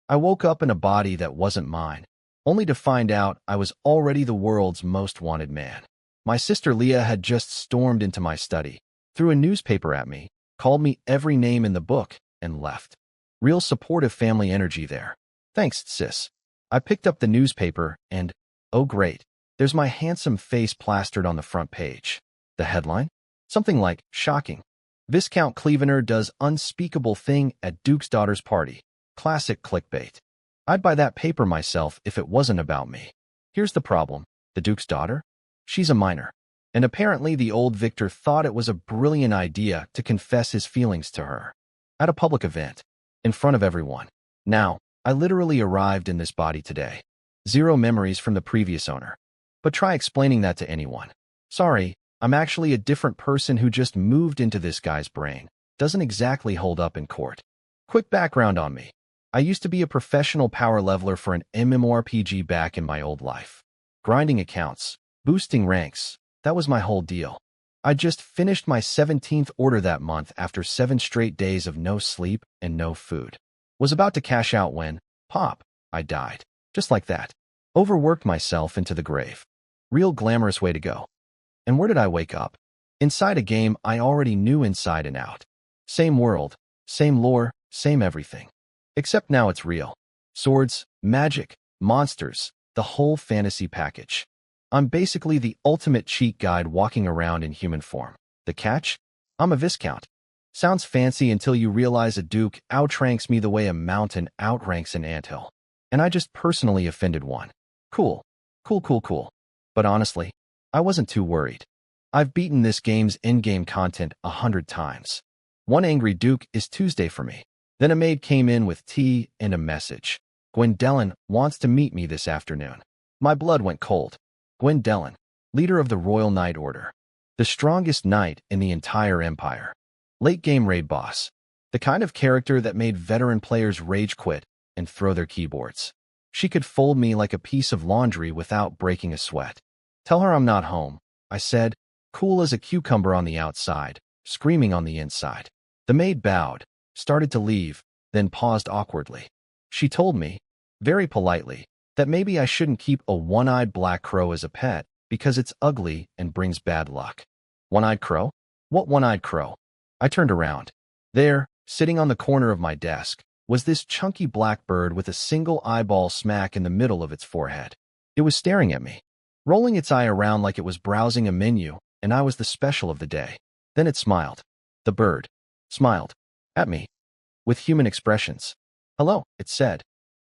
I woke up in a body that wasn't mine, only to find out I was already the world's most wanted man. My sister Leah had just stormed into my study, threw a newspaper at me, called me every name in the book, and left. Real supportive family energy there. Thanks, sis. I picked up the newspaper and, oh great, there's my handsome face plastered on the front page. The headline? Something like, shocking. Viscount Clevener does unspeakable thing at Duke's daughter's party. Classic clickbait. I'd buy that paper myself if it wasn't about me. Here's the problem. The Duke's daughter? She's a minor. And apparently the old Victor thought it was a brilliant idea to confess his feelings to her. At a public event. In front of everyone. Now, I literally arrived in this body today. Zero memories from the previous owner. But try explaining that to anyone. Sorry, I'm actually a different person who just moved into this guy's brain. Doesn't exactly hold up in court. Quick background on me. I used to be a professional power leveler for an MMORPG back in my old life. Grinding accounts, boosting ranks, that was my whole deal. I just finished my 17th order that month after 7 straight days of no sleep and no food. Was about to cash out when, pop, I died. Just like that. Overworked myself into the grave. Real glamorous way to go. And where did I wake up? Inside a game I already knew inside and out. Same world, same lore, same everything. Except now it's real. Swords, magic, monsters, the whole fantasy package. I'm basically the ultimate cheat guide walking around in human form. The catch? I'm a Viscount. Sounds fancy until you realize a Duke outranks me the way a mountain outranks an anthill. And I just personally offended one. Cool. Cool. But honestly, I wasn't too worried. I've beaten this game's in-game content 100 times. One angry Duke is Tuesday for me. Then a maid came in with tea and a message. Gwendolen wants to meet me this afternoon. My blood went cold. Gwendolen, leader of the Royal Knight Order. The strongest knight in the entire empire. Late-game raid boss. The kind of character that made veteran players rage quit and throw their keyboards. She could fold me like a piece of laundry without breaking a sweat. Tell her I'm not home, I said, cool as a cucumber on the outside, screaming on the inside. The maid bowed, started to leave, then paused awkwardly. She told me, very politely, that maybe I shouldn't keep a one-eyed black crow as a pet because it's ugly and brings bad luck. One-eyed crow? What one-eyed crow? I turned around. There, sitting on the corner of my desk, was this chunky black bird with a single eyeball smack in the middle of its forehead. It was staring at me, rolling its eye around like it was browsing a menu, and I was the special of the day. Then it smiled. The bird smiled at me with human expressions. Hello, it said.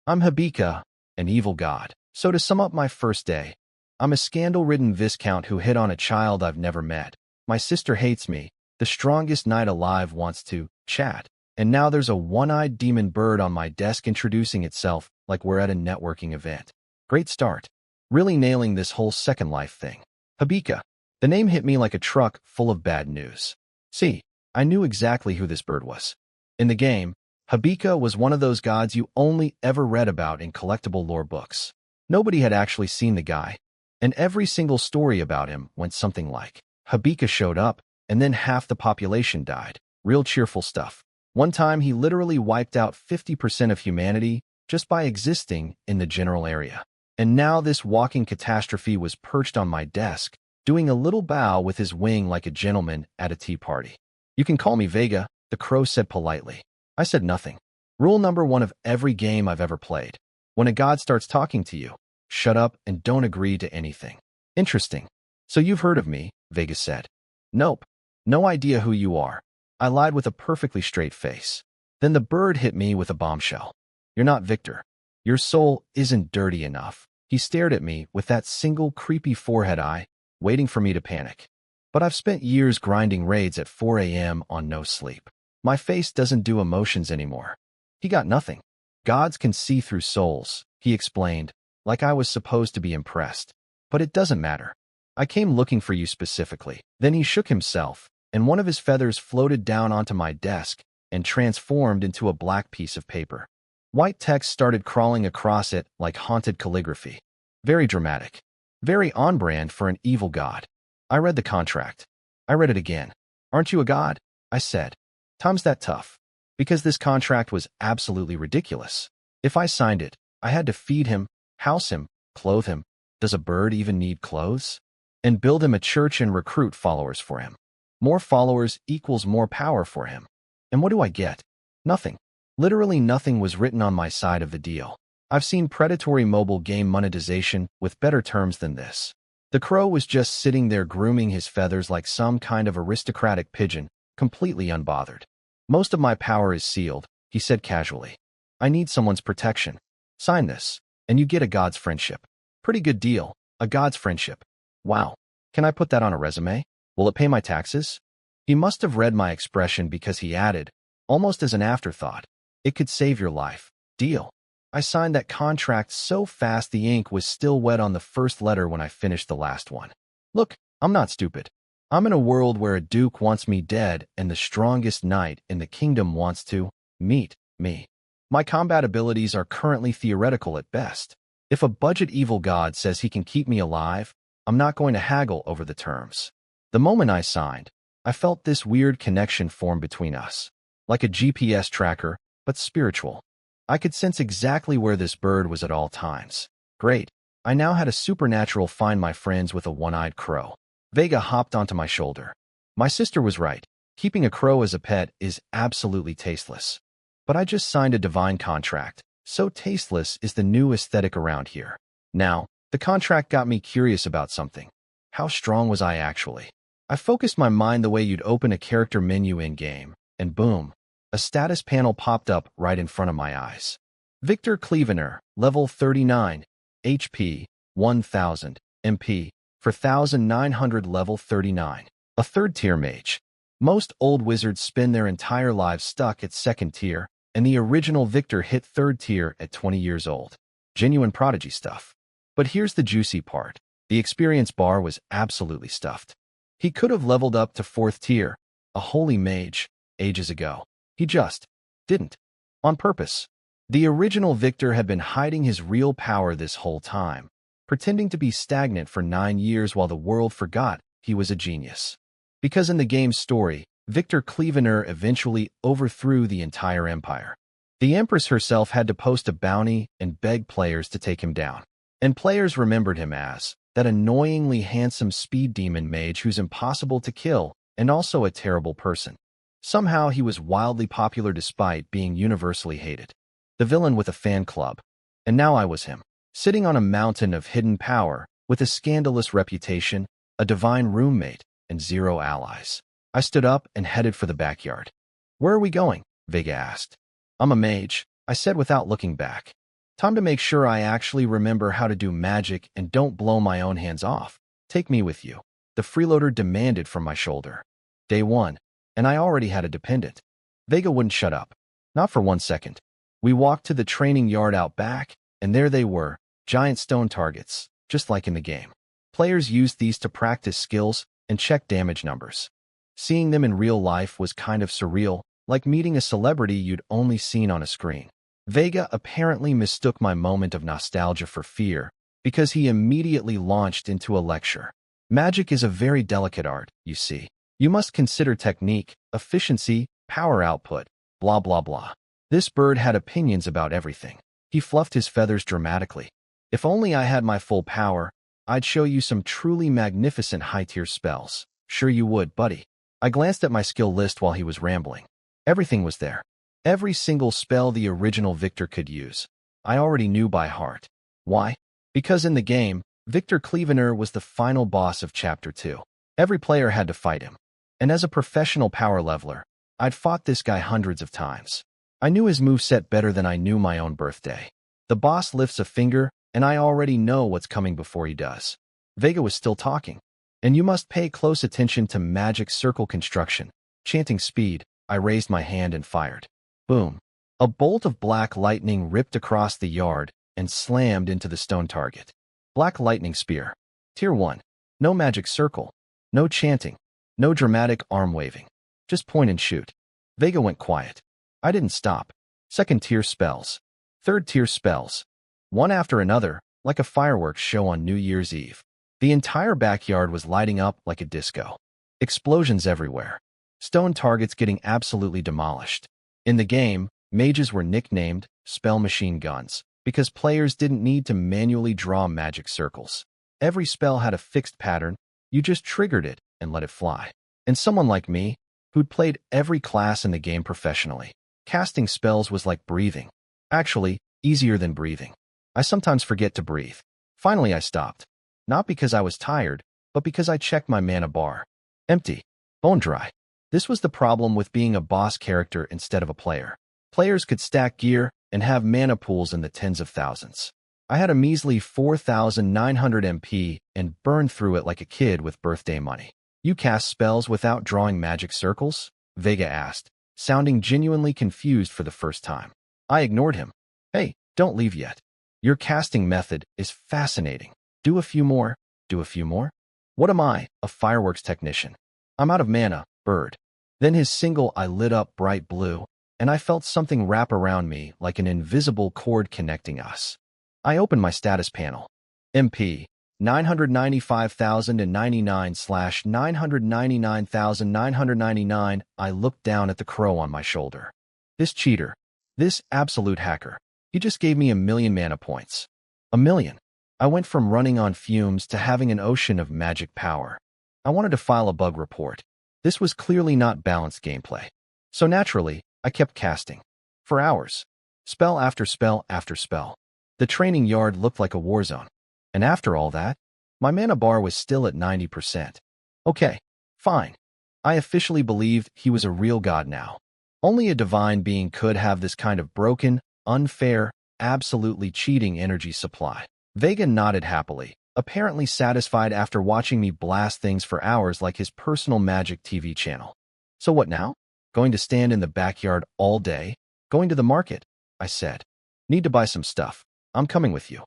I'm Habika, an evil god. So to sum up my first day, I'm a scandal-ridden Viscount who hit on a child I've never met. My sister hates me. The strongest knight alive wants to chat. And now there's a one-eyed demon bird on my desk introducing itself like we're at a networking event. Great start. Really nailing this whole Second Life thing. Habika. The name hit me like a truck full of bad news. See, I knew exactly who this bird was. In the game, Habika was one of those gods you only ever read about in collectible lore books. Nobody had actually seen the guy, and every single story about him went something like, Habika showed up, and then half the population died. Real cheerful stuff. One time he literally wiped out 50% of humanity just by existing in the general area. And now this walking catastrophe was perched on my desk, doing a little bow with his wing like a gentleman at a tea party. You can call me Vega, the crow said politely. I said nothing. Rule number 1 of every game I've ever played. When a god starts talking to you, shut up and don't agree to anything. Interesting. So you've heard of me, Vega said. Nope. No idea who you are. I lied with a perfectly straight face. Then the bird hit me with a bombshell. You're not Victor. Your soul isn't dirty enough. He stared at me with that single creepy forehead eye, waiting for me to panic. But I've spent years grinding raids at 4 a.m. on no sleep. My face doesn't do emotions anymore. He got nothing. Gods can see through souls, he explained, like I was supposed to be impressed. But it doesn't matter. I came looking for you specifically. Then he shook himself, and one of his feathers floated down onto my desk and transformed into a black piece of paper. White text started crawling across it like haunted calligraphy. Very dramatic. Very on-brand for an evil god. I read the contract. I read it again. Aren't you a god? I said. Time's that tough. Because this contract was absolutely ridiculous. If I signed it, I had to feed him, house him, clothe him. Does a bird even need clothes? And build him a church and recruit followers for him. More followers equals more power for him. And what do I get? Nothing. Literally nothing was written on my side of the deal. I've seen predatory mobile game monetization with better terms than this. The crow was just sitting there grooming his feathers like some kind of aristocratic pigeon, completely unbothered. Most of my power is sealed, he said casually. I need someone's protection. Sign this, and you get a god's friendship. Pretty good deal, a god's friendship. Wow. Can I put that on a resume? Will it pay my taxes? He must have read my expression because he added, almost as an afterthought, it could save your life. Deal. I signed that contract so fast the ink was still wet on the first letter when I finished the last one. Look, I'm not stupid. I'm in a world where a duke wants me dead and the strongest knight in the kingdom wants to meet me. My combat abilities are currently theoretical at best. If a budget evil god says he can keep me alive, I'm not going to haggle over the terms. The moment I signed, I felt this weird connection form between us, like a GPS tracker, but spiritual. I could sense exactly where this bird was at all times. Great. I now had a supernatural find my friends with a one-eyed crow. Vega hopped onto my shoulder. My sister was right. Keeping a crow as a pet is absolutely tasteless. But I just signed a divine contract. So tasteless is the new aesthetic around here. Now, the contract got me curious about something. How strong was I actually? I focused my mind the way you'd open a character menu in-game, and boom, a status panel popped up right in front of my eyes. Victor Clevener, level 39, HP, 1000, MP, for 1900 level 39. A third-tier mage. Most old wizards spend their entire lives stuck at second tier, and the original Victor hit third tier at 20 years old. Genuine prodigy stuff. But here's the juicy part. The experience bar was absolutely stuffed. He could have leveled up to fourth tier, a holy mage, ages ago. He just didn't. On purpose. The original Victor had been hiding his real power this whole time, pretending to be stagnant for 9 years while the world forgot he was a genius. Because in the game's story, Victor Clevener eventually overthrew the entire empire. The Empress herself had to post a bounty and beg players to take him down. And players remembered him as that annoyingly handsome speed demon mage who's impossible to kill and also a terrible person. Somehow he was wildly popular despite being universally hated. The villain with a fan club. And now I was him, sitting on a mountain of hidden power, with a scandalous reputation, a divine roommate, and 0 allies. I stood up and headed for the backyard. Where are we going? Vega asked. I'm a mage, I said without looking back. Time to make sure I actually remember how to do magic and don't blow my own hands off. Take me with you, the freeloader demanded from my shoulder. Day 1. And I already had a dependent. Vega wouldn't shut up. Not for 1 second. We walked to the training yard out back, and there they were, giant stone targets, just like in the game. Players used these to practice skills and check damage numbers. Seeing them in real life was kind of surreal, like meeting a celebrity you'd only seen on a screen. Vega apparently mistook my moment of nostalgia for fear, because he immediately launched into a lecture. Magic is a very delicate art, you see. You must consider technique, efficiency, power output, blah blah blah. This bird had opinions about everything. He fluffed his feathers dramatically. If only I had my full power, I'd show you some truly magnificent high-tier spells. Sure you would, buddy. I glanced at my skill list while he was rambling. Everything was there. Every single spell the original Victor could use. I already knew by heart. Why? Because in the game, Victor Clevener was the final boss of Chapter 2. Every player had to fight him. And as a professional power leveler, I'd fought this guy hundreds of times. I knew his moveset better than I knew my own birthday. The boss lifts a finger, and I already know what's coming before he does. Vega was still talking. And you must pay close attention to magic circle construction. Chanting speed, I raised my hand and fired. Boom. A bolt of black lightning ripped across the yard and slammed into the stone target. Black lightning spear. Tier 1. No magic circle. No chanting. No dramatic arm waving. Just point and shoot. Vega went quiet. I didn't stop. Second tier spells. Third tier spells. One after another, like a fireworks show on New Year's Eve. The entire backyard was lighting up like a disco. Explosions everywhere. Stone targets getting absolutely demolished. In the game, Mages were nicknamed spell machine guns because players didn't need to manually draw magic circles. Every spell had a fixed pattern, you just triggered it and let it fly. And someone like me, who'd played every class in the game professionally, casting spells was like breathing. Actually, easier than breathing. I sometimes forget to breathe. Finally, I stopped. Not because I was tired, but because I checked my mana bar. Empty. Bone dry. This was the problem with being a boss character instead of a player. Players could stack gear and have mana pools in the tens of thousands. I had a measly 4,900 MP and burned through it like a kid with birthday money. You cast spells without drawing magic circles? Vega asked, sounding genuinely confused for the first time. I ignored him. Hey, don't leave yet. Your casting method is fascinating. Do a few more. Do a few more. What am I? A fireworks technician. I'm out of mana, bird. Then his single eye lit up bright blue, and I felt something wrap around me like an invisible cord connecting us. I opened my status panel. MP 995,099/999,999. I looked down at the crow on my shoulder. This cheater. This absolute hacker. He just gave me 1,000,000 mana points. 1,000,000. I went from running on fumes to having an ocean of magic power. I wanted to file a bug report. This was clearly not balanced gameplay. So naturally, I kept casting. For hours. Spell after spell after spell. The training yard looked like a war zone. And after all that, my mana bar was still at 90%. Okay, fine. I officially believed he was a real god now. Only a divine being could have this kind of broken, unfair, absolutely cheating energy supply. Vega nodded happily, apparently satisfied after watching me blast things for hours like his personal magic TV channel. So what now? Going to stand in the backyard all day? Going to the market? I said. Need to buy some stuff. I'm coming with you.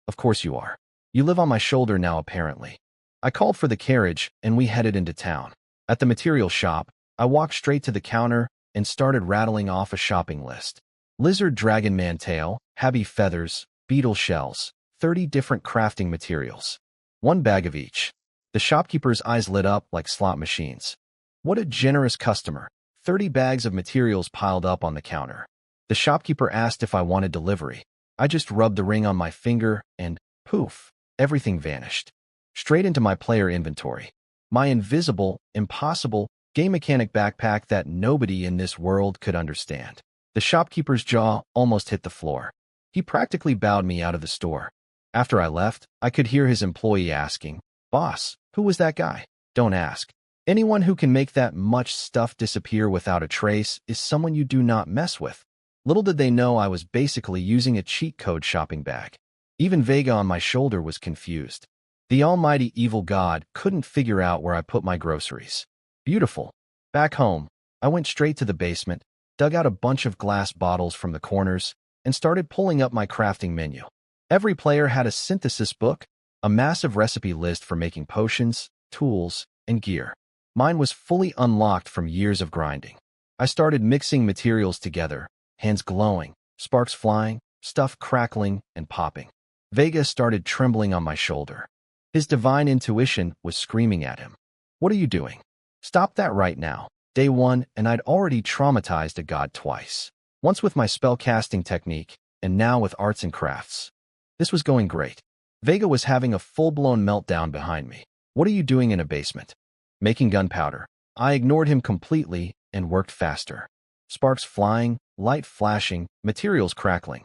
Of course you are. You live on my shoulder now, apparently. I called for the carriage, and we headed into town. At the material shop, I walked straight to the counter and started rattling off a shopping list. Lizard dragon man tail, habby feathers, beetle shells, 30 different crafting materials. 1 bag of each. The shopkeeper's eyes lit up like slot machines. What a generous customer. 30 bags of materials piled up on the counter. The shopkeeper asked if I wanted delivery. I just rubbed the ring on my finger and, poof, everything vanished. Straight into my player inventory. My invisible, impossible, game mechanic backpack that nobody in this world could understand. The shopkeeper's jaw almost hit the floor. He practically bowed me out of the store. After I left, I could hear his employee asking, "Boss, who was that guy?" Don't ask. Anyone who can make that much stuff disappear without a trace is someone you do not mess with. Little did they know I was basically using a cheat code shopping bag. Even Vega on my shoulder was confused. The almighty evil god couldn't figure out where I put my groceries. Beautiful. Back home, I went straight to the basement, dug out a bunch of glass bottles from the corners, and started pulling up my crafting menu. Every player had a synthesis book, a massive recipe list for making potions, tools, and gear. Mine was fully unlocked from years of grinding. I started mixing materials together, hands glowing, sparks flying, stuff crackling and popping. Vega started trembling on my shoulder. His divine intuition was screaming at him. What are you doing? Stop that right now. Day 1, and I'd already traumatized a god twice. Once with my spellcasting technique, and now with arts and crafts. This was going great. Vega was having a full-blown meltdown behind me. What are you doing in a basement? Making gunpowder. I ignored him completely and worked faster. Sparks flying, light flashing, materials crackling.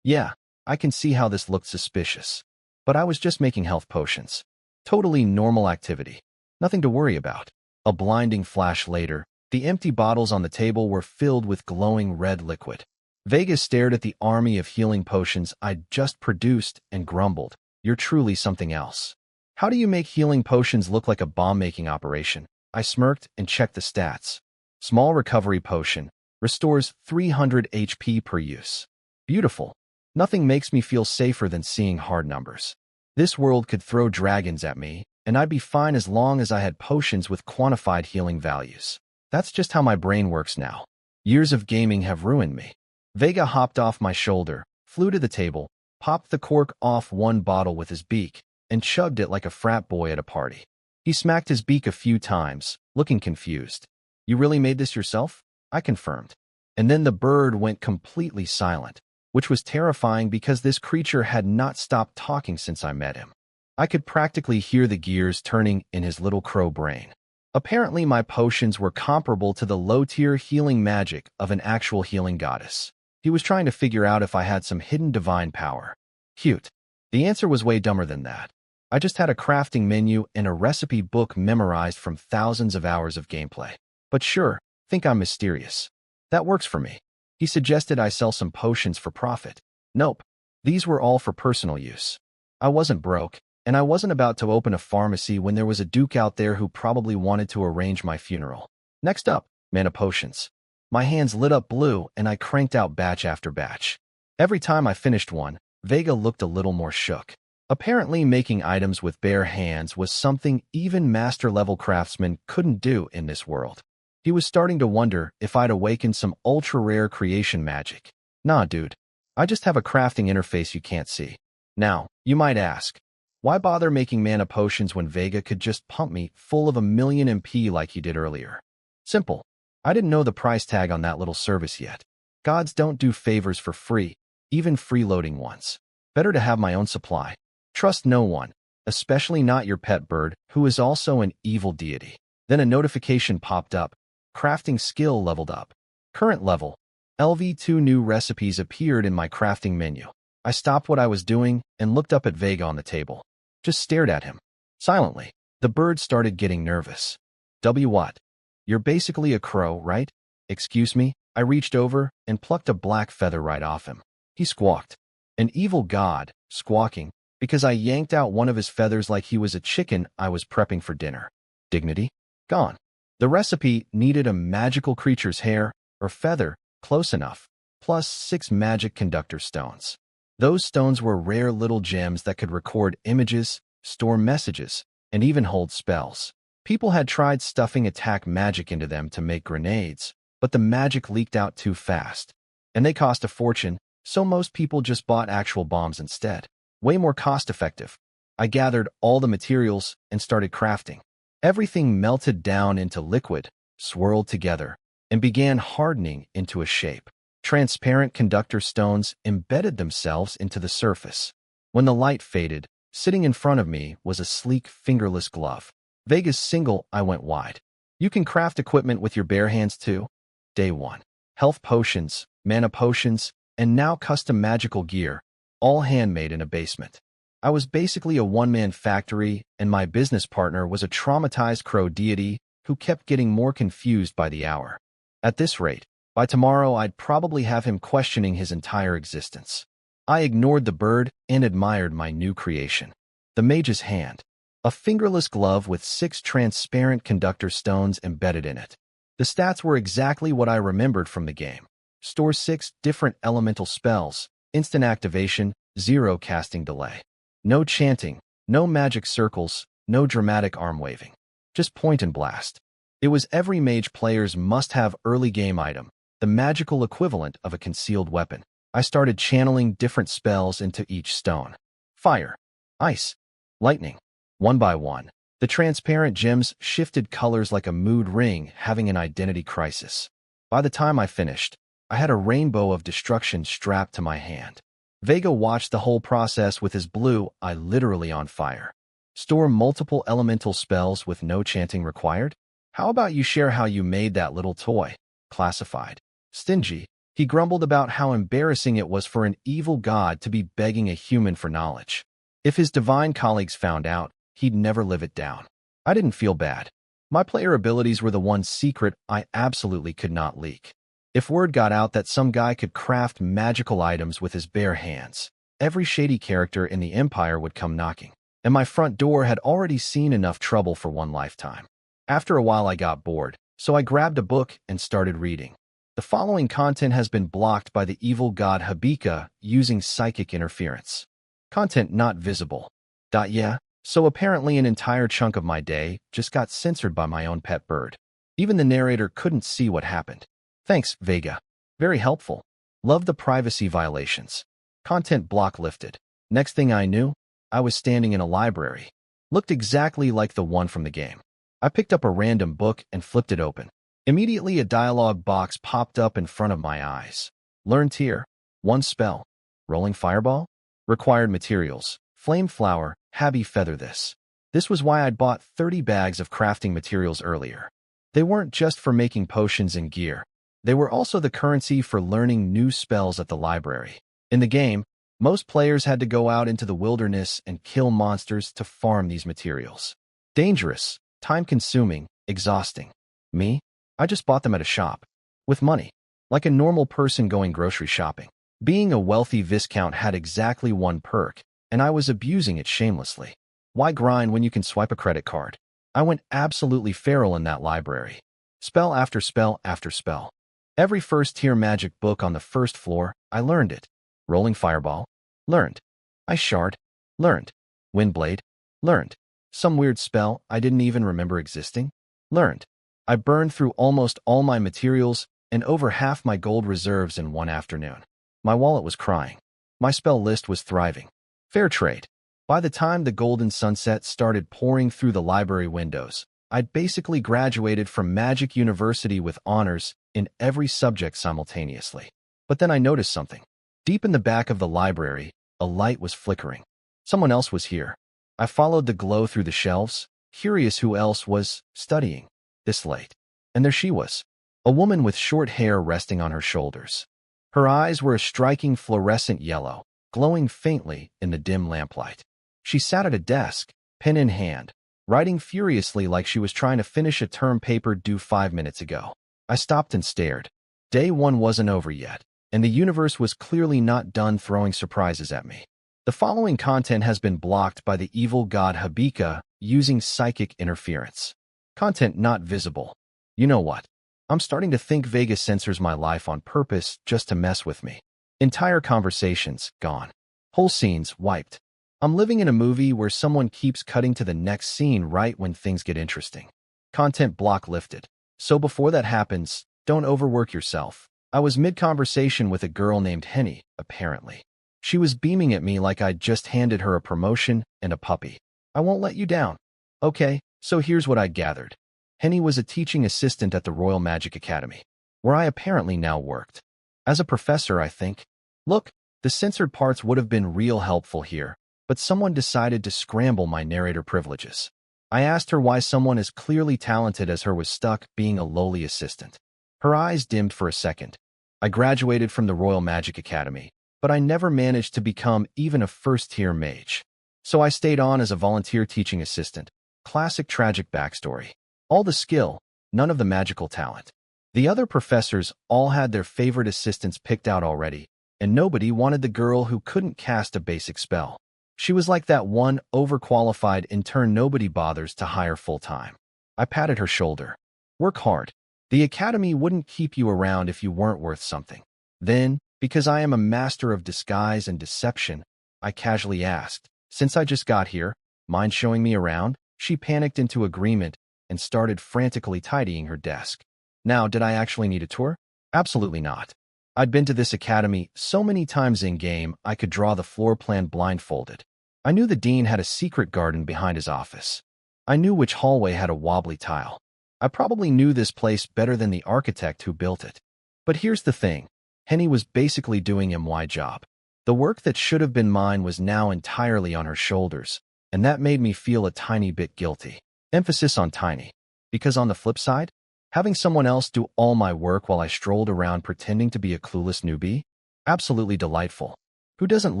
Yeah, I can see how this looked suspicious. But I was just making health potions. Totally normal activity. Nothing to worry about. A blinding flash later, the empty bottles on the table were filled with glowing red liquid. Vega stared at the army of healing potions I'd just produced and grumbled, "You're truly something else. How do you make healing potions look like a bomb-making operation?" I smirked and checked the stats. Small recovery potion. Restores 300 HP per use. Beautiful. Nothing makes me feel safer than seeing hard numbers. This world could throw dragons at me, and I'd be fine as long as I had potions with quantified healing values. That's just how my brain works now. Years of gaming have ruined me. Vega hopped off my shoulder, flew to the table, popped the cork off one bottle with his beak, and chugged it like a frat boy at a party. He smacked his beak a few times, looking confused. "You really made this yourself?" I confirmed. And then the bird went completely silent, which was terrifying because this creature had not stopped talking since I met him. I could practically hear the gears turning in his little crow brain. Apparently, my potions were comparable to the low-tier healing magic of an actual healing goddess. He was trying to figure out if I had some hidden divine power. Cute. The answer was way dumber than that. I just had a crafting menu and a recipe book memorized from thousands of hours of gameplay. But sure, think I'm mysterious. That works for me. He suggested I sell some potions for profit. Nope. These were all for personal use. I wasn't broke, and I wasn't about to open a pharmacy when there was a duke out there who probably wanted to arrange my funeral. Next up, mana potions. My hands lit up blue, and I cranked out batch after batch. Every time I finished one, Vega looked a little more shook. Apparently, making items with bare hands was something even master-level craftsmen couldn't do in this world. He was starting to wonder if I'd awakened some ultra-rare creation magic. Nah, dude. I just have a crafting interface you can't see. Now, you might ask, why bother making mana potions when Vega could just pump me full of 1,000,000 MP like he did earlier? Simple. I didn't know the price tag on that little service yet. Gods don't do favors for free, even freeloading ones. Better to have my own supply. Trust no one, especially not your pet bird, who is also an evil deity. Then a notification popped up. Crafting skill leveled up. Current level. LV2 new recipes appeared in my crafting menu. I stopped what I was doing and looked up at Vega on the table. Just stared at him. Silently. The bird started getting nervous. What? You're basically a crow, right? Excuse me? I reached over and plucked a black feather right off him. He squawked. An evil god, squawking, because I yanked out one of his feathers like he was a chicken I was prepping for dinner. Dignity? Gone. The recipe needed a magical creature's hair, or feather, close enough, plus 6 magic conductor stones. Those stones were rare little gems that could record images, store messages, and even hold spells. People had tried stuffing attack magic into them to make grenades, but the magic leaked out too fast. And they cost a fortune, so most people just bought actual bombs instead. Way more cost-effective. I gathered all the materials and started crafting. Everything melted down into liquid, swirled together, and began hardening into a shape. Transparent conductor stones embedded themselves into the surface. When the light faded, sitting in front of me was a sleek, fingerless glove. Vega's single, I went wide. You can craft equipment with your bare hands too? Day 1. Health potions, mana potions, and now custom magical gear, all handmade in a basement. I was basically a one-man factory, and my business partner was a traumatized crow deity who kept getting more confused by the hour. At this rate, by tomorrow I'd probably have him questioning his entire existence. I ignored the bird and admired my new creation. The mage's hand. A fingerless glove with 6 transparent conductor stones embedded in it. The stats were exactly what I remembered from the game. Store 6 different elemental spells, instant activation, 0 casting delay. No chanting, no magic circles, no dramatic arm waving. Just point and blast. It was every mage player's must-have early game item, the magical equivalent of a concealed weapon. I started channeling different spells into each stone. Fire, ice, lightning. One by one, the transparent gems shifted colors like a mood ring having an identity crisis. By the time I finished, I had a rainbow of destruction strapped to my hand. Vega watched the whole process with his blue eye literally on fire. Store multiple elemental spells with no chanting required? How about you share how you made that little toy? Classified. Stingy, he grumbled about how embarrassing it was for an evil god to be begging a human for knowledge. If his divine colleagues found out, he'd never live it down. I didn't feel bad. My player abilities were the one secret I absolutely could not leak. If word got out that some guy could craft magical items with his bare hands, every shady character in the Empire would come knocking, and my front door had already seen enough trouble for one lifetime. After a while I got bored, so I grabbed a book and started reading. The following content has been blocked by the evil god Habika using psychic interference. Content not visible. Yeah, so apparently an entire chunk of my day just got censored by my own pet bird. Even the narrator couldn't see what happened. Thanks, Vega. Very helpful. Love the privacy violations. Content block lifted. Next thing I knew, I was standing in a library. Looked exactly like the one from the game. I picked up a random book and flipped it open. Immediately, a dialogue box popped up in front of my eyes. Learn tier. 1 spell. Rolling fireball? Required materials. Flame flower, habby feather this. This was why I'd bought 30 bags of crafting materials earlier. They weren't just for making potions and gear. They were also the currency for learning new spells at the library. In the game, most players had to go out into the wilderness and kill monsters to farm these materials. Dangerous, time-consuming, exhausting. Me? I just bought them at a shop. With money. Like a normal person going grocery shopping. Being a wealthy Viscount had exactly one perk, and I was abusing it shamelessly. Why grind when you can swipe a credit card? I went absolutely feral in that library. Spell after spell after spell. Every first-tier magic book on the first floor, I learned it. Rolling fireball? Learned. Ice shard? Learned. Windblade? Learned. Some weird spell I didn't even remember existing? Learned. I burned through almost all my materials and over half my gold reserves in one afternoon. My wallet was crying. My spell list was thriving. Fair trade. By the time the golden sunset started pouring through the library windows, I'd basically graduated from Magic University with honors in every subject simultaneously. But then I noticed something. Deep in the back of the library, a light was flickering. Someone else was here. I followed the glow through the shelves, curious who else was studying this late. And there she was, a woman with short hair resting on her shoulders. Her eyes were a striking fluorescent yellow, glowing faintly in the dim lamplight. She sat at a desk, pen in hand, writing furiously like she was trying to finish a term paper due 5 minutes ago. I stopped and stared. Day 1 wasn't over yet, and the universe was clearly not done throwing surprises at me. The following content has been blocked by the evil god Habika using psychic interference. Content not visible. You know what? I'm starting to think Vegas censors my life on purpose just to mess with me. Entire conversations gone. Whole scenes wiped. I'm living in a movie where someone keeps cutting to the next scene right when things get interesting. Content block lifted. So before that happens, don't overwork yourself. I was mid-conversation with a girl named Henny, apparently. She was beaming at me like I'd just handed her a promotion and a puppy. I won't let you down. Okay, so here's what I gathered. Henny was a teaching assistant at the Royal Magic Academy, where I apparently now worked. As a professor, I think. Look, the censored parts would have been real helpful here, but someone decided to scramble my narrator privileges. I asked her why someone as clearly talented as her was stuck being a lowly assistant. Her eyes dimmed for a second. I graduated from the Royal Magic Academy, but I never managed to become even a first-tier mage. So I stayed on as a volunteer teaching assistant. Classic tragic backstory. All the skill, none of the magical talent. The other professors all had their favorite assistants picked out already, and nobody wanted the girl who couldn't cast a basic spell. She was like that one overqualified intern nobody bothers to hire full-time. I patted her shoulder. Work hard. The academy wouldn't keep you around if you weren't worth something. Then, because I am a master of disguise and deception, I casually asked, since I just got here, mind showing me around? She panicked into agreement and started frantically tidying her desk. Now, did I actually need a tour? Absolutely not. I'd been to this academy so many times in-game I could draw the floor plan blindfolded. I knew the dean had a secret garden behind his office. I knew which hallway had a wobbly tile. I probably knew this place better than the architect who built it. But here's the thing. Henny was basically doing my job. The work that should have been mine was now entirely on her shoulders, and that made me feel a tiny bit guilty. Emphasis on tiny. Because on the flip side, having someone else do all my work while I strolled around pretending to be a clueless newbie? Absolutely delightful. Who doesn't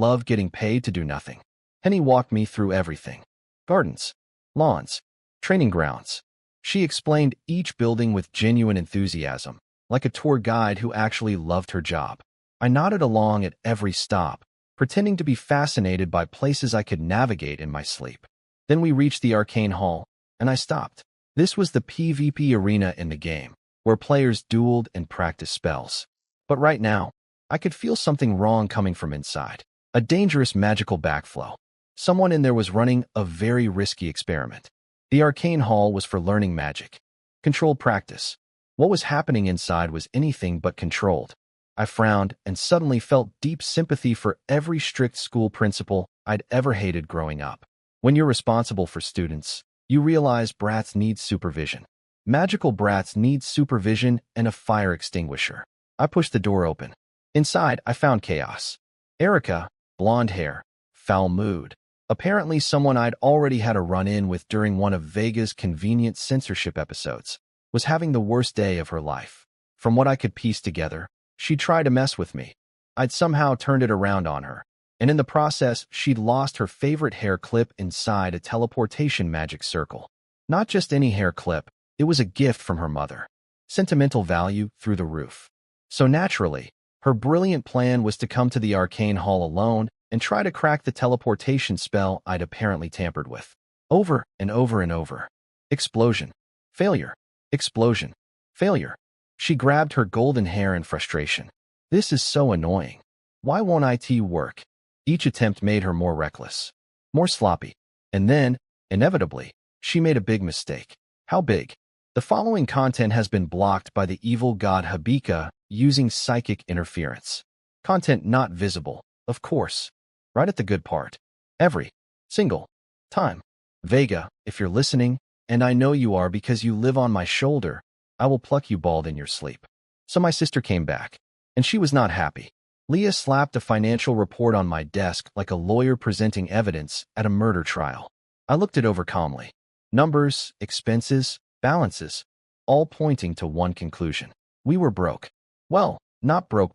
love getting paid to do nothing? Henny walked me through everything. Gardens, lawns, training grounds. She explained each building with genuine enthusiasm, like a tour guide who actually loved her job. I nodded along at every stop, pretending to be fascinated by places I could navigate in my sleep. Then we reached the arcane hall, and I stopped. This was the PvP arena in the game, where players dueled and practiced spells. But right now, I could feel something wrong coming from inside. A dangerous magical backflow. Someone in there was running a very risky experiment. The arcane hall was for learning magic. Controlled practice. What was happening inside was anything but controlled. I frowned and suddenly felt deep sympathy for every strict school principal I'd ever hated growing up. When you're responsible for students, you realize brats need supervision. Magical brats need supervision and a fire extinguisher. I pushed the door open. Inside, I found chaos. Erica, blonde hair, foul mood. Apparently someone I'd already had a run-in with during one of Vega's convenient censorship episodes, was having the worst day of her life. From what I could piece together, she'd tried to mess with me. I'd somehow turned it around on her, and in the process, she'd lost her favorite hair clip inside a teleportation magic circle. Not just any hair clip, it was a gift from her mother. Sentimental value through the roof. So naturally, her brilliant plan was to come to the arcane hall alone and try to crack the teleportation spell I'd apparently tampered with. Over and over and over. Explosion. Failure. Explosion. Failure. She grabbed her golden hair in frustration. This is so annoying. Why won't IT work? Each attempt made her more reckless, more sloppy. And then, inevitably, she made a big mistake. How big? The following content has been blocked by the evil god Habika using psychic interference. Content not visible, of course. Right at the good part. Every single time. Vega, if you're listening, and I know you are because you live on my shoulder, I will pluck you bald in your sleep. So my sister came back, and she was not happy. Leah slapped a financial report on my desk like a lawyer presenting evidence at a murder trial. I looked it over calmly. Numbers, expenses, balances, all pointing to one conclusion. We were broke. Well, not broke,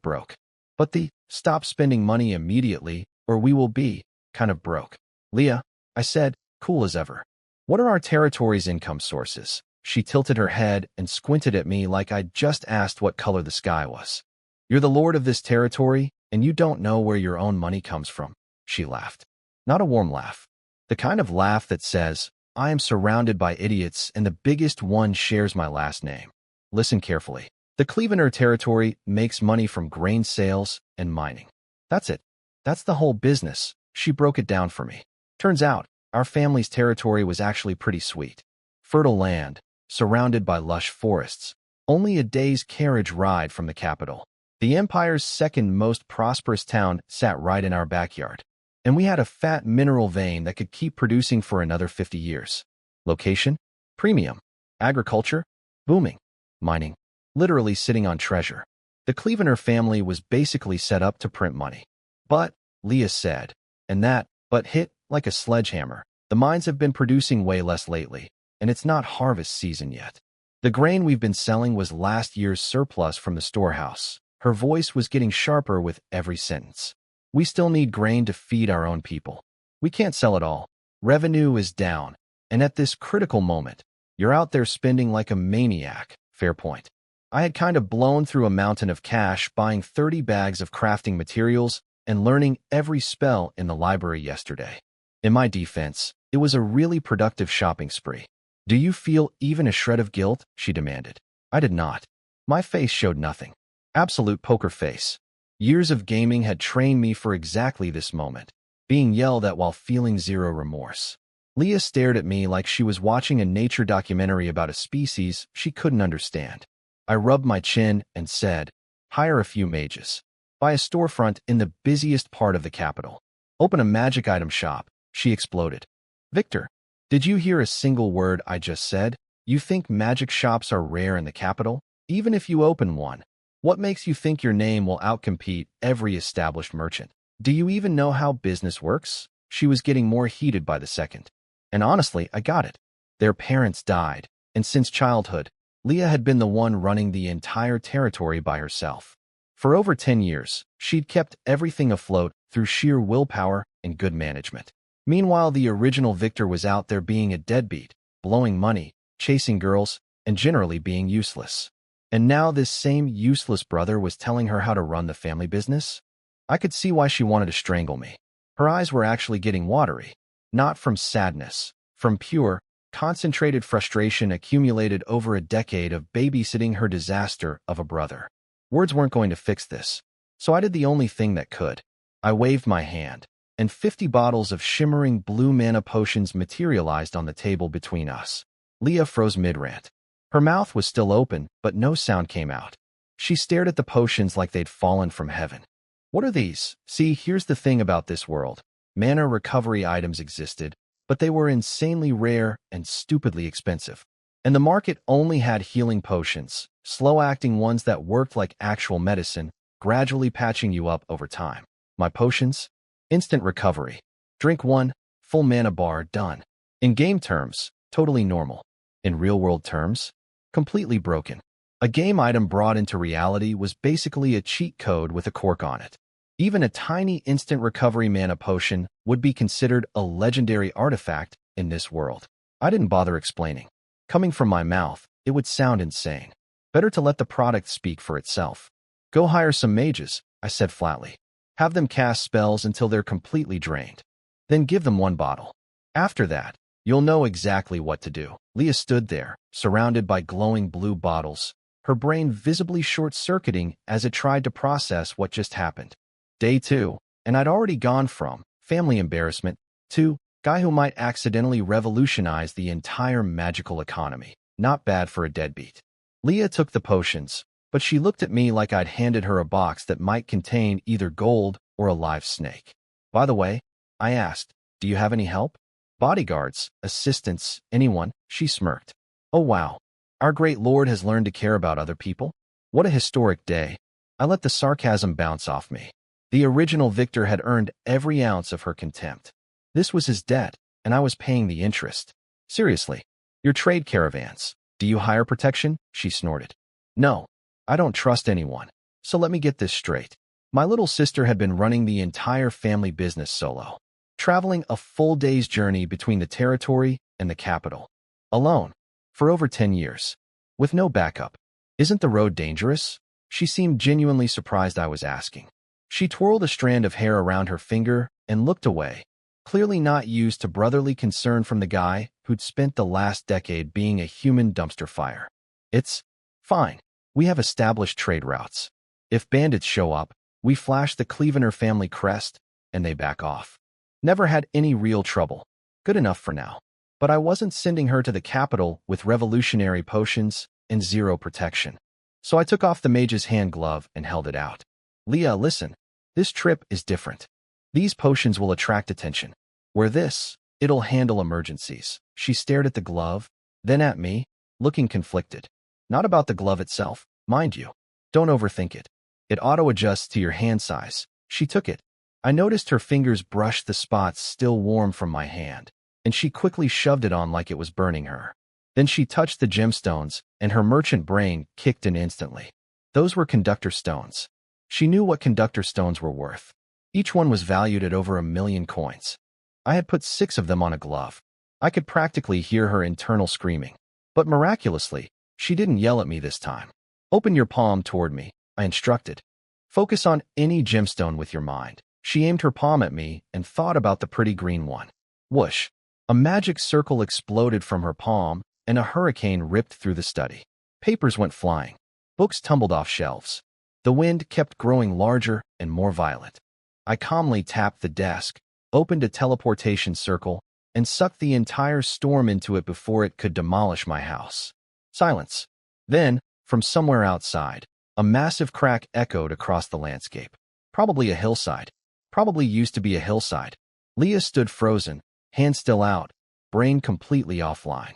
but the stop spending money immediately or we will be kind of broke. Leah, I said, cool as ever. What are our territory's income sources? She tilted her head and squinted at me like I'd just asked what color the sky was. You're the lord of this territory, and you don't know where your own money comes from, she laughed. Not a warm laugh. The kind of laugh that says, I am surrounded by idiots and the biggest one shares my last name. Listen carefully. The Clevener territory makes money from grain sales and mining. That's it. That's the whole business. She broke it down for me. Turns out, our family's territory was actually pretty sweet. Fertile land, surrounded by lush forests, only a day's carriage ride from the capital. The empire's second most prosperous town sat right in our backyard, and we had a fat mineral vein that could keep producing for another 50 years. Location? Premium. Agriculture? Booming. Mining? Literally sitting on treasure. The Clevener family was basically set up to print money. But, Leah said, and that, but hit like a sledgehammer. The mines have been producing way less lately, and it's not harvest season yet. The grain we've been selling was last year's surplus from the storehouse. Her voice was getting sharper with every sentence. We still need grain to feed our own people. We can't sell it all. Revenue is down, and at this critical moment, you're out there spending like a maniac. Fair point. I had kind of blown through a mountain of cash buying 30 bags of crafting materials and learning every spell in the library yesterday. In my defense, it was a really productive shopping spree. Do you feel even a shred of guilt? She demanded. I did not. My face showed nothing. Absolute poker face. Years of gaming had trained me for exactly this moment, being yelled at while feeling zero remorse. Leah stared at me like she was watching a nature documentary about a species she couldn't understand. I rubbed my chin and said, hire a few mages. Buy a storefront in the busiest part of the capital. Open a magic item shop. She exploded. Victor, did you hear a single word I just said? You think magic shops are rare in the capital? Even if you open one, what makes you think your name will outcompete every established merchant? Do you even know how business works? She was getting more heated by the second. And honestly, I got it. Their parents died, and since childhood, Leah had been the one running the entire territory by herself. For over 10 years, she'd kept everything afloat through sheer willpower and good management. Meanwhile, the original Victor was out there being a deadbeat, blowing money, chasing girls, and generally being useless. And now this same useless brother was telling her how to run the family business? I could see why she wanted to strangle me. Her eyes were actually getting watery, not from sadness, from pure, concentrated frustration accumulated over a decade of babysitting her disaster of a brother. Words weren't going to fix this, so I did the only thing that could. I waved my hand, and 50 bottles of shimmering blue mana potions materialized on the table between us. Leah froze mid-rant. Her mouth was still open, but no sound came out. She stared at the potions like they'd fallen from heaven. What are these? See, here's the thing about this world. Mana recovery items existed, but they were insanely rare and stupidly expensive. And the market only had healing potions, slow-acting ones that worked like actual medicine, gradually patching you up over time. My potions? Instant recovery. Drink one, full mana bar, done. In game terms, totally normal. In real-world terms, completely broken. A game item brought into reality was basically a cheat code with a cork on it. Even a tiny instant recovery mana potion would be considered a legendary artifact in this world. I didn't bother explaining. Coming from my mouth, it would sound insane. Better to let the product speak for itself. Go hire some mages, I said flatly. Have them cast spells until they're completely drained. Then give them one bottle. After that, you'll know exactly what to do. Leah stood there, surrounded by glowing blue bottles, her brain visibly short-circuiting as it tried to process what just happened. Day 2, and I'd already gone from family embarrassment to guy who might accidentally revolutionize the entire magical economy. Not bad for a deadbeat. Leah took the potions, but she looked at me like I'd handed her a box that might contain either gold or a live snake. By the way, I asked, do you have any help? Bodyguards, assistants, anyone? She smirked. Oh wow. Our great lord has learned to care about other people? What a historic day. I let the sarcasm bounce off me. The original Victor had earned every ounce of her contempt. This was his debt, and I was paying the interest. Seriously, your trade caravans. Do you hire protection? She snorted. No, I don't trust anyone. So let me get this straight. My little sister had been running the entire family business solo, traveling a full day's journey between the territory and the capital, alone, for over 10 years, with no backup. Isn't the road dangerous? She seemed genuinely surprised I was asking. She twirled a strand of hair around her finger and looked away, clearly not used to brotherly concern from the guy who'd spent the last decade being a human dumpster fire. It's fine. We have established trade routes. If bandits show up, we flash the Clevener family crest, and they back off. Never had any real trouble. Good enough for now. But I wasn't sending her to the capital with revolutionary potions and zero protection. So I took off the mage's hand glove and held it out. Leah, listen. This trip is different. These potions will attract attention. Where this, it'll handle emergencies. She stared at the glove, then at me, looking conflicted. Not about the glove itself, mind you. Don't overthink it. It auto-adjusts to your hand size. She took it. I noticed her fingers brush the spots still warm from my hand, and she quickly shoved it on like it was burning her. Then she touched the gemstones, and her merchant brain kicked in instantly. Those were conductor stones. She knew what conductor stones were worth. Each one was valued at over 1,000,000 coins. I had put 6 of them on a glove. I could practically hear her internal screaming. But miraculously, she didn't yell at me this time. Open your palm toward me, I instructed. Focus on any gemstone with your mind. She aimed her palm at me and thought about the pretty green one. Whoosh! A magic circle exploded from her palm, and a hurricane ripped through the study. Papers went flying. Books tumbled off shelves. The wind kept growing larger and more violent. I calmly tapped the desk, opened a teleportation circle, and sucked the entire storm into it before it could demolish my house. Silence. Then, from somewhere outside, a massive crack echoed across the landscape. Probably a hillside. Probably used to be a hillside. Leah stood frozen, hand still out, brain completely offline.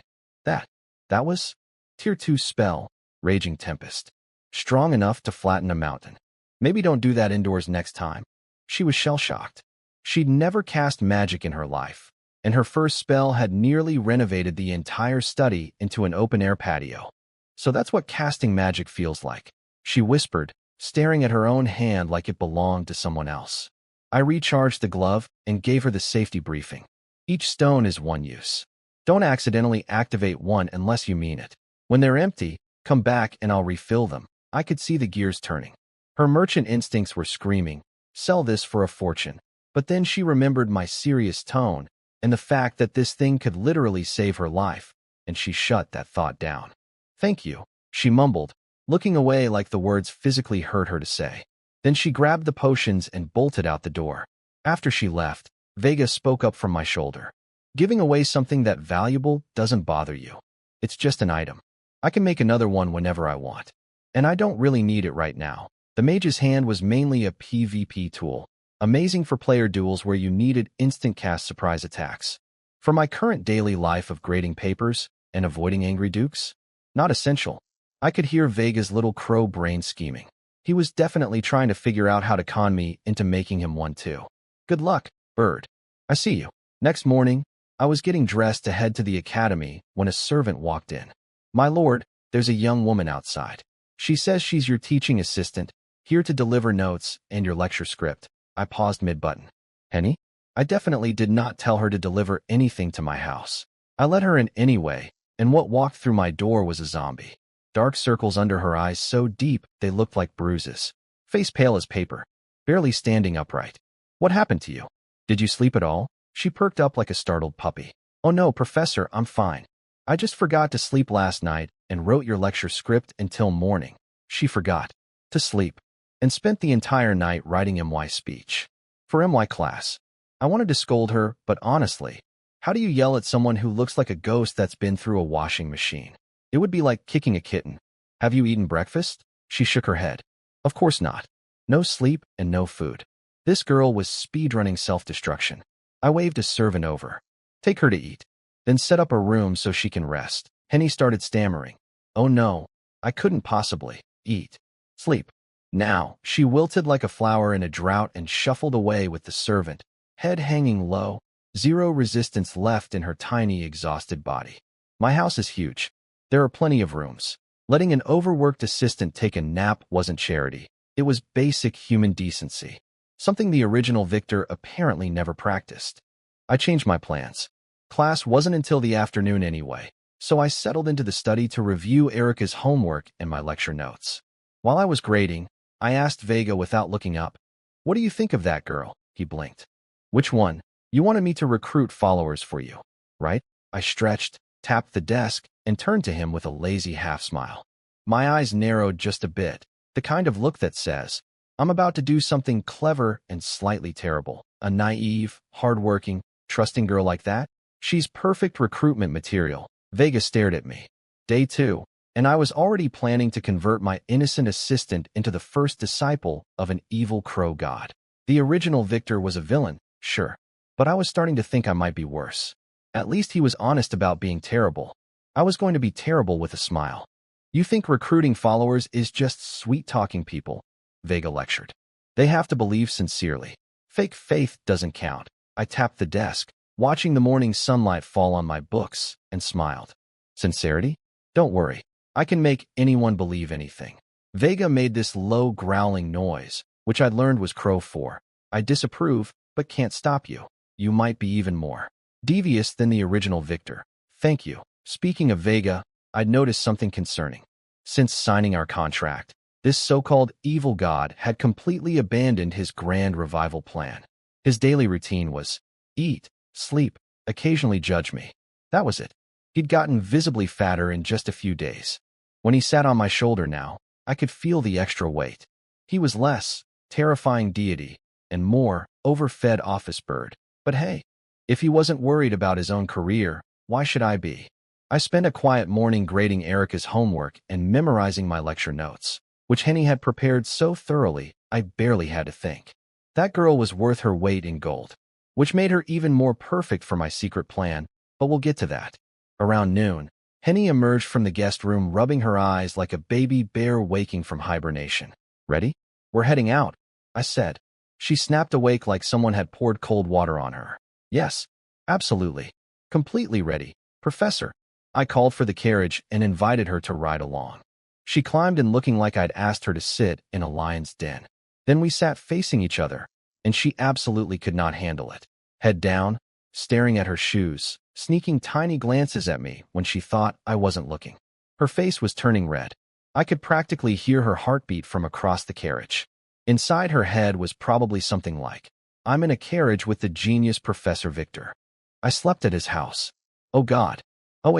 That was Tier 2 spell, Raging Tempest. Strong enough to flatten a mountain. Maybe don't do that indoors next time. She was shell-shocked. She'd never cast magic in her life, and her first spell had nearly renovated the entire study into an open-air patio. So that's what casting magic feels like, she whispered, staring at her own hand like it belonged to someone else. I recharged the glove and gave her the safety briefing. Each stone is one use. Don't accidentally activate one unless you mean it. When they're empty, come back and I'll refill them. I could see the gears turning. Her merchant instincts were screaming, sell this for a fortune. But then she remembered my serious tone and the fact that this thing could literally save her life, and she shut that thought down. Thank you, she mumbled, looking away like the words physically hurt her to say. Then she grabbed the potions and bolted out the door. After she left, Vega spoke up from my shoulder. Giving away something that valuable doesn't bother you. It's just an item. I can make another one whenever I want. And I don't really need it right now. The mage's hand was mainly a PvP tool, amazing for player duels where you needed instant cast surprise attacks. For my current daily life of grading papers, and avoiding angry dukes? Not essential. I could hear Vega's little crow brain scheming. He was definitely trying to figure out how to con me into making him one too. Good luck, bird. I see you. Next morning, I was getting dressed to head to the academy when a servant walked in. My lord, there's a young woman outside. She says she's your teaching assistant, here to deliver notes and your lecture script. I paused mid-button. Henny? I definitely did not tell her to deliver anything to my house. I let her in anyway, and what walked through my door was a zombie. Dark circles under her eyes so deep they looked like bruises. Face pale as paper, barely standing upright. What happened to you? Did you sleep at all? She perked up like a startled puppy. Oh no, Professor, I'm fine. I just forgot to sleep last night and wrote your lecture script until morning. She forgot to sleep and spent the entire night writing MY speech. For MY class. I wanted to scold her, but honestly, how do you yell at someone who looks like a ghost that's been through a washing machine? It would be like kicking a kitten. Have you eaten breakfast? She shook her head. Of course not. No sleep and no food. This girl was speedrunning self-destruction. I waved a servant over. Take her to eat. Then set up a room so she can rest. Henny started stammering. Oh no, I couldn't possibly eat. Sleep. Now, she wilted like a flower in a drought and shuffled away with the servant, head hanging low, zero resistance left in her tiny, exhausted body. My house is huge. There are plenty of rooms. Letting an overworked assistant take a nap wasn't charity. It was basic human decency, something the original Victor apparently never practiced. I changed my plans. Class wasn't until the afternoon anyway, so I settled into the study to review Erica's homework and my lecture notes. While I was grading, I asked Vega without looking up, "What do you think of that girl?" He blinked. "Which one? You wanted me to recruit followers for you, right?" I stretched, tapped the desk, and turned to him with a lazy half-smile. My eyes narrowed just a bit, the kind of look that says, I'm about to do something clever and slightly terrible. A naive, hardworking, trusting girl like that? She's perfect recruitment material. Vega stared at me. Day 2, and I was already planning to convert my innocent assistant into the first disciple of an evil crow god. The original Victor was a villain, sure, but I was starting to think I might be worse. At least he was honest about being terrible. I was going to be terrible with a smile. You think recruiting followers is just sweet-talking people? Vega lectured. They have to believe sincerely. Fake faith doesn't count. I tapped the desk, watching the morning sunlight fall on my books, and smiled. Sincerity? Don't worry. I can make anyone believe anything. Vega made this low growling noise, which I'd learned was Crow 4. I disapprove, but can't stop you. You might be even more devious than the original Victor. Thank you. Speaking of Vega, I'd noticed something concerning. Since signing our contract, this so-called evil god had completely abandoned his grand revival plan. His daily routine was eat, sleep, occasionally judge me. That was it. He'd gotten visibly fatter in just a few days. When he sat on my shoulder now, I could feel the extra weight. He was less terrifying deity and more overfed office bird. But hey, if he wasn't worried about his own career, why should I be? I spent a quiet morning grading Erica's homework and memorizing my lecture notes, which Henny had prepared so thoroughly I barely had to think. That girl was worth her weight in gold, which made her even more perfect for my secret plan, but we'll get to that. Around noon, Henny emerged from the guest room rubbing her eyes like a baby bear waking from hibernation. Ready? We're heading out, I said. She snapped awake like someone had poured cold water on her. Yes, absolutely. Completely ready, Professor. I called for the carriage and invited her to ride along. She climbed in looking like I'd asked her to sit in a lion's den. Then we sat facing each other, and she absolutely could not handle it. Head down, staring at her shoes, sneaking tiny glances at me when she thought I wasn't looking. Her face was turning red. I could practically hear her heartbeat from across the carriage. Inside her head was probably something like, I'm in a carriage with the genius Professor Victor. I slept at his house. Oh God. Oh.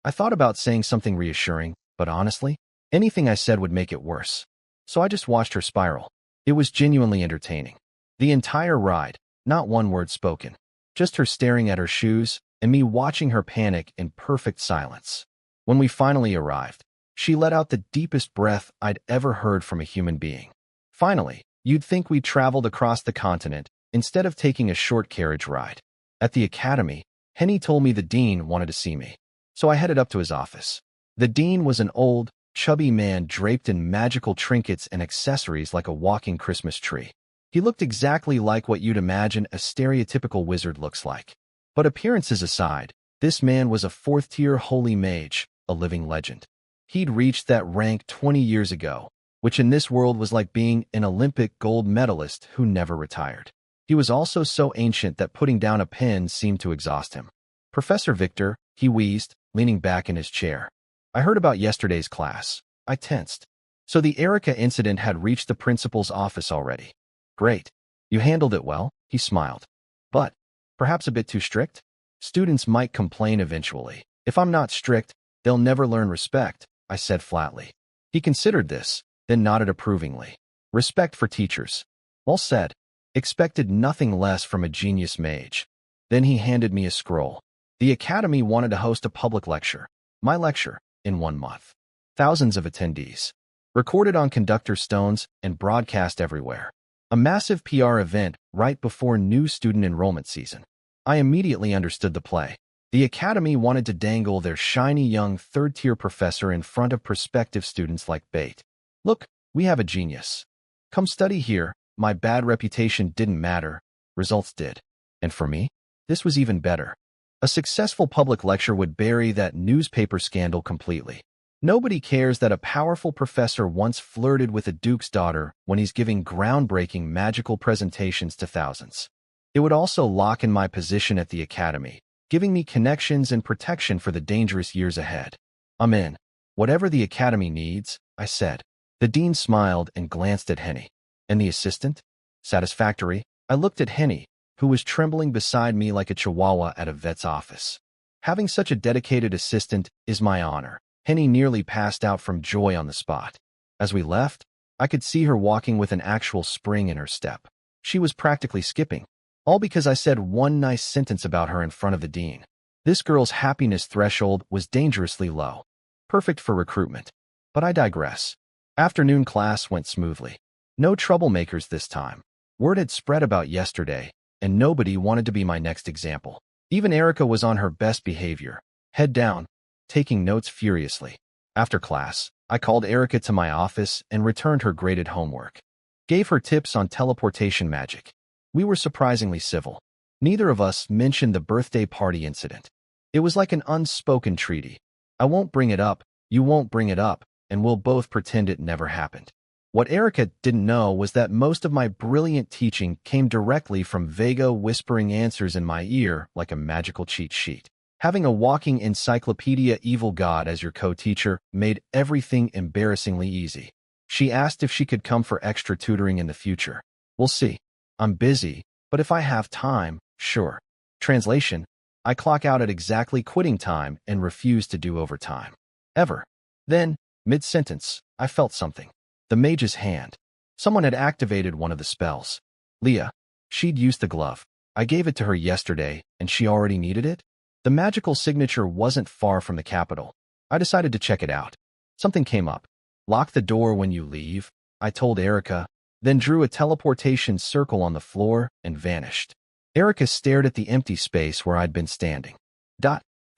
I thought about saying something reassuring, but honestly, anything I said would make it worse. So I just watched her spiral. It was genuinely entertaining. The entire ride, not one word spoken. Just her staring at her shoes, and me watching her panic in perfect silence. When we finally arrived, she let out the deepest breath I'd ever heard from a human being. Finally, you'd think we traveled across the continent instead of taking a short carriage ride. At the academy, Henny told me the dean wanted to see me. So I headed up to his office. The dean was an old, chubby man draped in magical trinkets and accessories like a walking Christmas tree. He looked exactly like what you'd imagine a stereotypical wizard looks like. But appearances aside, this man was a fourth-tier holy mage, a living legend. He'd reached that rank 20 years ago, which in this world was like being an Olympic gold medalist who never retired. He was also so ancient that putting down a pen seemed to exhaust him. Professor Victor, he wheezed, leaning back in his chair. I heard about yesterday's class. I tensed. So the Erica incident had reached the principal's office already. Great. You handled it well, he smiled. But, perhaps a bit too strict? Students might complain eventually. If I'm not strict, they'll never learn respect, I said flatly. He considered this, then nodded approvingly. Respect for teachers. Well said. Expected nothing less from a genius mage. Then he handed me a scroll. The academy wanted to host a public lecture. My lecture, in 1 month. Thousands of attendees. Recorded on conductor stones and broadcast everywhere. A massive PR event right before new student enrollment season. I immediately understood the play. The academy wanted to dangle their shiny young third-tier professor in front of prospective students like bait. Look, we have a genius. Come study here. My bad reputation didn't matter. Results did. And for me, this was even better. A successful public lecture would bury that newspaper scandal completely. Nobody cares that a powerful professor once flirted with a duke's daughter when he's giving groundbreaking magical presentations to thousands. It would also lock in my position at the academy, giving me connections and protection for the dangerous years ahead. I'm in. Whatever the academy needs, I said. The dean smiled and glanced at Henny. And the assistant? Satisfactory. I looked at Henny, who was trembling beside me like a chihuahua at a vet's office. Having such a dedicated assistant is my honor. Henny nearly passed out from joy on the spot. As we left, I could see her walking with an actual spring in her step. She was practically skipping, all because I said one nice sentence about her in front of the dean. This girl's happiness threshold was dangerously low. Perfect for recruitment. But I digress. Afternoon class went smoothly. No troublemakers this time. Word had spread about yesterday, and nobody wanted to be my next example. Even Erica was on her best behavior, head down, taking notes furiously. After class, I called Erica to my office and returned her graded homework. Gave her tips on teleportation magic. We were surprisingly civil. Neither of us mentioned the birthday party incident. It was like an unspoken treaty. I won't bring it up, you won't bring it up, and we'll both pretend it never happened. What Erica didn't know was that most of my brilliant teaching came directly from Vega whispering answers in my ear like a magical cheat sheet. Having a walking encyclopedia evil god as your co-teacher made everything embarrassingly easy. She asked if she could come for extra tutoring in the future. We'll see. I'm busy, but if I have time, sure. Translation: I clock out at exactly quitting time and refuse to do overtime. Ever. Then, mid-sentence, I felt something. The mage's hand. Someone had activated one of the spells. Leah. She'd used the glove. I gave it to her yesterday, and she already needed it? The magical signature wasn't far from the capital. I decided to check it out. Something came up. Lock the door when you leave, I told Erica, then drew a teleportation circle on the floor and vanished. Erica stared at the empty space where I'd been standing.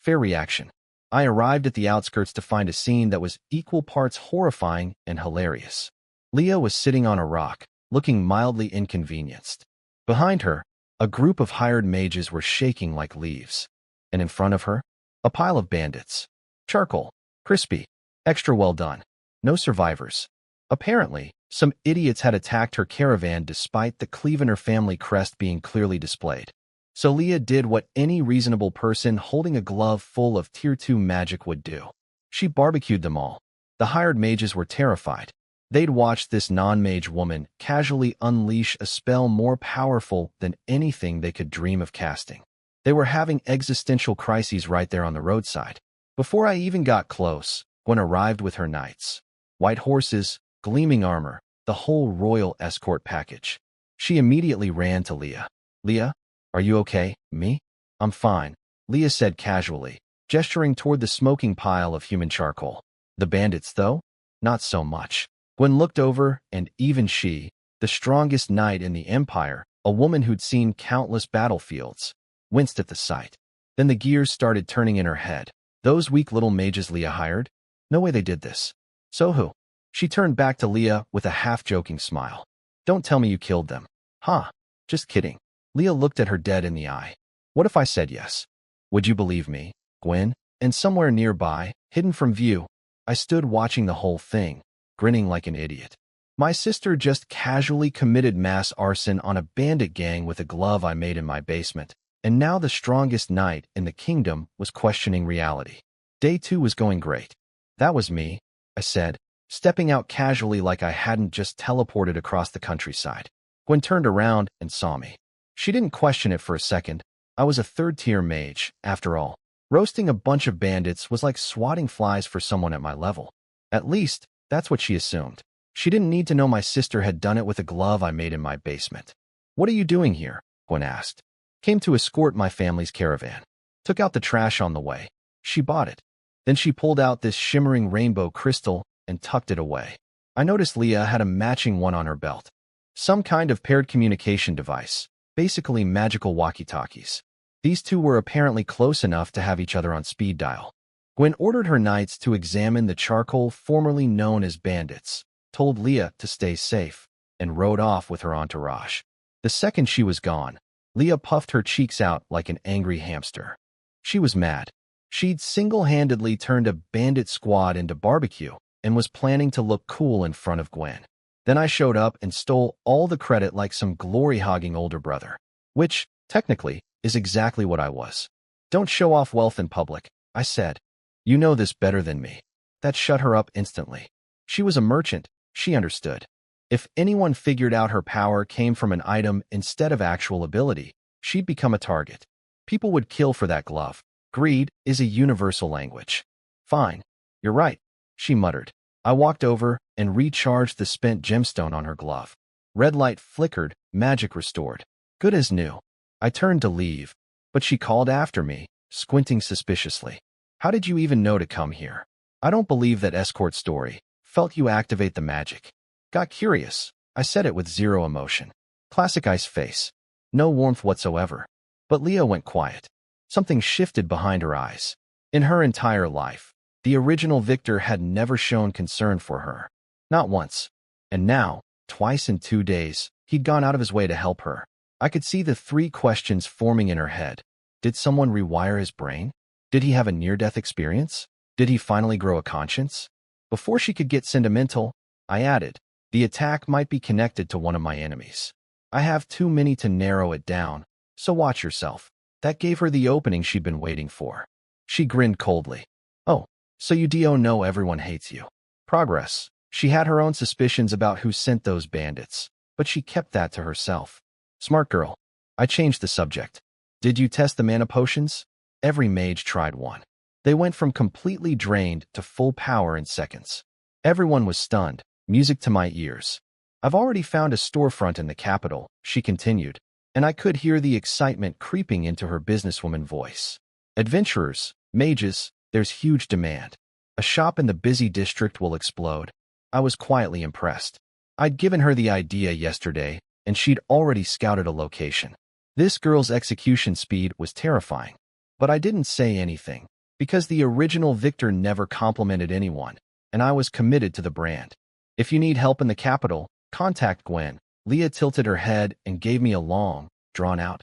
Fair reaction. I arrived at the outskirts to find a scene that was equal parts horrifying and hilarious. Leah was sitting on a rock, looking mildly inconvenienced. Behind her, a group of hired mages were shaking like leaves. And in front of her, a pile of bandits. Charcoal. Crispy. Extra well done. No survivors. Apparently, some idiots had attacked her caravan despite the Clevener family crest being clearly displayed. So Leah did what any reasonable person holding a glove full of Tier 2 magic would do. She barbecued them all. The hired mages were terrified. They'd watched this non-mage woman casually unleash a spell more powerful than anything they could dream of casting. They were having existential crises right there on the roadside. Before I even got close, Gwen arrived with her knights. White horses, gleaming armor, the whole royal escort package. She immediately ran to Leah. Leah? Are you okay? Me? I'm fine, Leah said casually, gesturing toward the smoking pile of human charcoal. The bandits, though? Not so much. Gwen looked over, and even she, the strongest knight in the Empire, a woman who'd seen countless battlefields, winced at the sight. Then the gears started turning in her head. Those weak little mages Leah hired? No way they did this. So who? She turned back to Leah with a half-joking smile. Don't tell me you killed them. Huh? Just kidding. Leah looked at her dead in the eye. What if I said yes? Would you believe me, Gwen? And somewhere nearby, hidden from view, I stood watching the whole thing, grinning like an idiot. My sister just casually committed mass arson on a bandit gang with a glove I made in my basement, and now the strongest knight in the kingdom was questioning reality. Day 2 was going great. That was me, I said, stepping out casually like I hadn't just teleported across the countryside. Gwen turned around and saw me. She didn't question it for a second. I was a third-tier mage, after all. Roasting a bunch of bandits was like swatting flies for someone at my level. At least, that's what she assumed. She didn't need to know my sister had done it with a glove I made in my basement. What are you doing here? Gwen asked. Came to escort my family's caravan. Took out the trash on the way. She bought it. Then she pulled out this shimmering rainbow crystal and tucked it away. I noticed Leah had a matching one on her belt. Some kind of paired communication device, basically magical walkie-talkies. These two were apparently close enough to have each other on speed dial. Gwen ordered her knights to examine the charcoal formerly known as bandits, told Leah to stay safe, and rode off with her entourage. The second she was gone, Leah puffed her cheeks out like an angry hamster. She was mad. She'd single-handedly turned a bandit squad into barbecue and was planning to look cool in front of Gwen. Then I showed up and stole all the credit like some glory-hogging older brother, which, technically, is exactly what I was. Don't show off wealth in public, I said. You know this better than me. That shut her up instantly. She was a merchant. She understood. If anyone figured out her power came from an item instead of actual ability, she'd become a target. People would kill for that glove. Greed is a universal language. Fine. You're right, she muttered. I walked over and recharged the spent gemstone on her glove. Red light flickered, magic restored. Good as new. I turned to leave, but she called after me, squinting suspiciously. How did you even know to come here? I don't believe that escort story. Felt you activate the magic. Got curious. I said it with zero emotion. Classic ice face. No warmth whatsoever. But Leah went quiet. Something shifted behind her eyes. In her entire life, the original Victor had never shown concern for her. Not once. And now, twice in 2 days, he'd gone out of his way to help her. I could see the 3 questions forming in her head. Did someone rewire his brain? Did he have a near-death experience? Did he finally grow a conscience? Before she could get sentimental, I added, the attack might be connected to one of my enemies. I have too many to narrow it down, so watch yourself. That gave her the opening she'd been waiting for. She grinned coldly. Oh, so you do know everyone hates you. Progress. She had her own suspicions about who sent those bandits, but she kept that to herself. Smart girl. I changed the subject. Did you test the mana potions? Every mage tried one. They went from completely drained to full power in seconds. Everyone was stunned, music to my ears. I've already found a storefront in the capital, she continued, and I could hear the excitement creeping into her businesswoman voice. Adventurers, mages, there's huge demand. A shop in the busy district will explode. I was quietly impressed. I'd given her the idea yesterday, and she'd already scouted a location. This girl's execution speed was terrifying. But I didn't say anything, because the original Victor never complimented anyone, and I was committed to the brand. If you need help in the capital, contact Gwen. Leah tilted her head and gave me a long, drawn-out.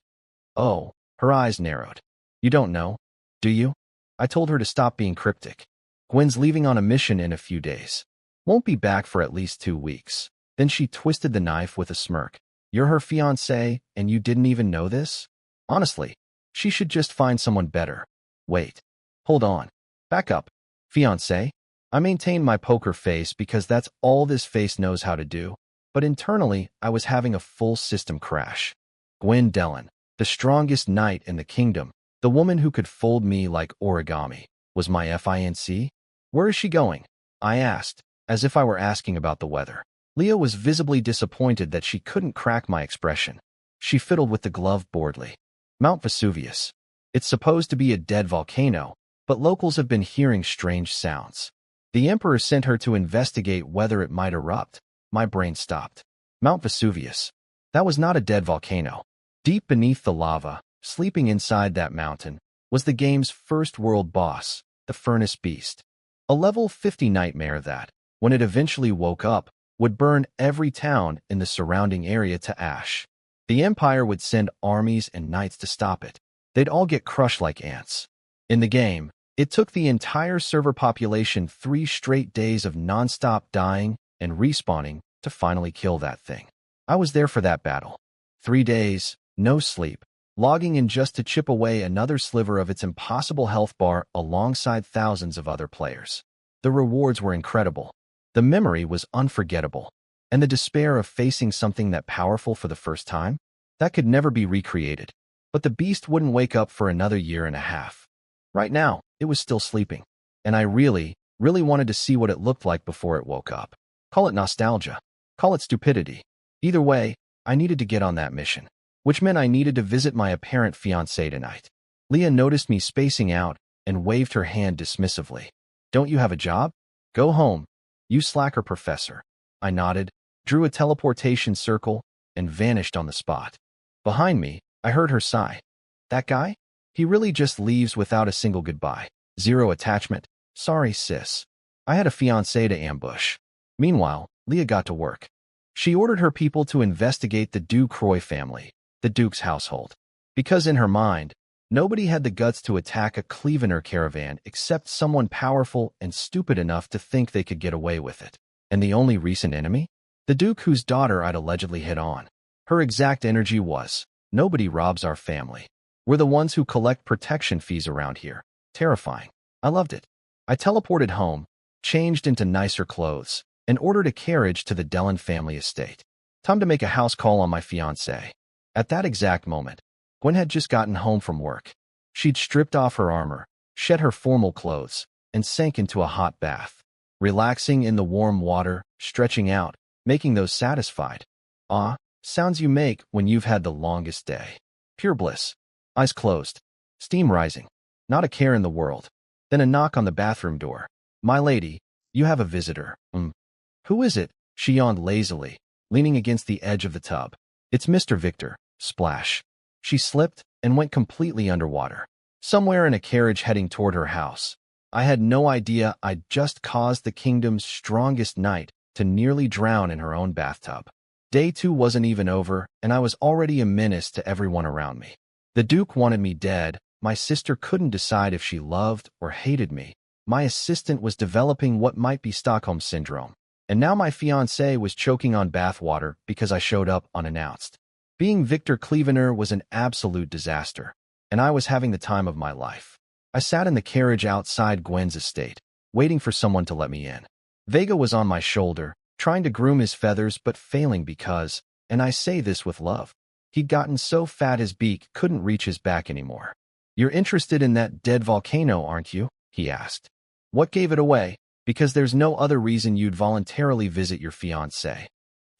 Oh, her eyes narrowed. You don't know, do you? I told her to stop being cryptic. Gwen's leaving on a mission in a few days. Won't be back for at least 2 weeks. Then she twisted the knife with a smirk. You're her fiancé, and you didn't even know this? Honestly, she should just find someone better. Wait. Hold on. Back up. Fiancé? I maintained my poker face because that's all this face knows how to do, but internally, I was having a full system crash. Gwen Dellen, the strongest knight in the kingdom, the woman who could fold me like origami, was my fiancé? Where is she going? I asked, as if I were asking about the weather. Leah was visibly disappointed that she couldn't crack my expression. She fiddled with the glove boredly. Mount Vesuvius. It's supposed to be a dead volcano, but locals have been hearing strange sounds. The Emperor sent her to investigate whether it might erupt. My brain stopped. Mount Vesuvius. That was not a dead volcano. Deep beneath the lava, sleeping inside that mountain, was the game's first world boss, the furnace beast. A level 50 nightmare that, when it eventually woke up, would burn every town in the surrounding area to ash. The Empire would send armies and knights to stop it. They'd all get crushed like ants. In the game, it took the entire server population 3 straight days of non-stop dying and respawning to finally kill that thing. I was there for that battle. 3 days, no sleep, logging in just to chip away another sliver of its impossible health bar alongside thousands of other players. The rewards were incredible. The memory was unforgettable. And the despair of facing something that powerful for the first time? That could never be recreated. But the beast wouldn't wake up for another year and a half. Right now, it was still sleeping. And I really wanted to see what it looked like before it woke up. Call it nostalgia. Call it stupidity. Either way, I needed to get on that mission, which meant I needed to visit my apparent fiancé tonight. Leah noticed me spacing out and waved her hand dismissively. Don't you have a job? Go home. You slacker, professor. I nodded, drew a teleportation circle, and vanished on the spot. Behind me, I heard her sigh. That guy? He really just leaves without a single goodbye. Zero attachment. Sorry, sis. I had a fiancé to ambush. Meanwhile, Leah got to work. She ordered her people to investigate the Ducroix family, the Duke's household. Because in her mind, nobody had the guts to attack a Clevener caravan except someone powerful and stupid enough to think they could get away with it. And the only recent enemy? The Duke whose daughter I'd allegedly hit on. Her exact energy was, nobody robs our family. We're the ones who collect protection fees around here. Terrifying. I loved it. I teleported home, changed into nicer clothes, and ordered a carriage to the Dellon family estate. Time to make a house call on my fiancé. At that exact moment, Gwen had just gotten home from work. She'd stripped off her armor, shed her formal clothes, and sank into a hot bath. Relaxing in the warm water, stretching out, making those satisfied. Sounds you make when you've had the longest day. Pure bliss. Eyes closed. Steam rising. Not a care in the world. Then a knock on the bathroom door. My lady, you have a visitor. Who is it? She yawned lazily, leaning against the edge of the tub. It's Mr. Victor. Splash. She slipped and went completely underwater. Somewhere in a carriage heading toward her house. I had no idea I'd just caused the kingdom's strongest knight to nearly drown in her own bathtub. Day 2 wasn't even over, and I was already a menace to everyone around me. The Duke wanted me dead. My sister couldn't decide if she loved or hated me. My assistant was developing what might be Stockholm Syndrome. And now my fiancé was choking on bathwater because I showed up unannounced. Being Victor Clevener was an absolute disaster, and I was having the time of my life. I sat in the carriage outside Gwen's estate, waiting for someone to let me in. Vega was on my shoulder, trying to groom his feathers but failing because, and I say this with love, he'd gotten so fat his beak couldn't reach his back anymore. You're interested in that dead volcano, aren't you? He asked. What gave it away? Because there's no other reason you'd voluntarily visit your fiancé.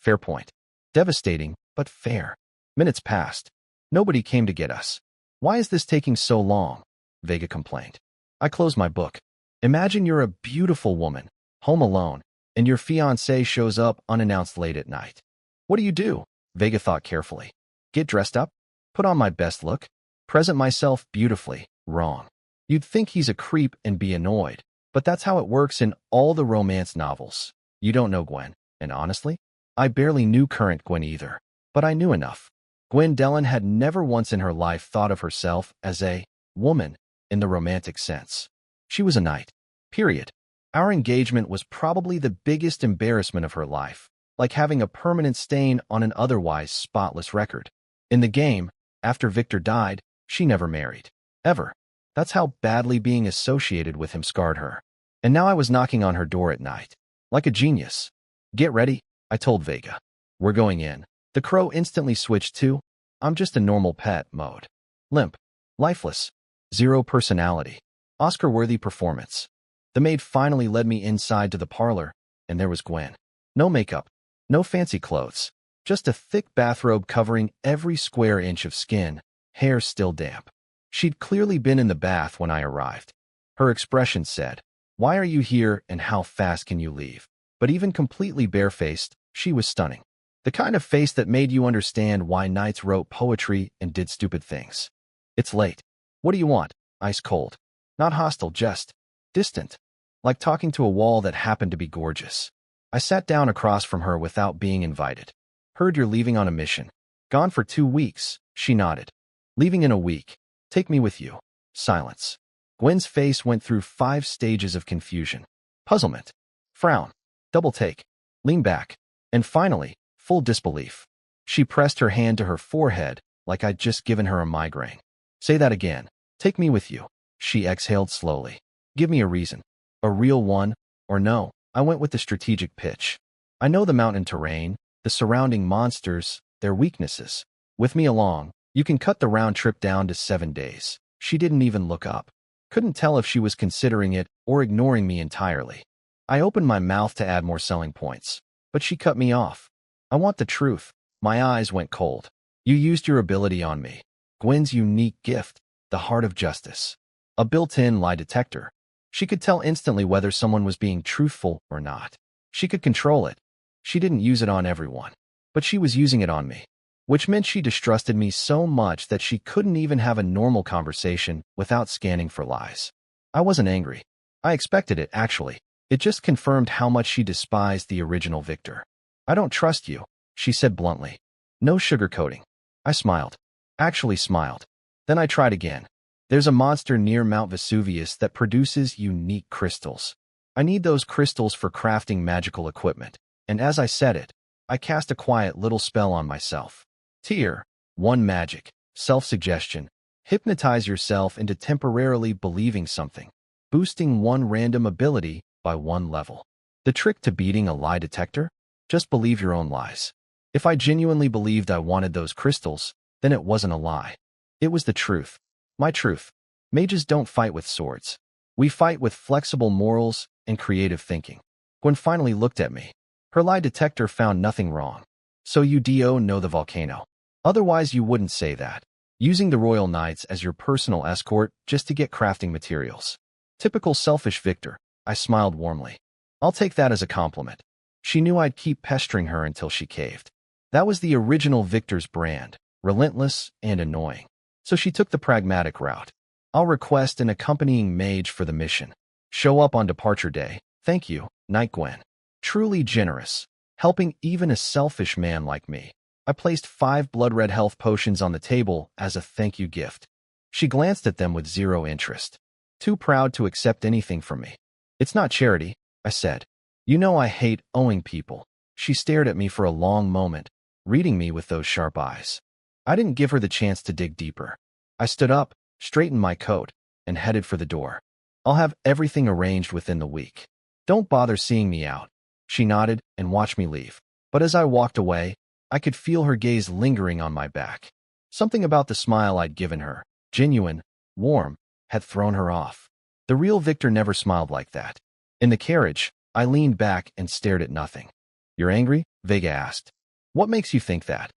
Fair point. Devastating, but fair. Minutes passed. Nobody came to get us. Why is this taking so long? Vega complained. I closed my book. Imagine you're a beautiful woman, home alone, and your fiancé shows up unannounced late at night. What do? Vega thought carefully. Get dressed up? Put on my best look? Present myself beautifully? Wrong. You'd think he's a creep and be annoyed, but that's how it works in all the romance novels. You don't know Gwen, and honestly, I barely knew current Gwen either, but I knew enough. Gwen Dellon had never once in her life thought of herself as a woman in the romantic sense. She was a knight. Period. Our engagement was probably the biggest embarrassment of her life, like having a permanent stain on an otherwise spotless record. In the game, after Victor died, she never married. Ever. That's how badly being associated with him scarred her. And now I was knocking on her door at night. Like a genius. Get ready, I told Vega. We're going in. The crow instantly switched to, I'm just a normal pet mode. Limp. Lifeless. Zero personality. Oscar-worthy performance. The maid finally led me inside to the parlor, and there was Gwen. No makeup. No fancy clothes. Just a thick bathrobe covering every square inch of skin, hair still damp. She'd clearly been in the bath when I arrived. Her expression said, why are you here and how fast can you leave? But even completely barefaced, she was stunning. The kind of face that made you understand why knights wrote poetry and did stupid things. It's late. What do you want? Ice cold. Not hostile, just. distant, like talking to a wall that happened to be gorgeous. I sat down across from her without being invited. Heard you're leaving on a mission. Gone for 2 weeks, she nodded. Leaving in a week. Take me with you. Silence. Gwen's face went through 5 stages of confusion. Puzzlement. Frown. Double take. Lean back. And finally, full disbelief. She pressed her hand to her forehead like I'd just given her a migraine. Say that again. Take me with you. She exhaled slowly. Give me a reason. A real one, or no. I went with the strategic pitch. I know the mountain terrain, the surrounding monsters, their weaknesses. With me along, you can cut the round trip down to 7 days. She didn't even look up. Couldn't tell if she was considering it or ignoring me entirely. I opened my mouth to add more selling points, but she cut me off. I want the truth. My eyes went cold. You used your ability on me. Gwen's unique gift, the heart of justice. A built-in lie detector. She could tell instantly whether someone was being truthful or not. She could control it. She didn't use it on everyone, but she was using it on me, which meant she distrusted me so much that she couldn't even have a normal conversation without scanning for lies. I wasn't angry. I expected it, actually. It just confirmed how much she despised the original Victor. I don't trust you, she said bluntly. No sugarcoating. I smiled. Actually smiled. Then I tried again. There's a monster near Mount Vesuvius that produces unique crystals. I need those crystals for crafting magical equipment. And as I said it, I cast a quiet little spell on myself. Tier 1 magic, self-suggestion. Hypnotize yourself into temporarily believing something, boosting one random ability by 1 level. The trick to beating a lie detector? Just believe your own lies. If I genuinely believed I wanted those crystals, then it wasn't a lie. It was the truth. My truth. Mages don't fight with swords. We fight with flexible morals and creative thinking. Gwen finally looked at me. Her lie detector found nothing wrong. So you know the volcano. Otherwise you wouldn't say that. Using the Royal Knights as your personal escort just to get crafting materials. Typical selfish Victor. I smiled warmly. I'll take that as a compliment. She knew I'd keep pestering her until she caved. That was the original Victor's brand. Relentless and annoying. So she took the pragmatic route. I'll request an accompanying mage for the mission. Show up on departure day. Thank you, Night Gwen. Truly generous, helping even a selfish man like me. I placed 5 blood-red health potions on the table as a thank you gift. She glanced at them with 0 interest. Too proud to accept anything from me. It's not charity, I said. You know I hate owing people. She stared at me for a long moment, reading me with those sharp eyes. I didn't give her the chance to dig deeper. I stood up, straightened my coat, and headed for the door. I'll have everything arranged within the week. Don't bother seeing me out. She nodded and watched me leave. But as I walked away, I could feel her gaze lingering on my back. Something about the smile I'd given her, genuine, warm, had thrown her off. The real Victor never smiled like that. In the carriage, I leaned back and stared at nothing. You're angry? Vega asked. What makes you think that?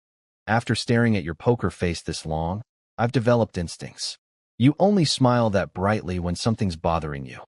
After staring at your poker face this long, I've developed instincts. You only smile that brightly when something's bothering you.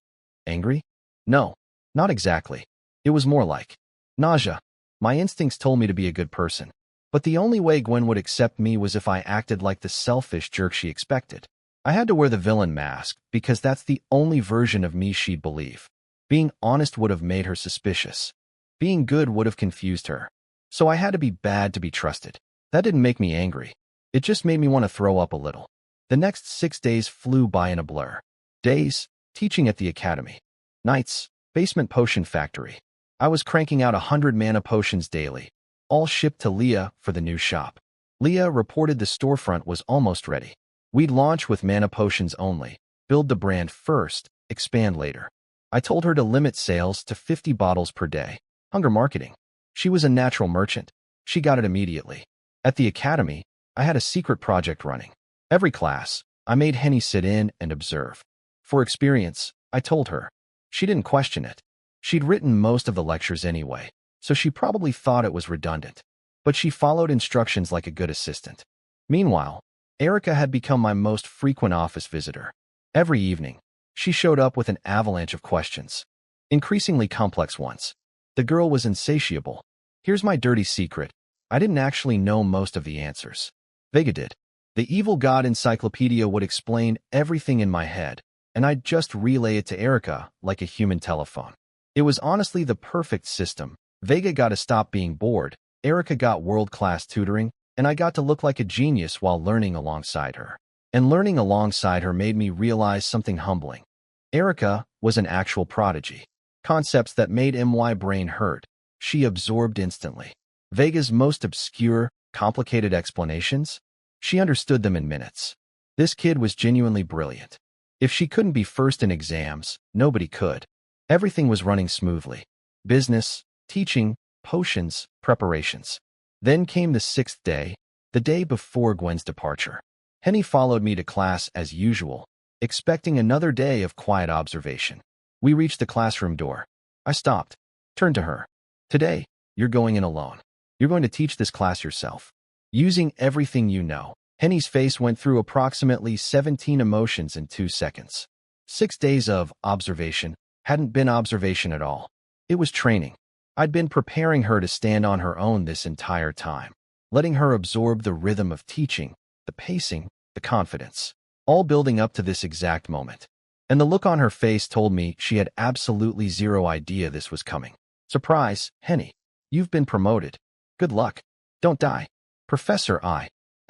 Angry? No, not exactly. It was more like nausea. My instincts told me to be a good person. But the only way Gwen would accept me was if I acted like the selfish jerk she expected. I had to wear the villain mask because that's the only version of me she'd believe. Being honest would have made her suspicious. Being good would have confused her. So I had to be bad to be trusted. That didn't make me angry. It just made me want to throw up a little. The next 6 days flew by in a blur. Days, teaching at the academy. Nights, basement potion factory. I was cranking out 100 mana potions daily, all shipped to Leah for the new shop. Leah reported the storefront was almost ready. We'd launch with mana potions only, build the brand first, expand later. I told her to limit sales to 50 bottles per day. Hunger marketing. She was a natural merchant. She got it immediately. At the academy, I had a secret project running. Every class, I made Henny sit in and observe. For experience, I told her. She didn't question it. She'd written most of the lectures anyway, so she probably thought it was redundant. But she followed instructions like a good assistant. Meanwhile, Erica had become my most frequent office visitor. Every evening, she showed up with an avalanche of questions. Increasingly complex ones. The girl was insatiable. Here's my dirty secret. I didn't actually know most of the answers. Vega did. The Evil God Encyclopedia would explain everything in my head, and I'd just relay it to Erica like a human telephone. It was honestly the perfect system. Vega got to stop being bored, Erica got world-class tutoring, and I got to look like a genius while learning alongside her. And learning alongside her made me realize something humbling. Erica was an actual prodigy. Concepts that made my brain hurt, she absorbed instantly. Vega's most obscure, complicated explanations, she understood them in minutes. This kid was genuinely brilliant. If she couldn't be first in exams, nobody could. Everything was running smoothly. Business, teaching, potions, preparations. Then came the 6th day, the day before Gwen's departure. Henny followed me to class as usual, expecting another day of quiet observation. We reached the classroom door. I stopped, turned to her. Today, you're going in alone. You're going to teach this class yourself. Using everything you know. Henny's face went through approximately 17 emotions in 2 seconds. 6 days of observation hadn't been observation at all. It was training. I'd been preparing her to stand on her own this entire time, letting her absorb the rhythm of teaching, the pacing, the confidence, all building up to this exact moment. And the look on her face told me she had absolutely zero idea this was coming. Surprise, Henny. You've been promoted. Good luck. Don't die. Professor, I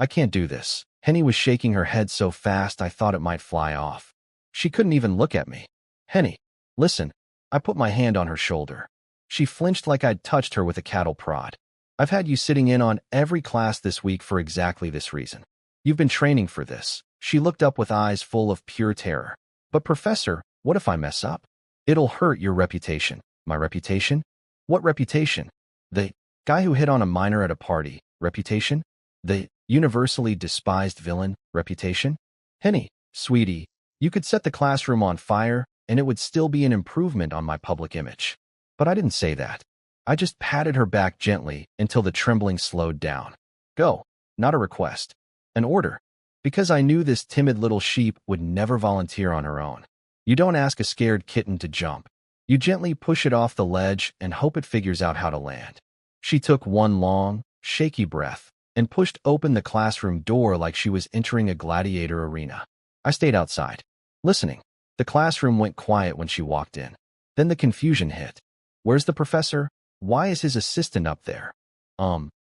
can't do this. Henny was shaking her head so fast I thought it might fly off. She couldn't even look at me. Henny, listen. I put my hand on her shoulder. She flinched like I'd touched her with a cattle prod. I've had you sitting in on every class this week for exactly this reason. You've been training for this. She looked up with eyes full of pure terror. But Professor, what if I mess up? It'll hurt your reputation. My reputation? What reputation? The guy who hit on a minor at a party. Reputation? The universally despised villain. Reputation? Henny, sweetie, you could set the classroom on fire, and it would still be an improvement on my public image. But I didn't say that. I just patted her back gently until the trembling slowed down. Go. Not a request. An order. Because I knew this timid little sheep would never volunteer on her own. You don't ask a scared kitten to jump. You gently push it off the ledge and hope it figures out how to land. She took one long, shaky breath and pushed open the classroom door like she was entering a gladiator arena. I stayed outside, listening. The classroom went quiet when she walked in. Then the confusion hit. Where's the professor? Why is his assistant up there?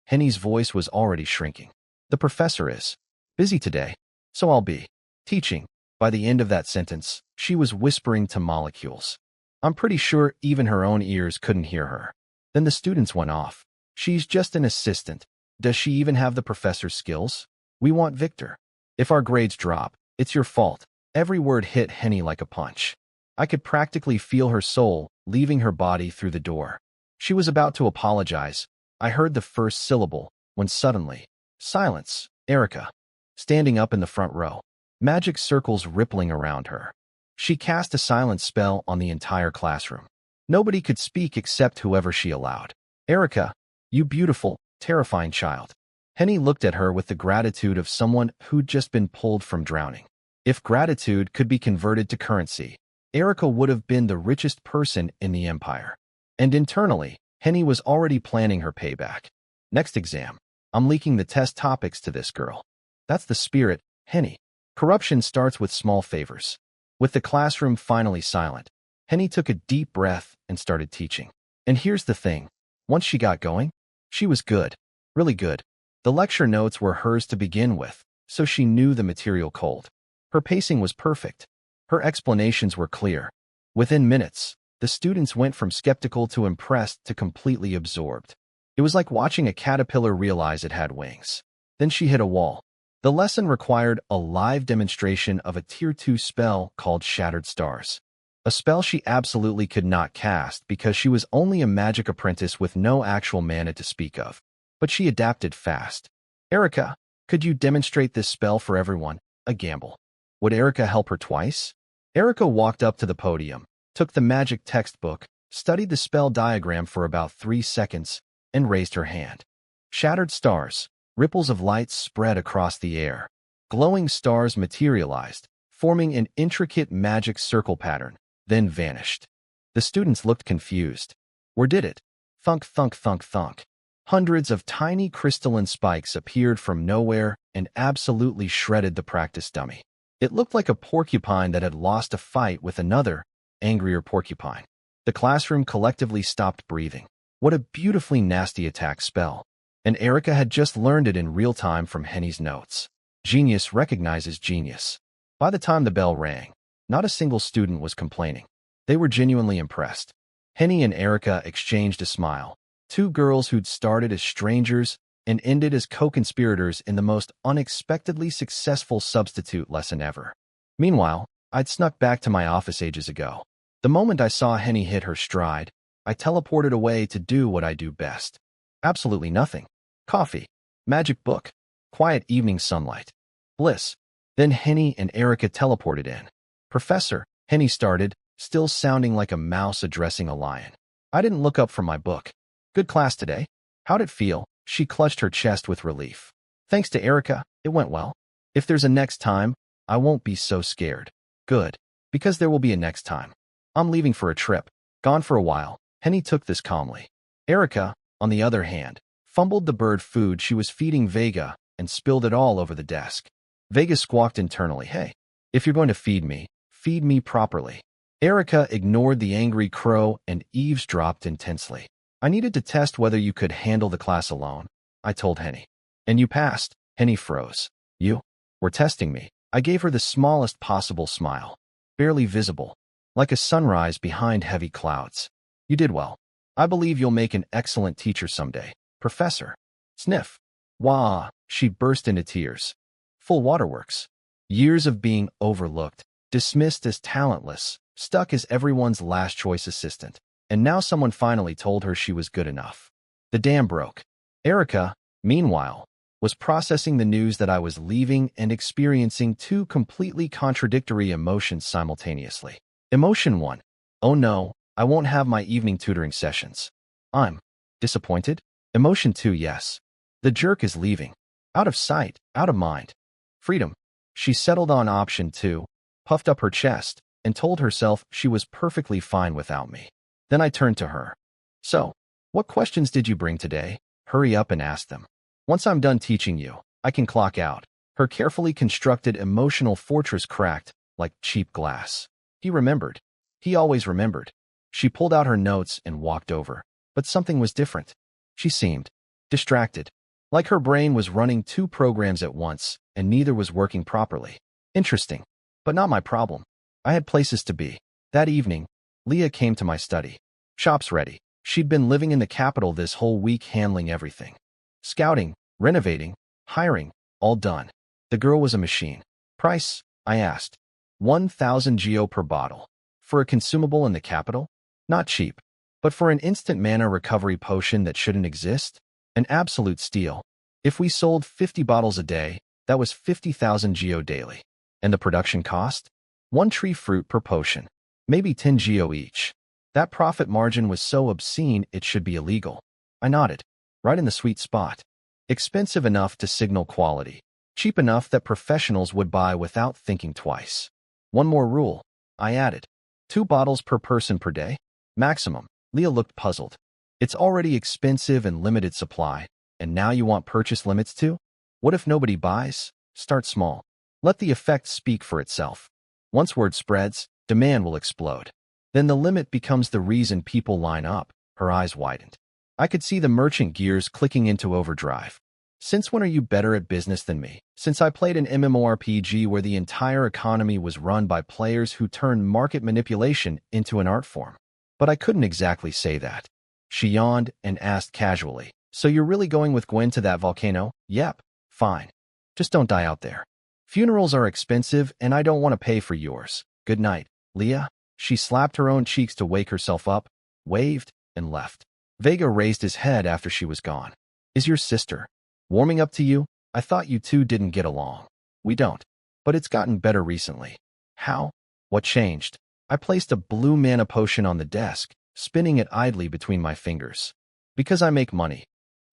Henny's voice was already shrinking. The professor is busy today, so I'll be teaching. By the end of that sentence, she was whispering to molecules. I'm pretty sure even her own ears couldn't hear her. Then the students went off. She's just an assistant. Does she even have the professor's skills? We want Victor. If our grades drop, it's your fault. Every word hit Henny like a punch. I could practically feel her soul leaving her body through the door. She was about to apologize. I heard the first syllable, when suddenly, silence. Erica, standing up in the front row, magic circles rippling around her. She cast a silence spell on the entire classroom. Nobody could speak except whoever she allowed. Erica, you beautiful, terrifying child. Henny looked at her with the gratitude of someone who'd just been pulled from drowning. If gratitude could be converted to currency, Erica would have been the richest person in the empire. And internally, Henny was already planning her payback. Next exam, I'm leaking the test topics to this girl. That's the spirit, Henny. Corruption starts with small favors. With the classroom finally silent, Henny took a deep breath and started teaching. And here's the thing. Once she got going, she was good. Really good. The lecture notes were hers to begin with, so she knew the material cold. Her pacing was perfect. Her explanations were clear. Within minutes, the students went from skeptical to impressed to completely absorbed. It was like watching a caterpillar realize it had wings. Then she hit a wall. The lesson required a live demonstration of a Tier 2 spell called Shattered Stars. A spell she absolutely could not cast because she was only a magic apprentice with no actual mana to speak of. But she adapted fast. Erica, could you demonstrate this spell for everyone? A gamble. Would Erica help her twice? Erica walked up to the podium, took the magic textbook, studied the spell diagram for about 3 seconds, and raised her hand. Shattered stars. Ripples of light spread across the air. Glowing stars materialized, forming an intricate magic circle pattern, then vanished. The students looked confused. Where did it? Thunk, thunk, thunk, thunk. Hundreds of tiny crystalline spikes appeared from nowhere and absolutely shredded the practice dummy. It looked like a porcupine that had lost a fight with another, angrier porcupine. The classroom collectively stopped breathing. What a beautifully nasty attack spell. And Erica had just learned it in real time from Henny's notes. Genius recognizes genius. By the time the bell rang, not a single student was complaining. They were genuinely impressed. Henny and Erica exchanged a smile. Two girls who'd started as strangers and ended as co-conspirators in the most unexpectedly successful substitute lesson ever. Meanwhile, I'd snuck back to my office ages ago. The moment I saw Henny hit her stride, I teleported away to do what I do best. Absolutely nothing. Coffee, magic book, quiet evening sunlight, bliss. Then Henny and Erica teleported in. Professor, Henny started, still sounding like a mouse addressing a lion. I didn't look up from my book. Good class today. How'd it feel? She clutched her chest with relief. Thanks to Erica, it went well. If there's a next time, I won't be so scared. Good. Because there will be a next time. I'm leaving for a trip. Gone for a while. Henny took this calmly. Erica, on the other hand, fumbled the bird food she was feeding Vega and spilled it all over the desk. Vega squawked internally, hey, if you're going to feed me properly. Erica ignored the angry crow and eavesdropped intensely. I needed to test whether you could handle the class alone, I told Henny. And you passed. Henny froze. You were testing me. I gave her the smallest possible smile, barely visible, like a sunrise behind heavy clouds. You did well. I believe you'll make an excellent teacher someday, Professor. Sniff. Wah, she burst into tears. Full waterworks. Years of being overlooked, dismissed as talentless, stuck as everyone's last choice assistant. And now someone finally told her she was good enough. The dam broke. Erica, meanwhile, was processing the news that I was leaving and experiencing two completely contradictory emotions simultaneously. Emotion 1. Oh no, I won't have my evening tutoring sessions. I'm disappointed. Emotion 2. Yes. The jerk is leaving. Out of sight, out of mind. Freedom. She settled on option 2, puffed up her chest, and told herself she was perfectly fine without me. Then I turned to her. So, what questions did you bring today? Hurry up and ask them. Once I'm done teaching you, I can clock out. Her carefully constructed emotional fortress cracked like cheap glass. He remembered. He always remembered. She pulled out her notes and walked over. But something was different. She seemed distracted. Like her brain was running two programs at once, and neither was working properly. Interesting. But not my problem. I had places to be. That evening, Leah came to my study. Shop's ready. She'd been living in the capital this whole week handling everything. Scouting, renovating, hiring, all done. The girl was a machine. Price? I asked. 1,000 geo per bottle. For a consumable in the capital? Not cheap. But for an instant mana recovery potion that shouldn't exist? An absolute steal. If we sold 50 bottles a day, that was 50,000 geo daily. And the production cost? 1 tree fruit per potion. Maybe 10 geo each. That profit margin was so obscene it should be illegal. I nodded. Right in the sweet spot. Expensive enough to signal quality. Cheap enough that professionals would buy without thinking twice. One more rule, I added. 2 bottles per person per day? Maximum. Leah looked puzzled. It's already expensive and limited supply, and now you want purchase limits too? What if nobody buys? Start small. Let the effect speak for itself. Once word spreads, demand will explode. Then the limit becomes the reason people line up. Her eyes widened. I could see the merchant gears clicking into overdrive. Since when are you better at business than me? Since I played an MMORPG where the entire economy was run by players who turned market manipulation into an art form. But I couldn't exactly say that. She yawned and asked casually, so you're really going with Gwen to that volcano? Yep, fine. Just don't die out there. Funerals are expensive and I don't want to pay for yours. Good night, Leah. She slapped her own cheeks to wake herself up, waved, and left. Vega raised his head after she was gone. Is your sister warming up to you? I thought you two didn't get along. We don't. But it's gotten better recently. How? What changed? I placed a blue mana potion on the desk, spinning it idly between my fingers. Because I make money.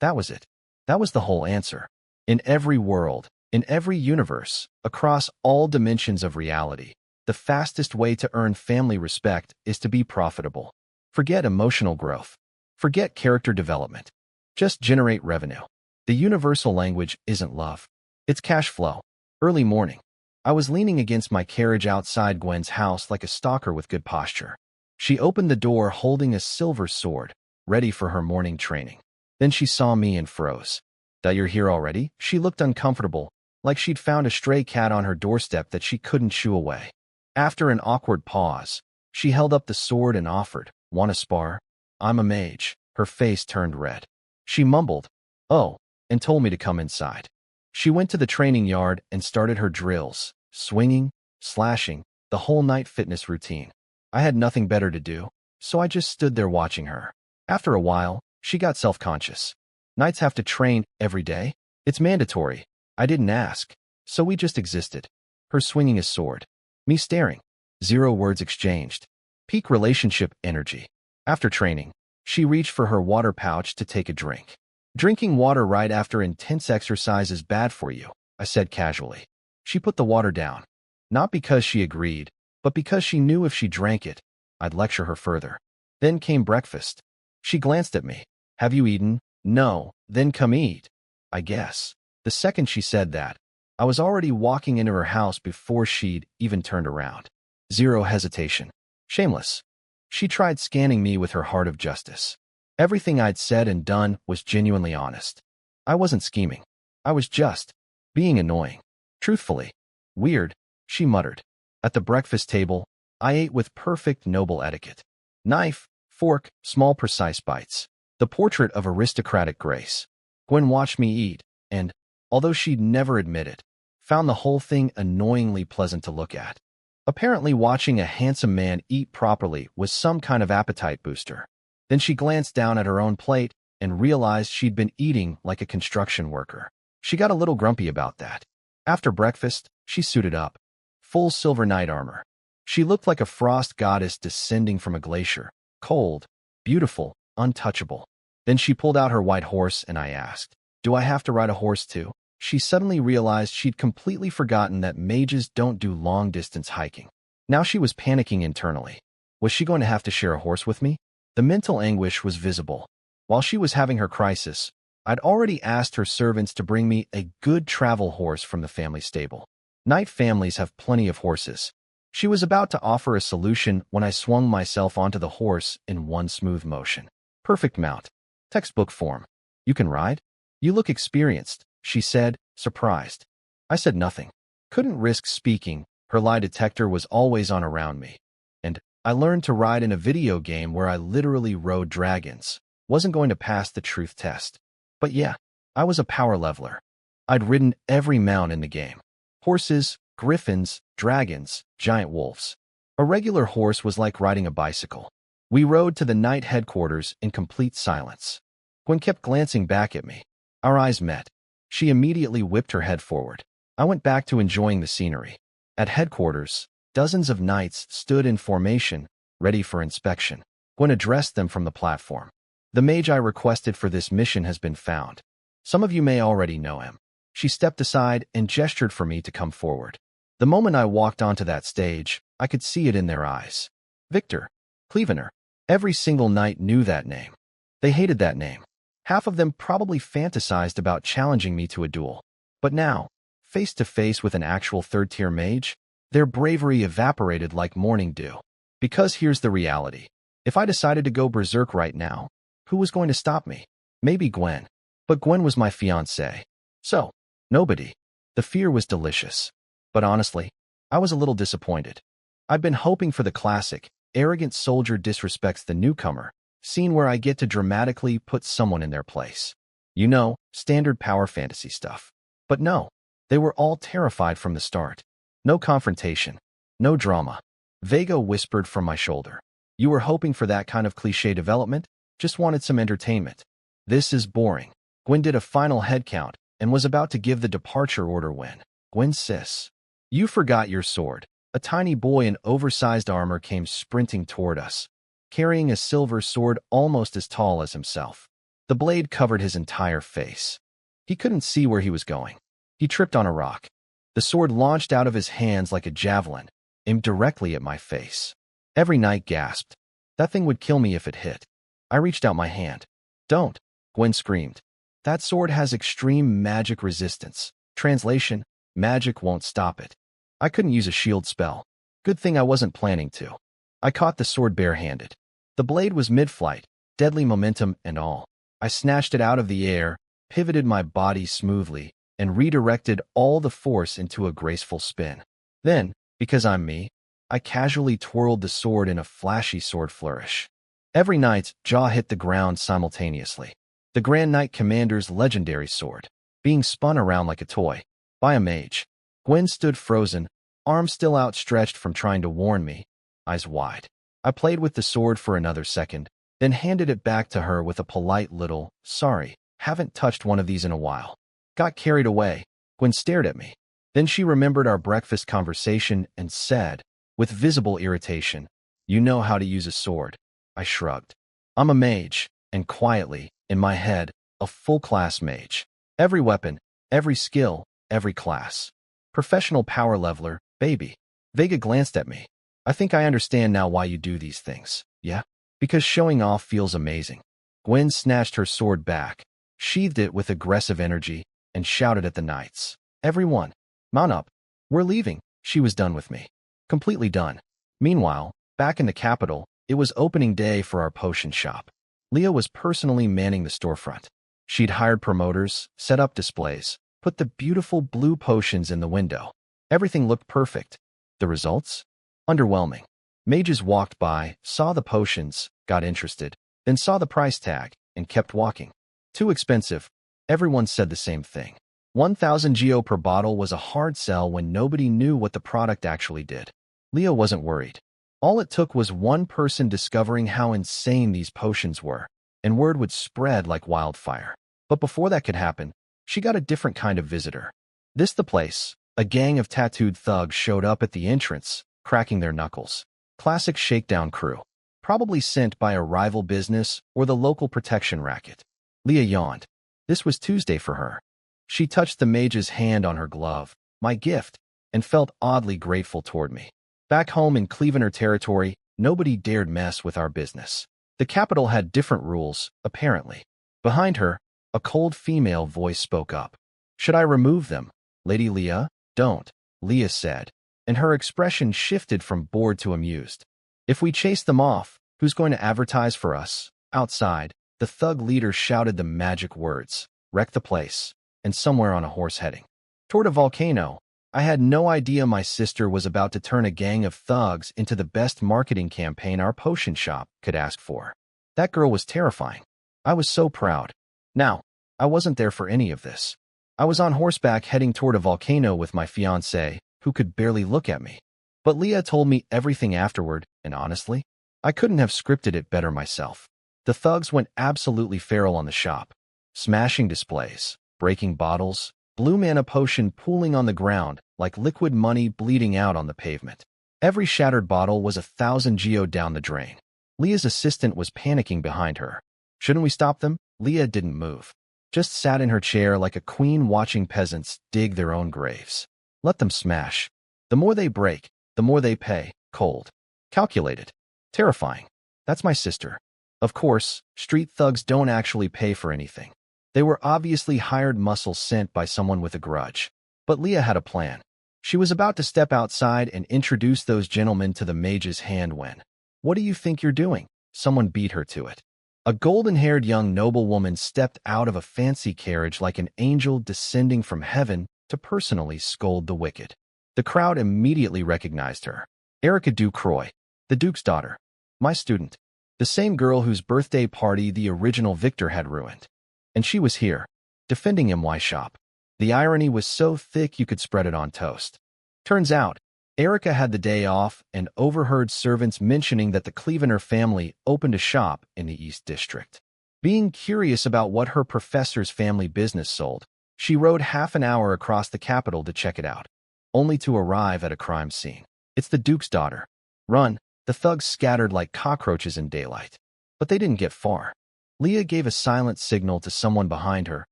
That was it. That was the whole answer. In every world, in every universe, across all dimensions of reality, the fastest way to earn family respect is to be profitable. Forget emotional growth. Forget character development. Just generate revenue. The universal language isn't love. It's cash flow. Early morning. I was leaning against my carriage outside Gwen's house like a stalker with good posture. She opened the door holding a silver sword, ready for her morning training. Then she saw me and froze. "That you're here already?" She looked uncomfortable, like she'd found a stray cat on her doorstep that she couldn't shoo away. After an awkward pause, she held up the sword and offered, "Want to spar?" "I'm a mage." Her face turned red. She mumbled, "Oh," and told me to come inside. She went to the training yard and started her drills, swinging, slashing, the whole night fitness routine. I had nothing better to do, so I just stood there watching her. After a while, she got self-conscious. "Knights have to train every day? It's mandatory." I didn't ask, so we just existed. Her swinging his sword. Me staring. 0 words exchanged. Peak relationship energy. After training, she reached for her water pouch to take a drink. "Drinking water right after intense exercise is bad for you," I said casually. She put the water down. Not because she agreed, but because she knew if she drank it, I'd lecture her further. Then came breakfast. She glanced at me. "Have you eaten?" "No." "Then come eat." I guess. The second she said that, I was already walking into her house before she'd even turned around. 0 hesitation. Shameless. She tried scanning me with her heart of justice. Everything I'd said and done was genuinely honest. I wasn't scheming. I was just being annoying. Truthfully. "Weird," she muttered. At the breakfast table, I ate with perfect noble etiquette. Knife, fork, small precise bites. The portrait of aristocratic grace. Gwen watched me eat, and, although she'd never admit it, found the whole thing annoyingly pleasant to look at. Apparently watching a handsome man eat properly was some kind of appetite booster. Then she glanced down at her own plate and realized she'd been eating like a construction worker. She got a little grumpy about that. After breakfast, she suited up. Full silver knight armor. She looked like a frost goddess descending from a glacier. Cold, beautiful, untouchable. Then she pulled out her white horse and I asked, "Do I have to ride a horse too?" She suddenly realized she'd completely forgotten that mages don't do long-distance hiking. Now she was panicking internally. Was she going to have to share a horse with me? The mental anguish was visible. While she was having her crisis, I'd already asked her servants to bring me a good travel horse from the family stable. Knight families have plenty of horses. She was about to offer a solution when I swung myself onto the horse in one smooth motion. Perfect mount. Textbook form. "You can ride? You look experienced," she said, surprised. I said nothing. Couldn't risk speaking. Her lie detector was always on around me. And I learned to ride in a video game where I literally rode dragons. Wasn't going to pass the truth test. But yeah, I was a power leveler. I'd ridden every mount in the game. Horses, griffins, dragons, giant wolves. A regular horse was like riding a bicycle. We rode to the knight headquarters in complete silence. Gwen kept glancing back at me. Our eyes met. She immediately whipped her head forward. I went back to enjoying the scenery. At headquarters, dozens of knights stood in formation, ready for inspection. Gwen addressed them from the platform. "The mage I requested for this mission has been found. Some of you may already know him." She stepped aside and gestured for me to come forward. The moment I walked onto that stage, I could see it in their eyes. Victor. Clevener. Every single knight knew that name. They hated that name. Half of them probably fantasized about challenging me to a duel. But now, face to face with an actual third-tier mage, their bravery evaporated like morning dew. Because here's the reality. If I decided to go berserk right now, who was going to stop me? Maybe Gwen. But Gwen was my fiancée. So, nobody. The fear was delicious. But honestly, I was a little disappointed. I'd been hoping for the classic, arrogant soldier disrespects the newcomer, scene where I get to dramatically put someone in their place. You know, standard power fantasy stuff. But no, they were all terrified from the start. No confrontation. No drama. Vega whispered from my shoulder. "You were hoping for that kind of cliché development? Just wanted some entertainment. This is boring." Gwen did a final head count and was about to give the departure order when, "Gwen sis, you forgot your sword." A tiny boy in oversized armor came sprinting toward us, carrying a silver sword almost as tall as himself. The blade covered his entire face. He couldn't see where he was going. He tripped on a rock. The sword launched out of his hands like a javelin, aimed directly at my face. Every knight gasped. That thing would kill me if it hit. I reached out my hand. "Don't," Gwen screamed. "That sword has extreme magic resistance. Translation, magic won't stop it." I couldn't use a shield spell. Good thing I wasn't planning to. I caught the sword barehanded. The blade was mid-flight, deadly momentum and all. I snatched it out of the air, pivoted my body smoothly, and redirected all the force into a graceful spin. Then, because I'm me, I casually twirled the sword in a flashy sword flourish. Every knight's jaw hit the ground simultaneously. The Grand Knight Commander's legendary sword, being spun around like a toy, by a mage. Gwen stood frozen, arms still outstretched from trying to warn me, eyes wide. I played with the sword for another second, then handed it back to her with a polite little, "Sorry, haven't touched one of these in a while." Got carried away. Gwen stared at me. Then she remembered our breakfast conversation and said, with visible irritation, "You know how to use a sword." I shrugged. "I'm a mage," and quietly, in my head, a full-class mage. Every weapon, every skill, every class. Professional power leveler, baby. Vega glanced at me. "I think I understand now why you do these things, yeah? Because showing off feels amazing." Gwen snatched her sword back, sheathed it with aggressive energy, and shouted at the knights. "Everyone, mount up. We're leaving." She was done with me. Completely done. Meanwhile, back in the capital, it was opening day for our potion shop. Leah was personally manning the storefront. She'd hired promoters, set up displays, put the beautiful blue potions in the window. Everything looked perfect. The results? Underwhelming. Mages walked by, saw the potions, got interested, then saw the price tag, and kept walking. Too expensive. Everyone said the same thing. 1,000 geo per bottle was a hard sell when nobody knew what the product actually did. Leah wasn't worried. All it took was one person discovering how insane these potions were, and word would spread like wildfire. But before that could happen, she got a different kind of visitor. The place. A gang of tattooed thugs showed up at the entrance, cracking their knuckles. Classic shakedown crew. Probably sent by a rival business or the local protection racket. Leah yawned. This was Tuesday for her. She touched the mage's hand on her glove, my gift, and felt oddly grateful toward me. Back home in Clevener territory, nobody dared mess with our business. The capital had different rules, apparently. Behind her, a cold female voice spoke up. "Should I remove them, Lady Leah?" "Don't," Leah said, and her expression shifted from bored to amused. "If we chase them off, who's going to advertise for us?" Outside, the thug leader shouted the magic words, "Wreck the place," and somewhere on a horse heading toward a volcano. I had no idea my sister was about to turn a gang of thugs into the best marketing campaign our potion shop could ask for. That girl was terrifying. I was so proud. Now, I wasn't there for any of this. I was on horseback heading toward a volcano with my fiancé, who could barely look at me. But Leah told me everything afterward, and honestly, I couldn't have scripted it better myself. The thugs went absolutely feral on the shop, smashing displays, breaking bottles, blue mana potion pooling on the ground like liquid money bleeding out on the pavement. Every shattered bottle was 1,000 geo down the drain. Leah's assistant was panicking behind her. "Shouldn't we stop them?" Leah didn't move. Just sat in her chair like a queen watching peasants dig their own graves. Let them smash. The more they break, the more they pay. Cold. Calculated. Terrifying. That's my sister. Of course, street thugs don't actually pay for anything. They were obviously hired muscle sent by someone with a grudge. But Leah had a plan. She was about to step outside and introduce those gentlemen to the mage's hand when, "What do you think you're doing?" Someone beat her to it. A golden-haired young noblewoman stepped out of a fancy carriage like an angel descending from heaven to personally scold the wicked. The crowd immediately recognized her. Erica Ducroix, the Duke's daughter. My student. The same girl whose birthday party the original Victor had ruined. And she was here, defending MY shop. The irony was so thick you could spread it on toast. Turns out, Erica had the day off and overheard servants mentioning that the Clevener family opened a shop in the East District. Being curious about what her professor's family business sold, she rode half an hour across the capital to check it out, only to arrive at a crime scene. It's the Duke's daughter. Run, the thugs scattered like cockroaches in daylight. But they didn't get far. Leah gave a silent signal to someone behind her,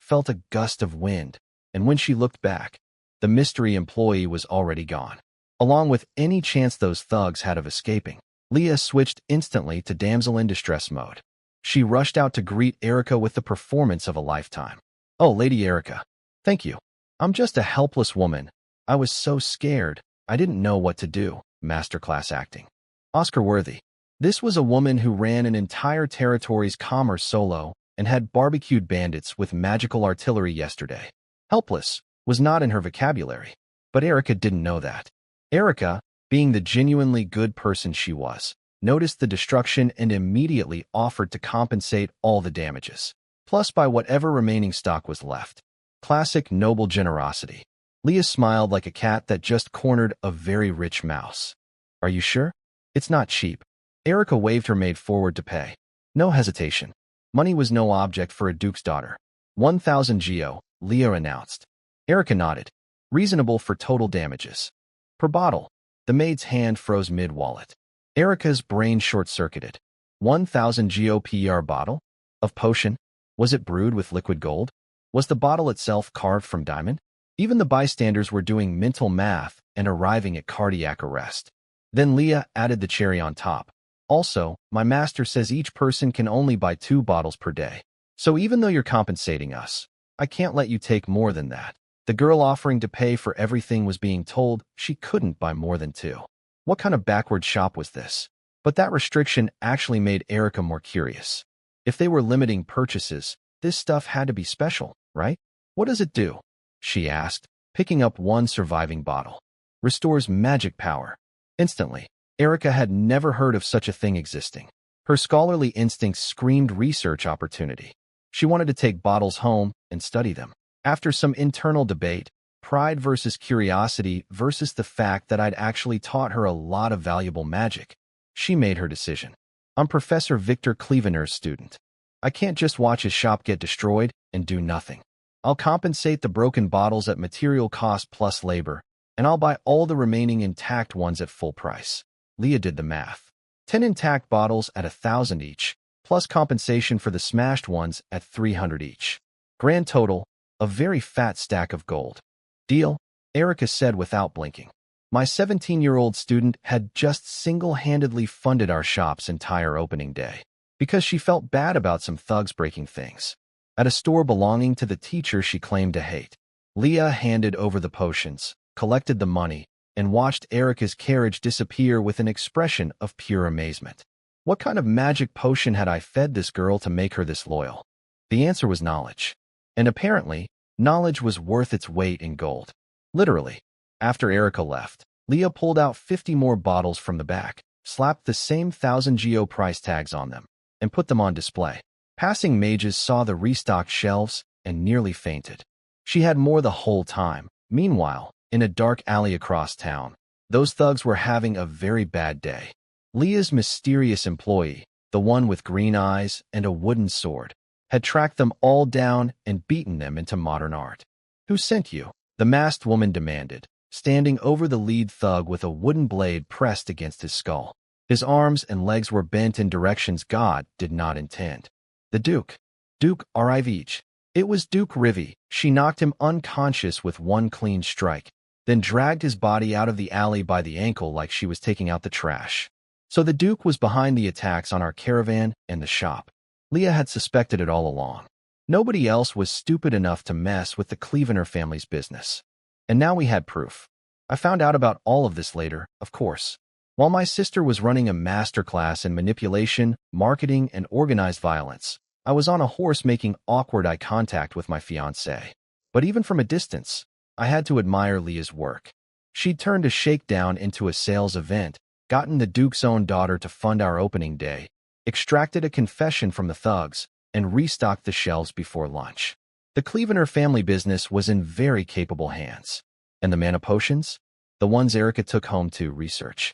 felt a gust of wind, and when she looked back, the mystery employee was already gone. Along with any chance those thugs had of escaping, Leah switched instantly to damsel in distress mode. She rushed out to greet Erica with the performance of a lifetime. "Oh, Lady Erica. Thank you. I'm just a helpless woman. I was so scared," I didn't know what to do. Masterclass acting. Oscar worthy. This was a woman who ran an entire territory's commerce solo and had barbecued bandits with magical artillery yesterday. Helpless was not in her vocabulary, but Erica didn't know that. Erica, being the genuinely good person she was, noticed the destruction and immediately offered to compensate all the damages, plus by whatever remaining stock was left. Classic noble generosity. Leah smiled like a cat that just cornered a very rich mouse. Are you sure? It's not cheap. Erica waved her maid forward to pay. No hesitation. Money was no object for a duke's daughter. 1,000 geo, Leah announced. Erica nodded. Reasonable for total damages. Per bottle. The maid's hand froze mid-wallet. Erica's brain short-circuited. 1,000 geo per bottle? Of potion? Was it brewed with liquid gold? Was the bottle itself carved from diamond? Even the bystanders were doing mental math and arriving at cardiac arrest. Then Leah added the cherry on top. Also, my master says each person can only buy 2 bottles per day. So even though you're compensating us, I can't let you take more than that. The girl offering to pay for everything was being told she couldn't buy more than 2. What kind of backward shop was this? But that restriction actually made Erica more curious. If they were limiting purchases, this stuff had to be special, right? What does it do? She asked, picking up one surviving bottle. Restores magic power. Instantly, Erica had never heard of such a thing existing. Her scholarly instincts screamed research opportunity. She wanted to take bottles home and study them. After some internal debate, pride versus curiosity versus the fact that I'd actually taught her a lot of valuable magic, she made her decision. I'm Professor Victor Clevener's student. I can't just watch his shop get destroyed and do nothing. I'll compensate the broken bottles at material cost plus labor, and I'll buy all the remaining intact ones at full price. Leah did the math. 10 intact bottles at 1,000 each, plus compensation for the smashed ones at 300 each. Grand total, a very fat stack of gold. Deal, Erica said without blinking. My 17-year-old student had just single-handedly funded our shop's entire opening day, because she felt bad about some thugs breaking things at a store belonging to the teacher she claimed to hate. Leah handed over the potions, collected the money, and watched Erica's carriage disappear with an expression of pure amazement. What kind of magic potion had I fed this girl to make her this loyal? The answer was knowledge. And apparently, knowledge was worth its weight in gold. Literally. After Erica left, Leah pulled out 50 more bottles from the back, slapped the same 1,000 geo price tags on them, and put them on display. Passing mages saw the restocked shelves and nearly fainted. She had more the whole time. Meanwhile, in a dark alley across town, those thugs were having a very bad day. Leah's mysterious employee, the one with green eyes and a wooden sword, had tracked them all down and beaten them into modern art. Who sent you? The masked woman demanded, standing over the lead thug with a wooden blade pressed against his skull. His arms and legs were bent in directions God did not intend. The Duke. Duke Rivage. It was Duke Rivy. She knocked him unconscious with one clean strike, then dragged his body out of the alley by the ankle like she was taking out the trash. So the Duke was behind the attacks on our caravan and the shop. Leah had suspected it all along. Nobody else was stupid enough to mess with the Clevener family's business. And now we had proof. I found out about all of this later, of course. While my sister was running a masterclass in manipulation, marketing, and organized violence, I was on a horse making awkward eye contact with my fiancé. But even from a distance, I had to admire Leah's work. She'd turned a shakedown into a sales event, gotten the Duke's own daughter to fund our opening day, extracted a confession from the thugs, and restocked the shelves before lunch. The Clevener family business was in very capable hands. And the mana potions? The ones Erica took home to research.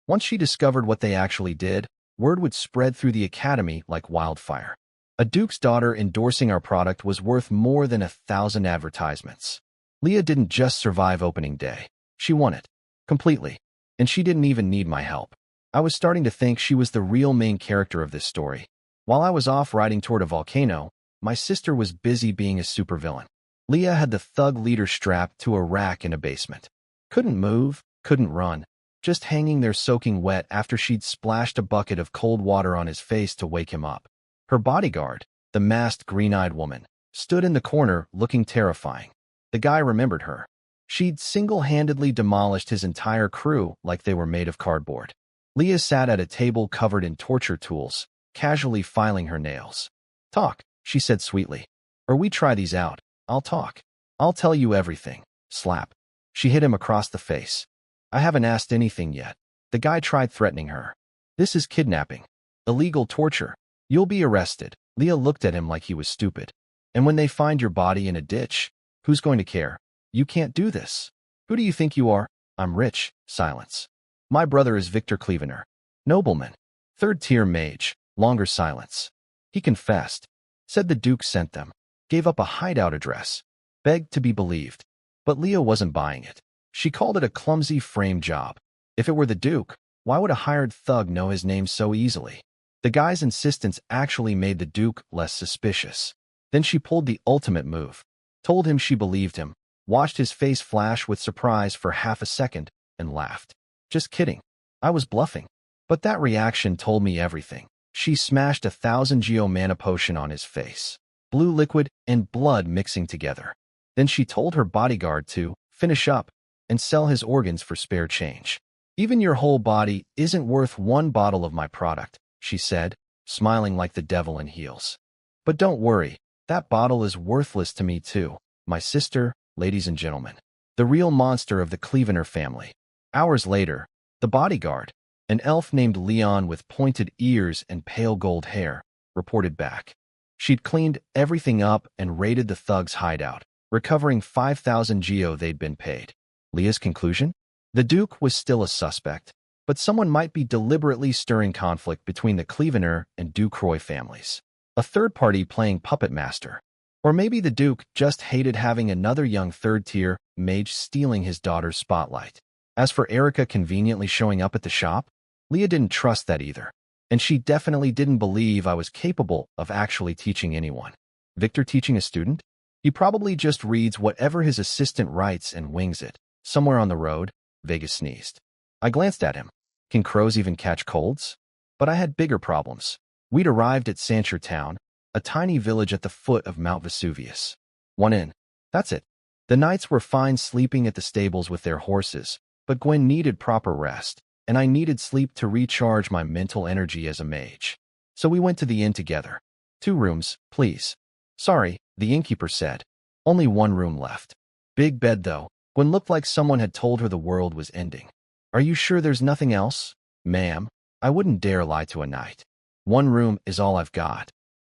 Once she discovered what they actually did, word would spread through the academy like wildfire. A Duke's daughter endorsing our product was worth more than 1,000 advertisements. Leah didn't just survive opening day. She won it. Completely. And she didn't even need my help. I was starting to think she was the real main character of this story. While I was off riding toward a volcano, my sister was busy being a supervillain. Leah had the thug leader strapped to a rack in a basement. Couldn't move, couldn't run, just hanging there soaking wet after she'd splashed a bucket of cold water on his face to wake him up. Her bodyguard, the masked green-eyed woman, stood in the corner looking terrifying. The guy remembered her. She'd single-handedly demolished his entire crew like they were made of cardboard. Leah sat at a table covered in torture tools, casually filing her nails. "Talk," she said sweetly. "Or we try these out. I'll talk. I'll tell you everything." Slap. She hit him across the face. "I haven't asked anything yet." The guy tried threatening her. "This is kidnapping. Illegal torture. You'll be arrested." Leah looked at him like he was stupid. "And when they find your body in a ditch, who's going to care? You can't do this. Who do you think you are?" "I'm rich." Silence. "My brother is Victor Clevener. Nobleman. Third-tier mage." Longer silence. "He confessed. Said the Duke sent them. Gave up a hideout address. Begged to be believed." But Leah wasn't buying it. She called it a clumsy frame job. If it were the Duke, why would a hired thug know his name so easily? The guy's insistence actually made the Duke less suspicious. Then she pulled the ultimate move. Told him she believed him, watched his face flash with surprise for half a second, and laughed. "Just kidding. I was bluffing." But that reaction told me everything. She smashed 1,000 Geo mana potion on his face. Blue liquid and blood mixing together. Then she told her bodyguard to finish up and sell his organs for spare change. "Even your whole body isn't worth one bottle of my product," she said, smiling like the devil in heels. "But don't worry, that bottle is worthless to me too. My sister, ladies and gentlemen. The real monster of the Clevener family." Hours later, the bodyguard, an elf named Leon with pointed ears and pale gold hair, reported back. She'd cleaned everything up and raided the thug's hideout, recovering 5,000 Geo they'd been paid. Leah's conclusion? The Duke was still a suspect, but someone might be deliberately stirring conflict between the Clevener and Ducroix families. A third party playing puppet master. Or maybe the Duke just hated having another young third-tier mage stealing his daughter's spotlight. As for Erica conveniently showing up at the shop, Leah didn't trust that either. And she definitely didn't believe I was capable of actually teaching anyone. Victor teaching a student? He probably just reads whatever his assistant writes and wings it. Somewhere on the road, Vegas sneezed. I glanced at him. Can crows even catch colds? But I had bigger problems. We'd arrived at Sancher Town, a tiny village at the foot of Mount Vesuvius. One inn. That's it. The knights were fine sleeping at the stables with their horses, but Gwen needed proper rest, and I needed sleep to recharge my mental energy as a mage. So we went to the inn together. 2 rooms, please. Sorry, the innkeeper said. Only 1 room left. Big bed, though. Gwen looked like someone had told her the world was ending. Are you sure there's nothing else? Ma'am, I wouldn't dare lie to a knight. 1 room is all I've got.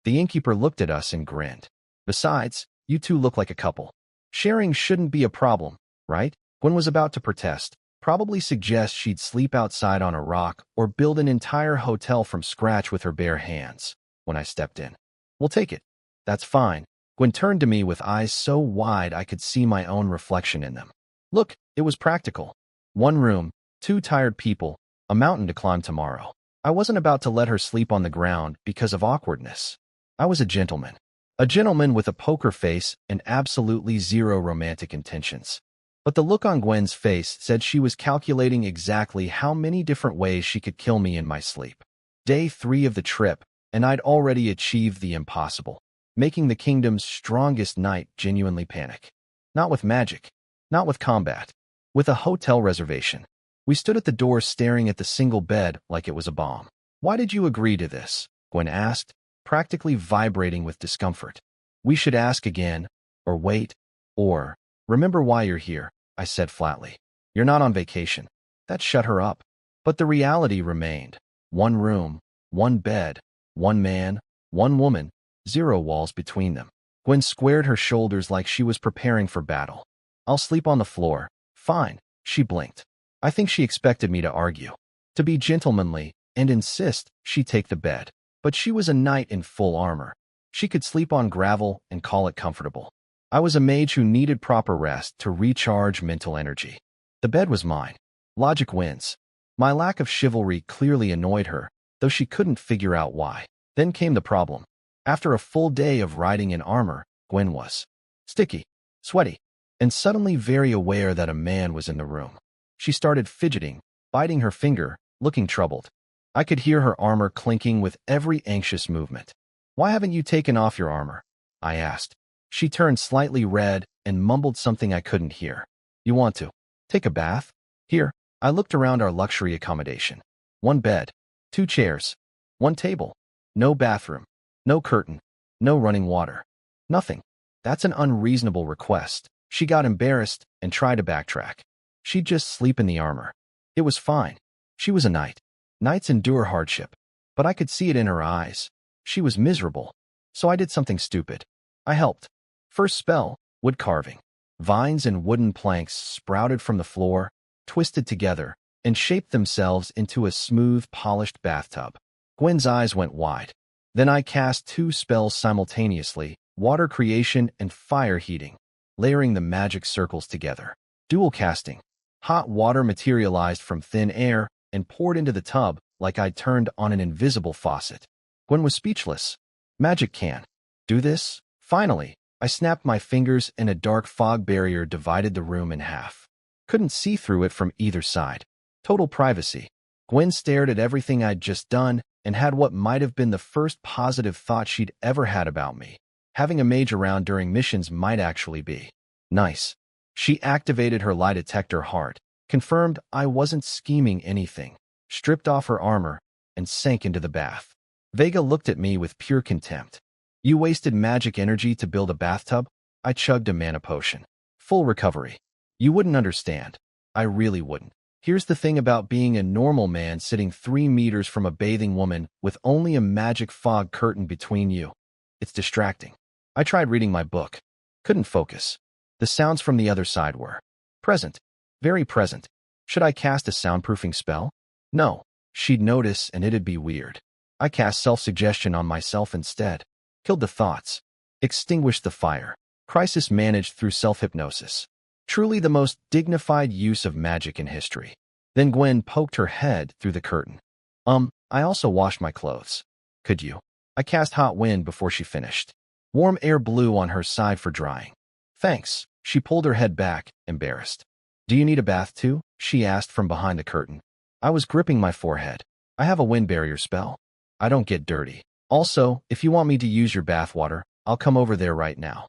The innkeeper looked at us and grinned. Besides, you two look like a couple. Sharing shouldn't be a problem, right? Gwen was about to protest, probably suggest she'd sleep outside on a rock or build an entire hotel from scratch with her bare hands, when I stepped in. We'll take it. That's fine. Gwen turned to me with eyes so wide I could see my own reflection in them. Look, it was practical. 1 room, 2 tired people, a mountain to climb tomorrow. I wasn't about to let her sleep on the ground because of awkwardness. I was a gentleman. A gentleman with a poker face and absolutely zero romantic intentions. But the look on Gwen's face said she was calculating exactly how many different ways she could kill me in my sleep. Day 3 of the trip, and I'd already achieved the impossible, making the kingdom's strongest knight genuinely panic. Not with magic, not with combat, with a hotel reservation. We stood at the door staring at the single bed like it was a bomb. Why did you agree to this? Gwen asked, practically vibrating with discomfort. We should ask again, or wait, or remember why you're here, I said flatly. You're not on vacation. That shut her up. But the reality remained. 1 room, 1 bed, 1 man, 1 woman, 0 walls between them. Gwen squared her shoulders like she was preparing for battle. I'll sleep on the floor. Fine, she blinked. I think she expected me to argue, to be gentlemanly, and insist she take the bed. But she was a knight in full armor. She could sleep on gravel and call it comfortable. I was a mage who needed proper rest to recharge mental energy. The bed was mine. Logic wins. My lack of chivalry clearly annoyed her, though she couldn't figure out why. Then came the problem. After a full day of riding in armor, Gwen was sticky, sweaty, and suddenly very aware that a man was in the room. She started fidgeting, biting her finger, looking troubled. I could hear her armor clinking with every anxious movement. Why haven't you taken off your armor? I asked. She turned slightly red and mumbled something I couldn't hear. You want to take a bath? Here, I looked around our luxury accommodation. One bed, two chairs, one table, no bathroom, no curtain, no running water. Nothing. That's an unreasonable request. She got embarrassed and tried to backtrack. She'd just sleep in the armor. It was fine. She was a knight. Knights endure hardship. But I could see it in her eyes. She was miserable. So I did something stupid. I helped. First spell, wood carving. Vines and wooden planks sprouted from the floor, twisted together, and shaped themselves into a smooth, polished bathtub. Gwen's eyes went wide. Then I cast two spells simultaneously, water creation and fire heating, layering the magic circles together. Dual casting. Hot water materialized from thin air and poured into the tub like I'd turned on an invisible faucet. Gwen was speechless. Magic can do this? Finally, I snapped my fingers and a dark fog barrier divided the room in half. Couldn't see through it from either side. Total privacy. Gwen stared at everything I'd just done and had what might have been the first positive thought she'd ever had about me. Having a mage around during missions might actually be nice. She activated her lie detector hard, confirmed I wasn't scheming anything, stripped off her armor, and sank into the bath. Vega looked at me with pure contempt. You wasted magic energy to build a bathtub? I chugged a mana potion. Full recovery. You wouldn't understand. I really wouldn't. Here's the thing about being a normal man sitting 3 meters from a bathing woman with only a magic fog curtain between you. It's distracting. I tried reading my book. Couldn't focus. The sounds from the other side were present. Very present. Should I cast a soundproofing spell? No. She'd notice and it'd be weird. I cast self-suggestion on myself instead. Killed the thoughts. Extinguished the fire. Crisis managed through self-hypnosis. Truly the most dignified use of magic in history. Then Gwen poked her head through the curtain. I also washed my clothes. Could you? I cast hot wind before she finished. Warm air blew on her side for drying. Thanks. She pulled her head back, embarrassed. Do you need a bath too? She asked from behind the curtain. I was gripping my forehead. I have a wind barrier spell. I don't get dirty. Also, if you want me to use your bath water, I'll come over there right now.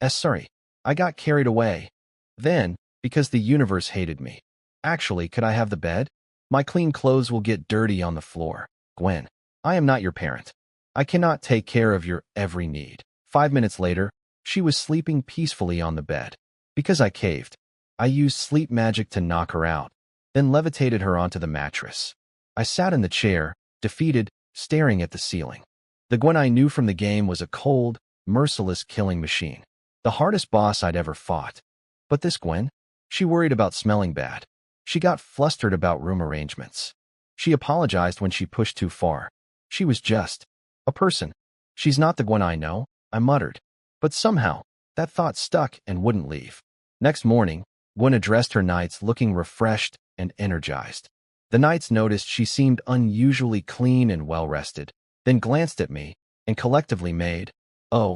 Sorry. I got carried away. Then, because the universe hated me. Actually, could I have the bed? My clean clothes will get dirty on the floor. Gwen, I am not your parent. I cannot take care of your every need. 5 minutes later, she was sleeping peacefully on the bed. Because I caved, I used sleep magic to knock her out, then levitated her onto the mattress. I sat in the chair, defeated, staring at the ceiling. The Gwen I knew from the game was a cold, merciless killing machine. The hardest boss I'd ever fought. But this Gwen? She worried about smelling bad. She got flustered about room arrangements. She apologized when she pushed too far. She was just a person. She's not the Gwen I know, I muttered. But somehow, that thought stuck and wouldn't leave. Next morning, Gwen addressed her knights looking refreshed and energized. The knights noticed she seemed unusually clean and well-rested, then glanced at me and collectively made,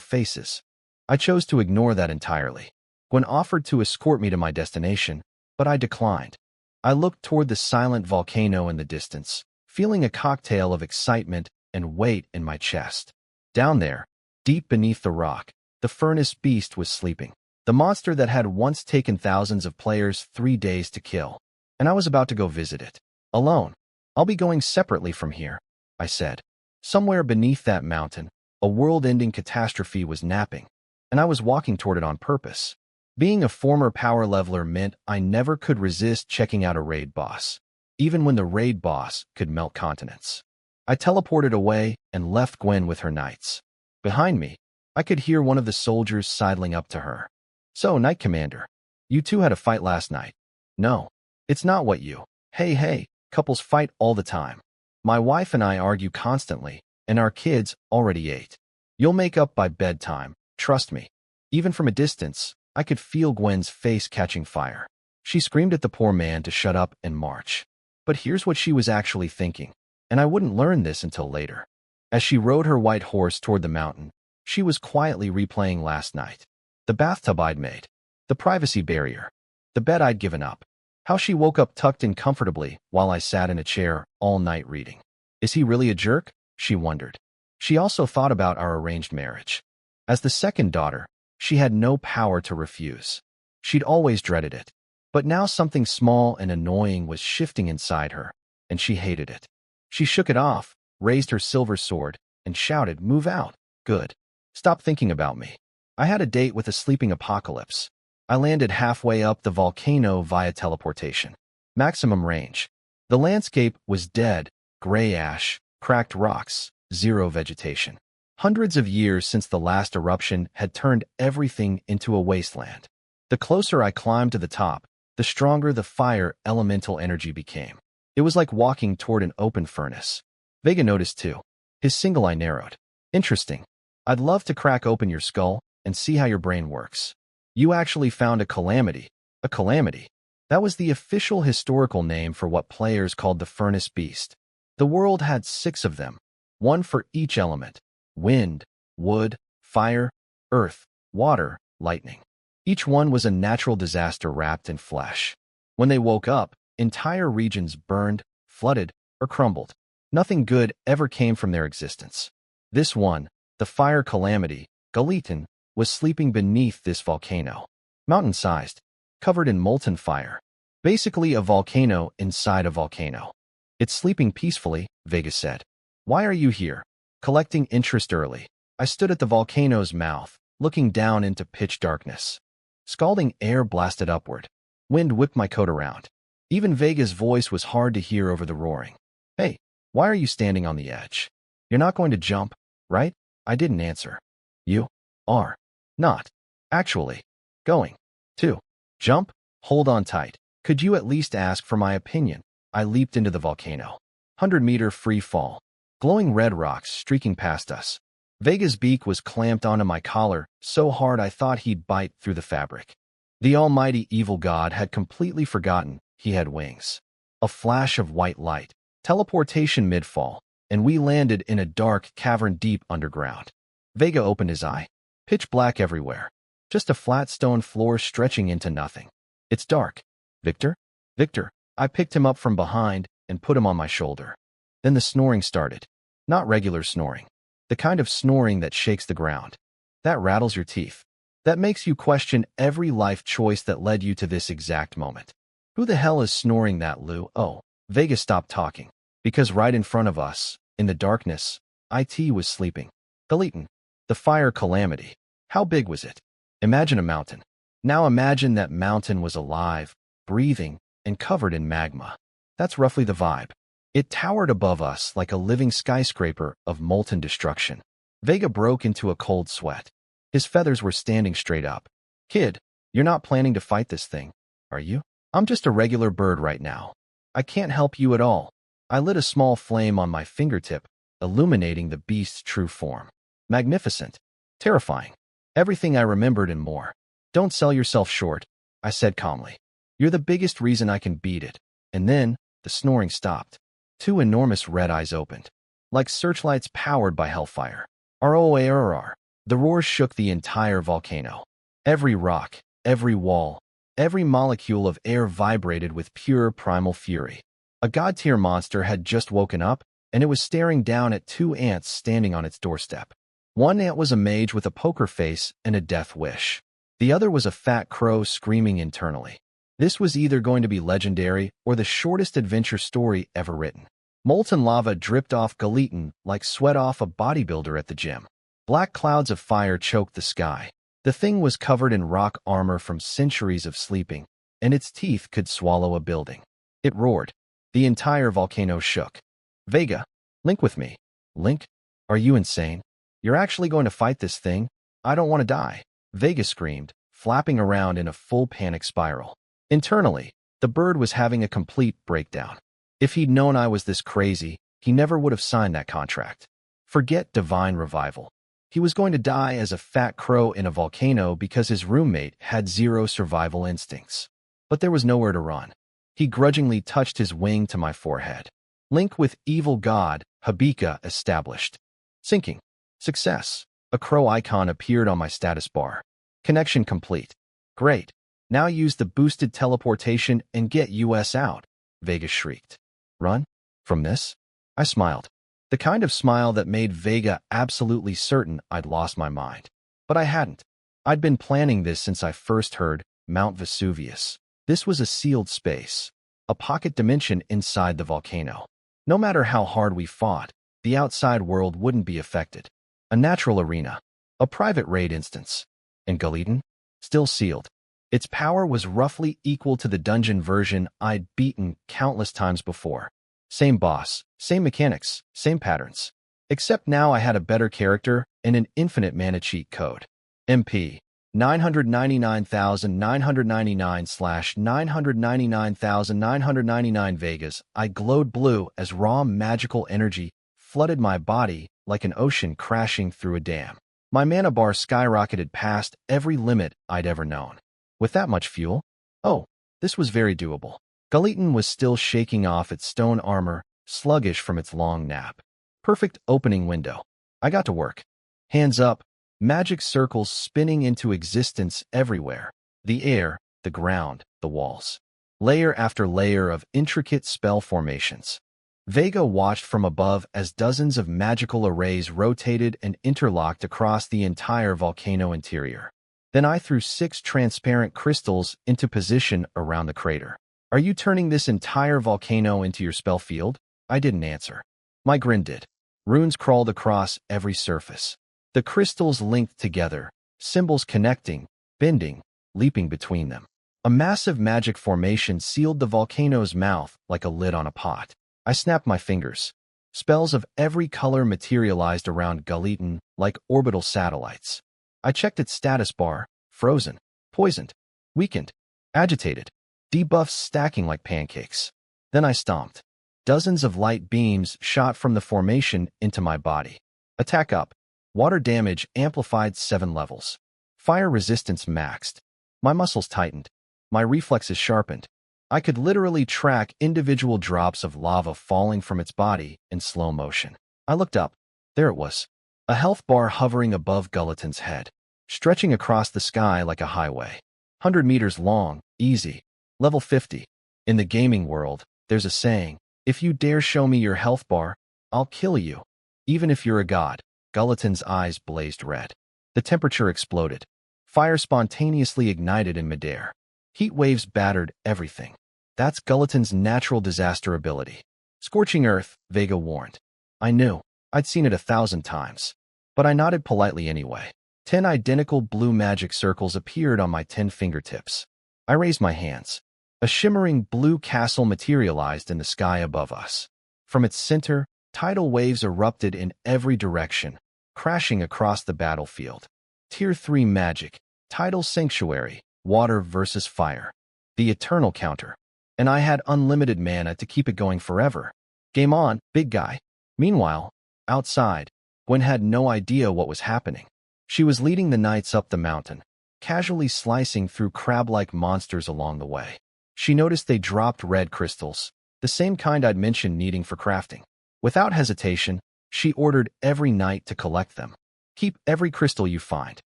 faces. I chose to ignore that entirely. Gwen offered to escort me to my destination, but I declined. I looked toward the silent volcano in the distance, feeling a cocktail of excitement and weight in my chest. Down there, deep beneath the rock, the furnace beast was sleeping. The monster that had once taken thousands of players 3 days to kill. And I was about to go visit it. Alone. I'll be going separately from here, I said. Somewhere beneath that mountain, a world-ending catastrophe was napping, and I was walking toward it on purpose. Being a former power leveler meant I never could resist checking out a raid boss, even when the raid boss could melt continents. I teleported away and left Gwen with her knights. Behind me, I could hear one of the soldiers sidling up to her. So, Knight Commander, you two had a fight last night. No, it's not what you. Hey, couples fight all the time. My wife and I argue constantly, and our kids already ate. You'll make up by bedtime, trust me. Even from a distance, I could feel Gwen's face catching fire. She screamed at the poor man to shut up and march. But here's what she was actually thinking, and I wouldn't learn this until later. As she rode her white horse toward the mountain, she was quietly replaying last night. The bathtub I'd made, the privacy barrier, the bed I'd given up, how she woke up tucked in comfortably while I sat in a chair all night reading. Is he really a jerk? She wondered. She also thought about our arranged marriage. As the second daughter, she had no power to refuse. She'd always dreaded it. But now something small and annoying was shifting inside her, and she hated it. She shook it off, raised her silver sword, and shouted, "Move out. Good. Stop thinking about me." I had a date with a sleeping apocalypse. I landed halfway up the volcano via teleportation. Maximum range. The landscape was dead, gray ash, cracked rocks, zero vegetation. Hundreds of years since the last eruption had turned everything into a wasteland. The closer I climbed to the top, the stronger the fire elemental energy became. It was like walking toward an open furnace. Vega noticed too. His single eye narrowed. Interesting. I'd love to crack open your skull and see how your brain works. You actually found a calamity. A calamity. That was the official historical name for what players called the furnace beast. The world had 6 of them, one for each element: wind, wood, fire, earth, water, lightning. Each one was a natural disaster wrapped in flesh. When they woke up, entire regions burned, flooded, or crumbled. Nothing good ever came from their existence. This one, the fire calamity, Galitan, was sleeping beneath this volcano. Mountain-sized, covered in molten fire. Basically a volcano inside a volcano. "It's sleeping peacefully," Vega said. "Why are you here?" "Collecting interest early." I stood at the volcano's mouth, looking down into pitch darkness. Scalding air blasted upward. Wind whipped my coat around. Even Vega's voice was hard to hear over the roaring. "Hey, why are you standing on the edge? You're not going to jump, right?" I didn't answer. "You are not actually going to jump? Hold on tight. Could you at least ask for my opinion?" I leaped into the volcano. 100-meter free fall. Glowing red rocks streaking past us. Vega's beak was clamped onto my collar so hard I thought he'd bite through the fabric. The almighty evil god had completely forgotten he had wings. A flash of white light. Teleportation mid-fall, and we landed in a dark cavern deep underground. Vega opened his eye. Pitch black everywhere. Just a flat stone floor stretching into nothing. "It's dark. Victor? Victor." I picked him up from behind and put him on my shoulder. Then the snoring started. Not regular snoring. The kind of snoring that shakes the ground. That rattles your teeth. That makes you question every life choice that led you to this exact moment. "Who the hell is snoring that, Lou?" "Oh." Vega stopped talking. Because right in front of us, in the darkness, IT was sleeping. Galitan. The fire calamity. How big was it? Imagine a mountain. Now imagine that mountain was alive, breathing, and covered in magma. That's roughly the vibe. It towered above us like a living skyscraper of molten destruction. Vega broke into a cold sweat. His feathers were standing straight up. "Kid, you're not planning to fight this thing, are you?" "I'm just a regular bird right now. I can't help you at all." I lit a small flame on my fingertip, illuminating the beast's true form. Magnificent. Terrifying. Everything I remembered and more. "Don't sell yourself short," I said calmly. "You're the biggest reason I can beat it." And then, the snoring stopped. 2 enormous red eyes opened. Like searchlights powered by hellfire. ROARR. The roar shook the entire volcano. Every rock, every wall, every molecule of air vibrated with pure primal fury. A god-tier monster had just woken up, and it was staring down at 2 ants standing on its doorstep. One ant was a mage with a poker face and a death wish. The other was a fat crow screaming internally. This was either going to be legendary or the shortest adventure story ever written. Molten lava dripped off Galitan like sweat off a bodybuilder at the gym. Black clouds of fire choked the sky. The thing was covered in rock armor from centuries of sleeping, and its teeth could swallow a building. It roared. The entire volcano shook. "Vega, link with me." "Link? Are you insane? You're actually going to fight this thing? I don't want to die." Vega screamed, flapping around in a full panic spiral. Internally, the bird was having a complete breakdown. If he'd known I was this crazy, he never would have signed that contract. Forget divine revival. He was going to die as a fat crow in a volcano because his roommate had 0 survival instincts. But there was nowhere to run. He grudgingly touched his wing to my forehead. Link with evil god, Habika established. Syncing. Success. A crow icon appeared on my status bar. Connection complete. Great. Now use the boosted teleportation and get us out, Vega shrieked. Run? From this? I smiled. The kind of smile that made Vega absolutely certain I'd lost my mind. But I hadn't. I'd been planning this since I first heard Mount Vesuvius. This was a sealed space, a pocket dimension inside the volcano. No matter how hard we fought, the outside world wouldn't be affected. A natural arena, a private raid instance. And Galitan? Still sealed. Its power was roughly equal to the dungeon version I'd beaten countless times before. Same boss, same mechanics, same patterns. Except now I had a better character and an infinite mana cheat code. MP 999,999/999,999 Vegas. I glowed blue as raw magical energy flooded my body like an ocean crashing through a dam. My mana bar skyrocketed past every limit I'd ever known. With that much fuel? Oh, this was very doable. Galitan was still shaking off its stone armor, sluggish from its long nap. Perfect opening window. I got to work. Hands up, magic circles spinning into existence everywhere. The air, the ground, the walls. Layer after layer of intricate spell formations. Vega watched from above as dozens of magical arrays rotated and interlocked across the entire volcano interior. Then I threw 6 transparent crystals into position around the crater. Are you turning this entire volcano into your spell field? I didn't answer. My grin did. Runes crawled across every surface. The crystals linked together, symbols connecting, bending, leaping between them. A massive magic formation sealed the volcano's mouth like a lid on a pot. I snapped my fingers. Spells of every color materialized around Galitan like orbital satellites. I checked its status bar: frozen, poisoned, weakened, agitated, debuffs stacking like pancakes. Then I stomped. Dozens of light beams shot from the formation into my body. Attack up. Water damage amplified 7 levels. Fire resistance maxed. My muscles tightened. My reflexes sharpened. I could literally track individual drops of lava falling from its body in slow motion. I looked up. There it was. A health bar hovering above Galitan's head, stretching across the sky like a highway. 100 meters long, easy. Level 50. In the gaming world, there's a saying: if you dare show me your health bar, I'll kill you. Even if you're a god. Galitan's eyes blazed red. The temperature exploded. Fire spontaneously ignited in midair. Heat waves battered everything. That's Galitan's natural disaster ability. Scorching earth, Vega warned. I knew. I'd seen it 1,000 times. But I nodded politely anyway. 10 identical blue magic circles appeared on my 10 fingertips. I raised my hands. A shimmering blue castle materialized in the sky above us. From its center, tidal waves erupted in every direction, crashing across the battlefield. Tier 3 magic, tidal sanctuary, water versus fire. The eternal counter. And I had unlimited mana to keep it going forever. Game on, big guy. Meanwhile, outside, Gwen had no idea what was happening. She was leading the knights up the mountain, casually slicing through crab-like monsters along the way. She noticed they dropped red crystals, the same kind I'd mentioned needing for crafting. Without hesitation, she ordered every knight to collect them. Keep every crystal you find.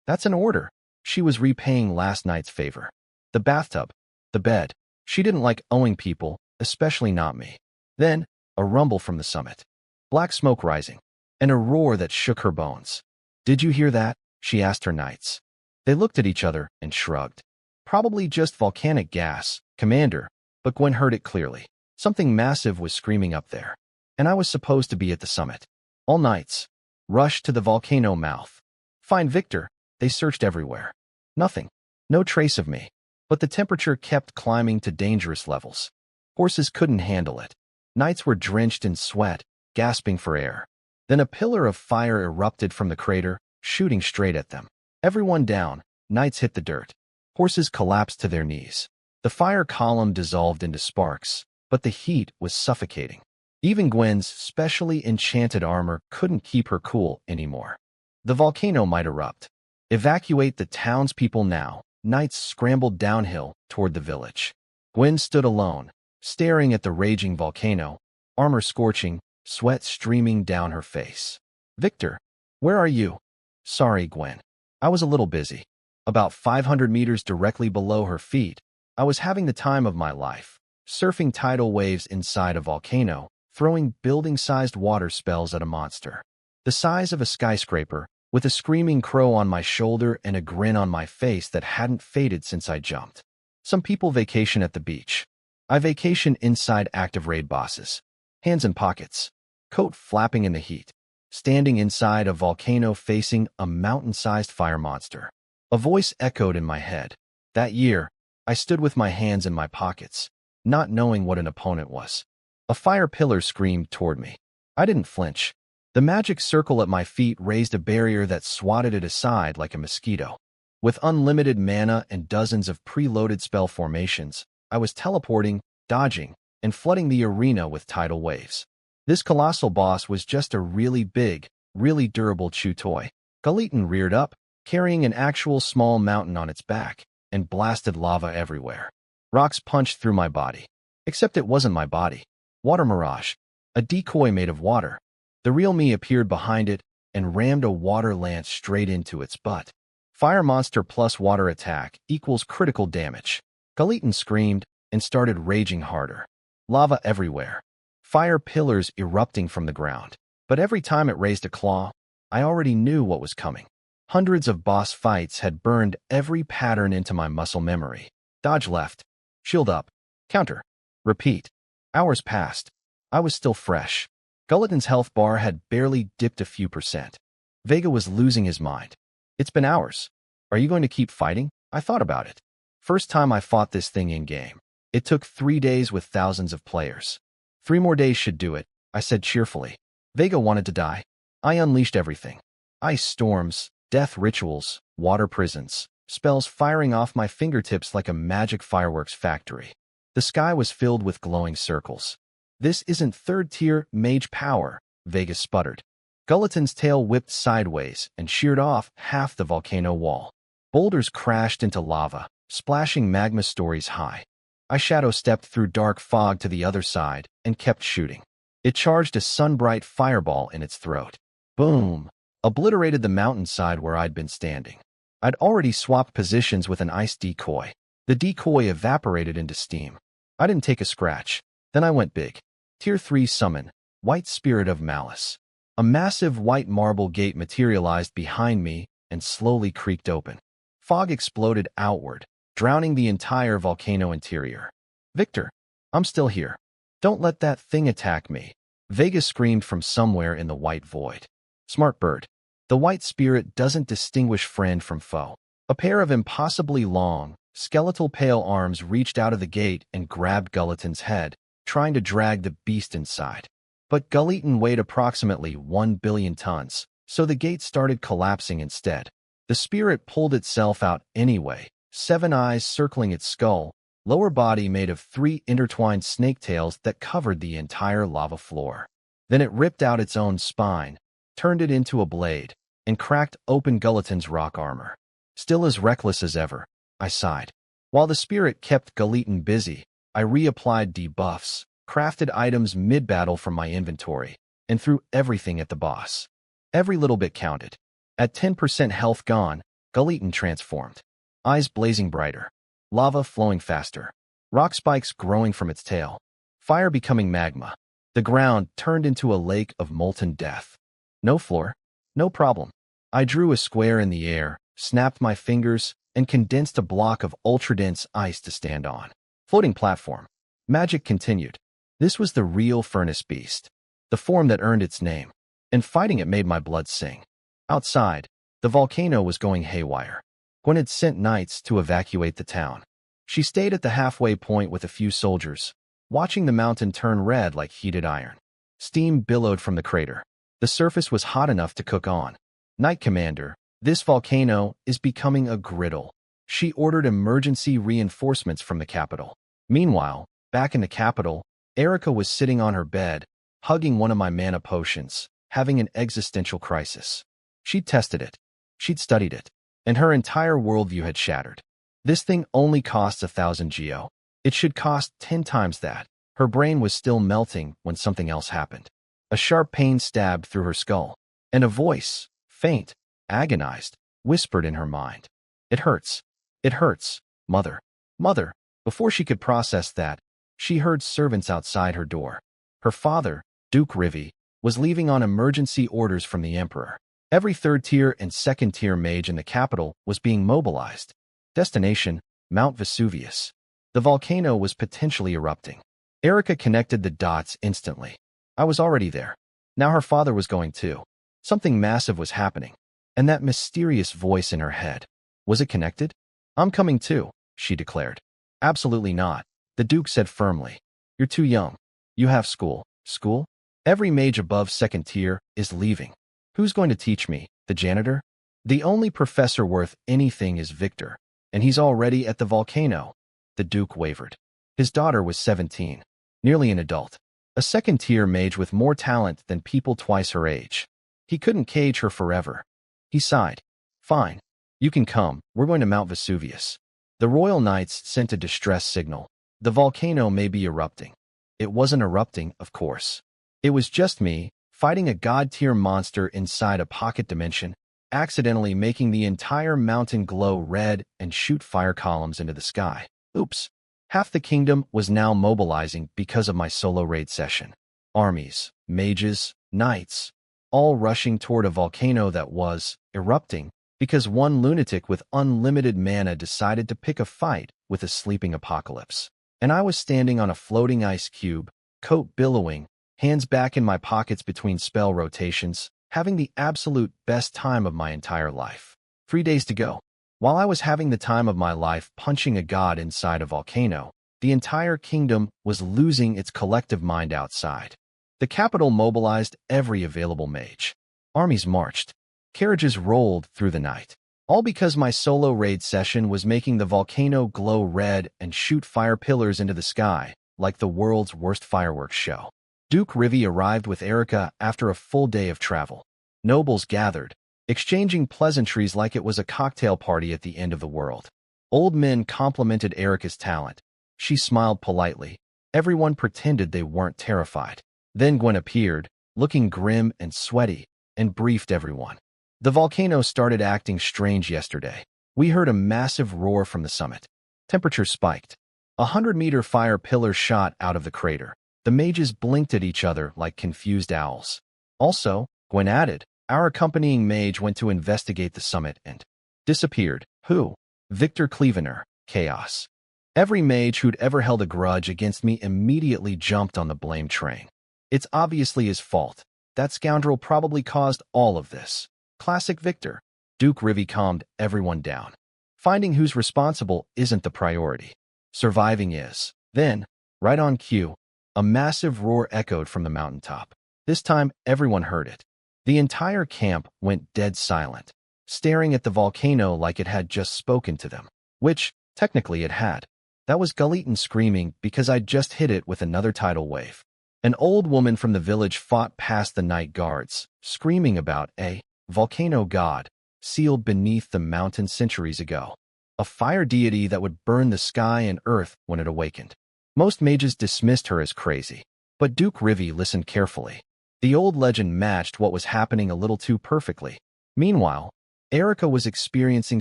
That's an order. She was repaying last night's favor. The bathtub, the bed. She didn't like owing people, especially not me. Then, a rumble from the summit. Black smoke rising, and a roar that shook her bones. Did you hear that? She asked her knights. They looked at each other and shrugged. Probably just volcanic gas, Commander, but Gwen heard it clearly. Something massive was screaming up there. And I was supposed to be at the summit. All knights rushed to the volcano mouth. Find Victor. They searched everywhere. Nothing. No trace of me. But the temperature kept climbing to dangerous levels. Horses couldn't handle it. Knights were drenched in sweat, gasping for air. Then a pillar of fire erupted from the crater, shooting straight at them. Everyone down, knights hit the dirt. Horses collapsed to their knees. The fire column dissolved into sparks, but the heat was suffocating. Even Gwen's specially enchanted armor couldn't keep her cool anymore. The volcano might erupt. Evacuate the townspeople now. Knights scrambled downhill toward the village. Gwen stood alone, staring at the raging volcano, armor scorching, sweat streaming down her face. Victor, where are you? Sorry, Gwen. I was a little busy. About 500 meters directly below her feet, I was having the time of my life, surfing tidal waves inside a volcano, throwing building-sized water spells at a monster. The size of a skyscraper, with a screaming crow on my shoulder and a grin on my face that hadn't faded since I jumped. Some people vacation at the beach. I vacation inside active raid bosses. Hands in pockets. Coat flapping in the heat. Standing inside a volcano facing a mountain-sized fire monster. A voice echoed in my head. That year, I stood with my hands in my pockets, not knowing what an opponent was. A fire pillar screamed toward me. I didn't flinch. The magic circle at my feet raised a barrier that swatted it aside like a mosquito. With unlimited mana and dozens of preloaded spell formations, I was teleporting, dodging, and flooding the arena with tidal waves. This colossal boss was just a really big, really durable chew toy. Galiton reared up, carrying an actual small mountain on its back, and blasted lava everywhere. Rocks punched through my body. Except it wasn't my body. Water mirage. A decoy made of water. The real me appeared behind it and rammed a water lance straight into its butt. Fire monster plus water attack equals critical damage. Galiton screamed and started raging harder. Lava everywhere. Fire pillars erupting from the ground. But every time it raised a claw, I already knew what was coming. Hundreds of boss fights had burned every pattern into my muscle memory. Dodge left. Shield up. Counter. Repeat. Hours passed. I was still fresh. Galiton's health bar had barely dipped a few percent. Vega was losing his mind. It's been hours. Are you going to keep fighting? I thought about it. First time I fought this thing in-game. It took 3 days with thousands of players. 3 more days should do it, I said cheerfully. Vega wanted to die. I unleashed everything. Ice storms, death rituals, water prisons, spells firing off my fingertips like a magic fireworks factory. The sky was filled with glowing circles. This isn't third-tier mage power, Vega sputtered. Galiton's tail whipped sideways and sheared off half the volcano wall. Boulders crashed into lava, splashing magma stories high. I shadow-stepped through dark fog to the other side and kept shooting. It charged a sun-bright fireball in its throat. Boom! Obliterated the mountainside where I'd been standing. I'd already swapped positions with an ice decoy. The decoy evaporated into steam. I didn't take a scratch. Then I went big. Tier 3 summon, White Spirit of Malice. A massive white marble gate materialized behind me and slowly creaked open. Fog exploded outward, drowning the entire volcano interior. Victor, I'm still here. Don't let that thing attack me. Vega screamed from somewhere in the white void. Smart bird. The White Spirit doesn't distinguish friend from foe. A pair of impossibly long, skeletal pale arms reached out of the gate and grabbed Galiton's head, trying to drag the beast inside. But Galiton weighed approximately 1 billion tons, so the gate started collapsing instead. The spirit pulled itself out anyway, 7 eyes circling its skull, lower body made of 3 intertwined snake tails that covered the entire lava floor. Then it ripped out its own spine, turned it into a blade, and cracked open Galiton's rock armor. Still as reckless as ever, I sighed. While the spirit kept Galiton busy, I reapplied debuffs, crafted items mid-battle from my inventory, and threw everything at the boss. Every little bit counted. At 10% health gone, Galiton transformed. Eyes blazing brighter. Lava flowing faster. Rock spikes growing from its tail. Fire becoming magma. The ground turned into a lake of molten death. No floor. No problem. I drew a square in the air, snapped my fingers, and condensed a block of ultra-dense ice to stand on. Floating platform. Magic continued. This was the real furnace beast. The form that earned its name. And fighting it made my blood sing. Outside, the volcano was going haywire. Gwen had sent knights to evacuate the town. She stayed at the halfway point with a few soldiers, watching the mountain turn red like heated iron. Steam billowed from the crater. The surface was hot enough to cook on. Knight Commander, this volcano is becoming a griddle. She ordered emergency reinforcements from the capital. Meanwhile, back in the capital, Erica was sitting on her bed, hugging one of my mana potions, having an existential crisis. She'd tested it. She'd studied it. And her entire worldview had shattered. This thing only costs 1,000 geo. It should cost 10 times that. Her brain was still melting when something else happened. A sharp pain stabbed through her skull, and a voice, faint, agonized, whispered in her mind. It hurts. It hurts, mother. Mother. Before she could process that, she heard servants outside her door. Her father, Duke Rivi, was leaving on emergency orders from the Emperor. Every 3rd-tier and 2nd-tier mage in the capital was being mobilized. Destination, Mount Vesuvius. The volcano was potentially erupting. Erica connected the dots instantly. I was already there. Now her father was going too. Something massive was happening. And that mysterious voice in her head. Was it connected? I'm coming too, she declared. Absolutely not, the Duke said firmly. You're too young. You have school. School? Every mage above second tier is leaving. Who's going to teach me? The janitor? The only professor worth anything is Victor, and he's already at the volcano. The Duke wavered. His daughter was 17, nearly an adult. A second-tier mage with more talent than people twice her age. He couldn't cage her forever. He sighed. Fine. You can come. We're going to Mount Vesuvius. The Royal Knights sent a distress signal. The volcano may be erupting. It wasn't erupting, of course. It was just me, fighting a god-tier monster inside a pocket dimension, accidentally making the entire mountain glow red and shoot fire columns into the sky. Oops. Half the kingdom was now mobilizing because of my solo raid session. Armies, mages, knights, all rushing toward a volcano that was erupting because one lunatic with unlimited mana decided to pick a fight with a sleeping apocalypse. And I was standing on a floating ice cube, coat billowing, hands back in my pockets between spell rotations, having the absolute best time of my entire life. 3 days to go. While I was having the time of my life punching a god inside a volcano, the entire kingdom was losing its collective mind outside. The capital mobilized every available mage. Armies marched. Carriages rolled through the night. All because my solo raid session was making the volcano glow red and shoot fire pillars into the sky, like the world's worst fireworks show. Duke Rivi arrived with Erica after a full day of travel. Nobles gathered, exchanging pleasantries like it was a cocktail party at the end of the world. Old men complimented Erica's talent. She smiled politely. Everyone pretended they weren't terrified. Then Gwen appeared, looking grim and sweaty, and briefed everyone. The volcano started acting strange yesterday. We heard a massive roar from the summit. Temperature spiked. 100-meter fire pillars shot out of the crater. The mages blinked at each other like confused owls. Also, Gwen added, our accompanying mage went to investigate the summit and disappeared. Who? Victor Clevener. Chaos. Every mage who'd ever held a grudge against me immediately jumped on the blame train. It's obviously his fault. That scoundrel probably caused all of this. Classic Victor. Duke Rivi calmed everyone down. Finding who's responsible isn't the priority. Surviving is. Then, right on cue, a massive roar echoed from the mountaintop. This time, everyone heard it. The entire camp went dead silent, staring at the volcano like it had just spoken to them. Which, technically, it had. That was Galitan screaming because I'd just hit it with another tidal wave. An old woman from the village fought past the night guards, screaming about a volcano god, sealed beneath the mountain centuries ago. A fire deity that would burn the sky and earth when it awakened. Most mages dismissed her as crazy, but Duke Rivi listened carefully. The old legend matched what was happening a little too perfectly. Meanwhile, Erica was experiencing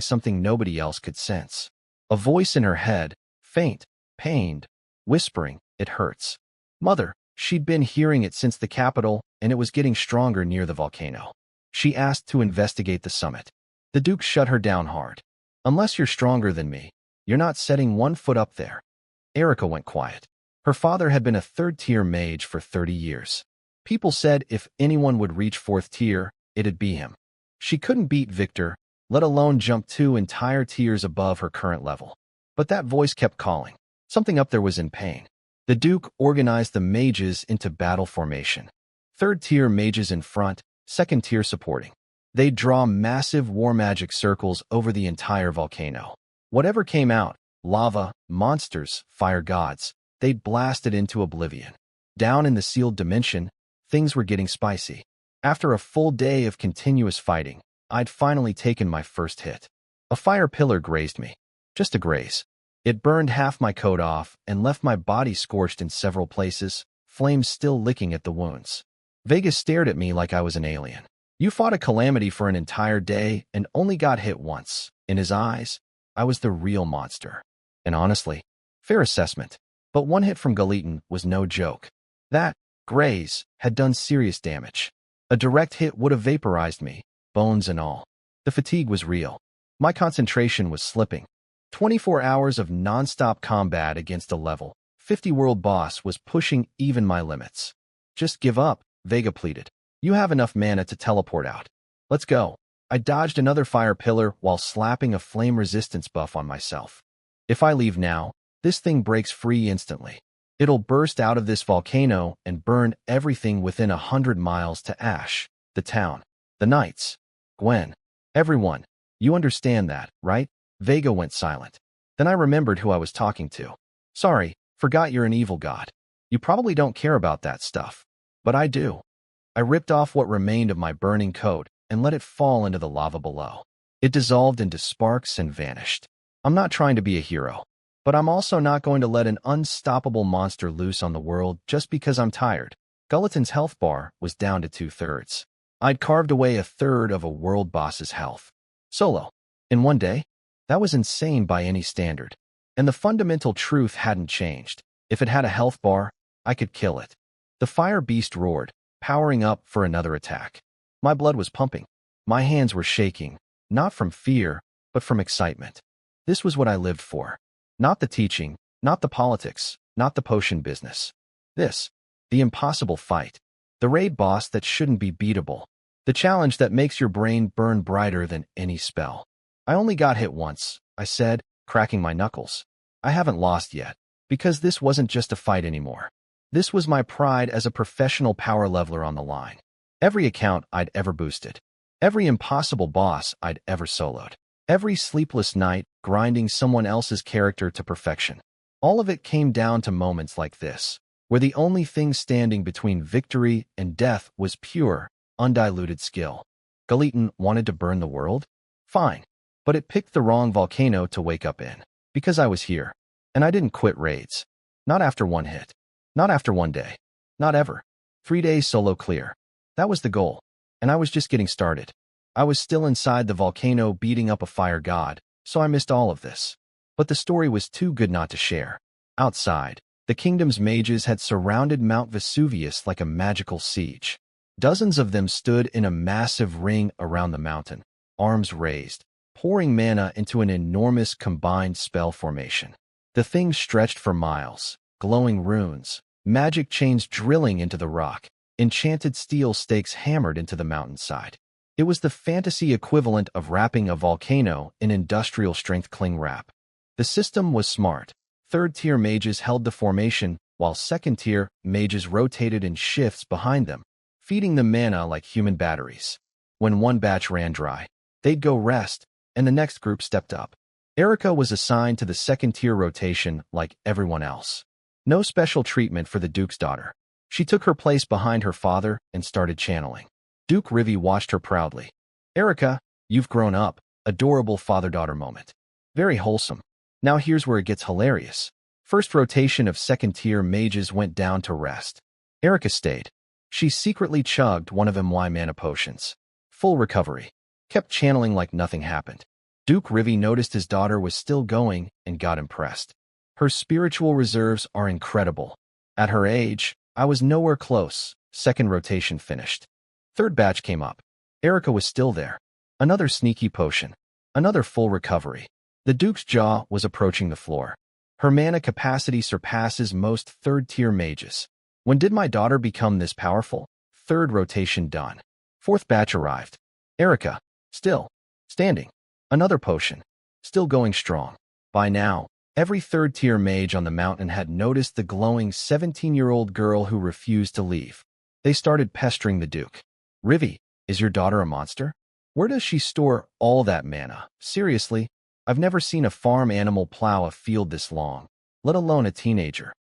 something nobody else could sense. A voice in her head, faint, pained, whispering, "It hurts." Mother, she'd been hearing it since the capital, and it was getting stronger near the volcano. She asked to investigate the summit. The Duke shut her down hard. Unless you're stronger than me, you're not setting one foot up there. Erica went quiet. Her father had been a third-tier mage for 30 years. People said if anyone would reach fourth tier, it'd be him. She couldn't beat Victor, let alone jump 2 entire tiers above her current level. But that voice kept calling. Something up there was in pain. The Duke organized the mages into battle formation. Third-tier mages in front, second-tier supporting. They'd draw massive war magic circles over the entire volcano. Whatever came out, lava, monsters, fire gods, they'd blast it into oblivion. Down in the sealed dimension, things were getting spicy. After a full day of continuous fighting, I'd finally taken my first hit. A fire pillar grazed me. Just a graze. It burned half my coat off and left my body scorched in several places, flames still licking at the wounds. Vegas stared at me like I was an alien. You fought a calamity for an entire day and only got hit once. In his eyes, I was the real monster. And honestly, fair assessment. But one hit from Galitan was no joke. That graze had done serious damage. A direct hit would have vaporized me, bones and all. The fatigue was real. My concentration was slipping. 24 hours of non-stop combat against a level 50 world boss was pushing even my limits. Just give up, Vega pleaded. You have enough mana to teleport out. Let's go. I dodged another fire pillar while slapping a flame resistance buff on myself. If I leave now, this thing breaks free instantly. It'll burst out of this volcano and burn everything within 100 miles to ash. The town, the knights, Gwen, everyone. You understand that, right? Vega went silent. Then I remembered who I was talking to. Sorry, forgot you're an evil god. You probably don't care about that stuff. But I do. I ripped off what remained of my burning coat and let it fall into the lava below. It dissolved into sparks and vanished. I'm not trying to be a hero, but I'm also not going to let an unstoppable monster loose on the world just because I'm tired. Gulatin's health bar was down to 2/3. I'd carved away 1/3 of a world boss's health. Solo. In one day? That was insane by any standard. And the fundamental truth hadn't changed. If it had a health bar, I could kill it. The fire beast roared, powering up for another attack. My blood was pumping. My hands were shaking, not from fear, but from excitement. This was what I lived for. Not the teaching, not the politics, not the potion business. This, the impossible fight. The raid boss that shouldn't be beatable. The challenge that makes your brain burn brighter than any spell. I only got hit once, I said, cracking my knuckles. I haven't lost yet, because this wasn't just a fight anymore. This was my pride as a professional power leveler on the line. Every account I'd ever boosted. Every impossible boss I'd ever soloed. Every sleepless night grinding someone else's character to perfection. All of it came down to moments like this, where the only thing standing between victory and death was pure, undiluted skill. Gulatin wanted to burn the world? Fine. But it picked the wrong volcano to wake up in. Because I was here. And I didn't quit raids. Not after one hit. Not after one day. Not ever. 3 days solo clear. That was the goal. And I was just getting started. I was still inside the volcano beating up a fire god, so I missed all of this. But the story was too good not to share. Outside, the kingdom's mages had surrounded Mount Vesuvius like a magical siege. Dozens of them stood in a massive ring around the mountain, arms raised, pouring mana into an enormous combined spell formation. The thing stretched for miles, glowing runes, magic chains drilling into the rock, enchanted steel stakes hammered into the mountainside. It was the fantasy equivalent of wrapping a volcano in industrial-strength cling wrap. The system was smart. Third-tier mages held the formation, while second-tier mages rotated in shifts behind them, feeding them mana like human batteries. When one batch ran dry, they'd go rest, and the next group stepped up. Erica was assigned to the second-tier rotation like everyone else. No special treatment for the Duke's daughter. She took her place behind her father and started channeling. Duke Rivi watched her proudly. Erica, you've grown up. Adorable father-daughter moment. Very wholesome. Now here's where it gets hilarious. First rotation of second-tier mages went down to rest. Erica stayed. She secretly chugged one of MY mana potions. Full recovery. Kept channeling like nothing happened. Duke Rivi noticed his daughter was still going and got impressed. Her spiritual reserves are incredible. At her age, I was nowhere close. Second rotation finished. Third batch came up. Erica was still there. Another sneaky potion. Another full recovery. The Duke's jaw was approaching the floor. Her mana capacity surpasses most third-tier mages. When did my daughter become this powerful? Third rotation done. Fourth batch arrived. Erica, still standing. Another potion. Still going strong. By now, every third-tier mage on the mountain had noticed the glowing 17-year-old girl who refused to leave. They started pestering the Duke. Rivi, is your daughter a monster? Where does she store all that mana? Seriously, I've never seen a farm animal plow a field this long, let alone a teenager.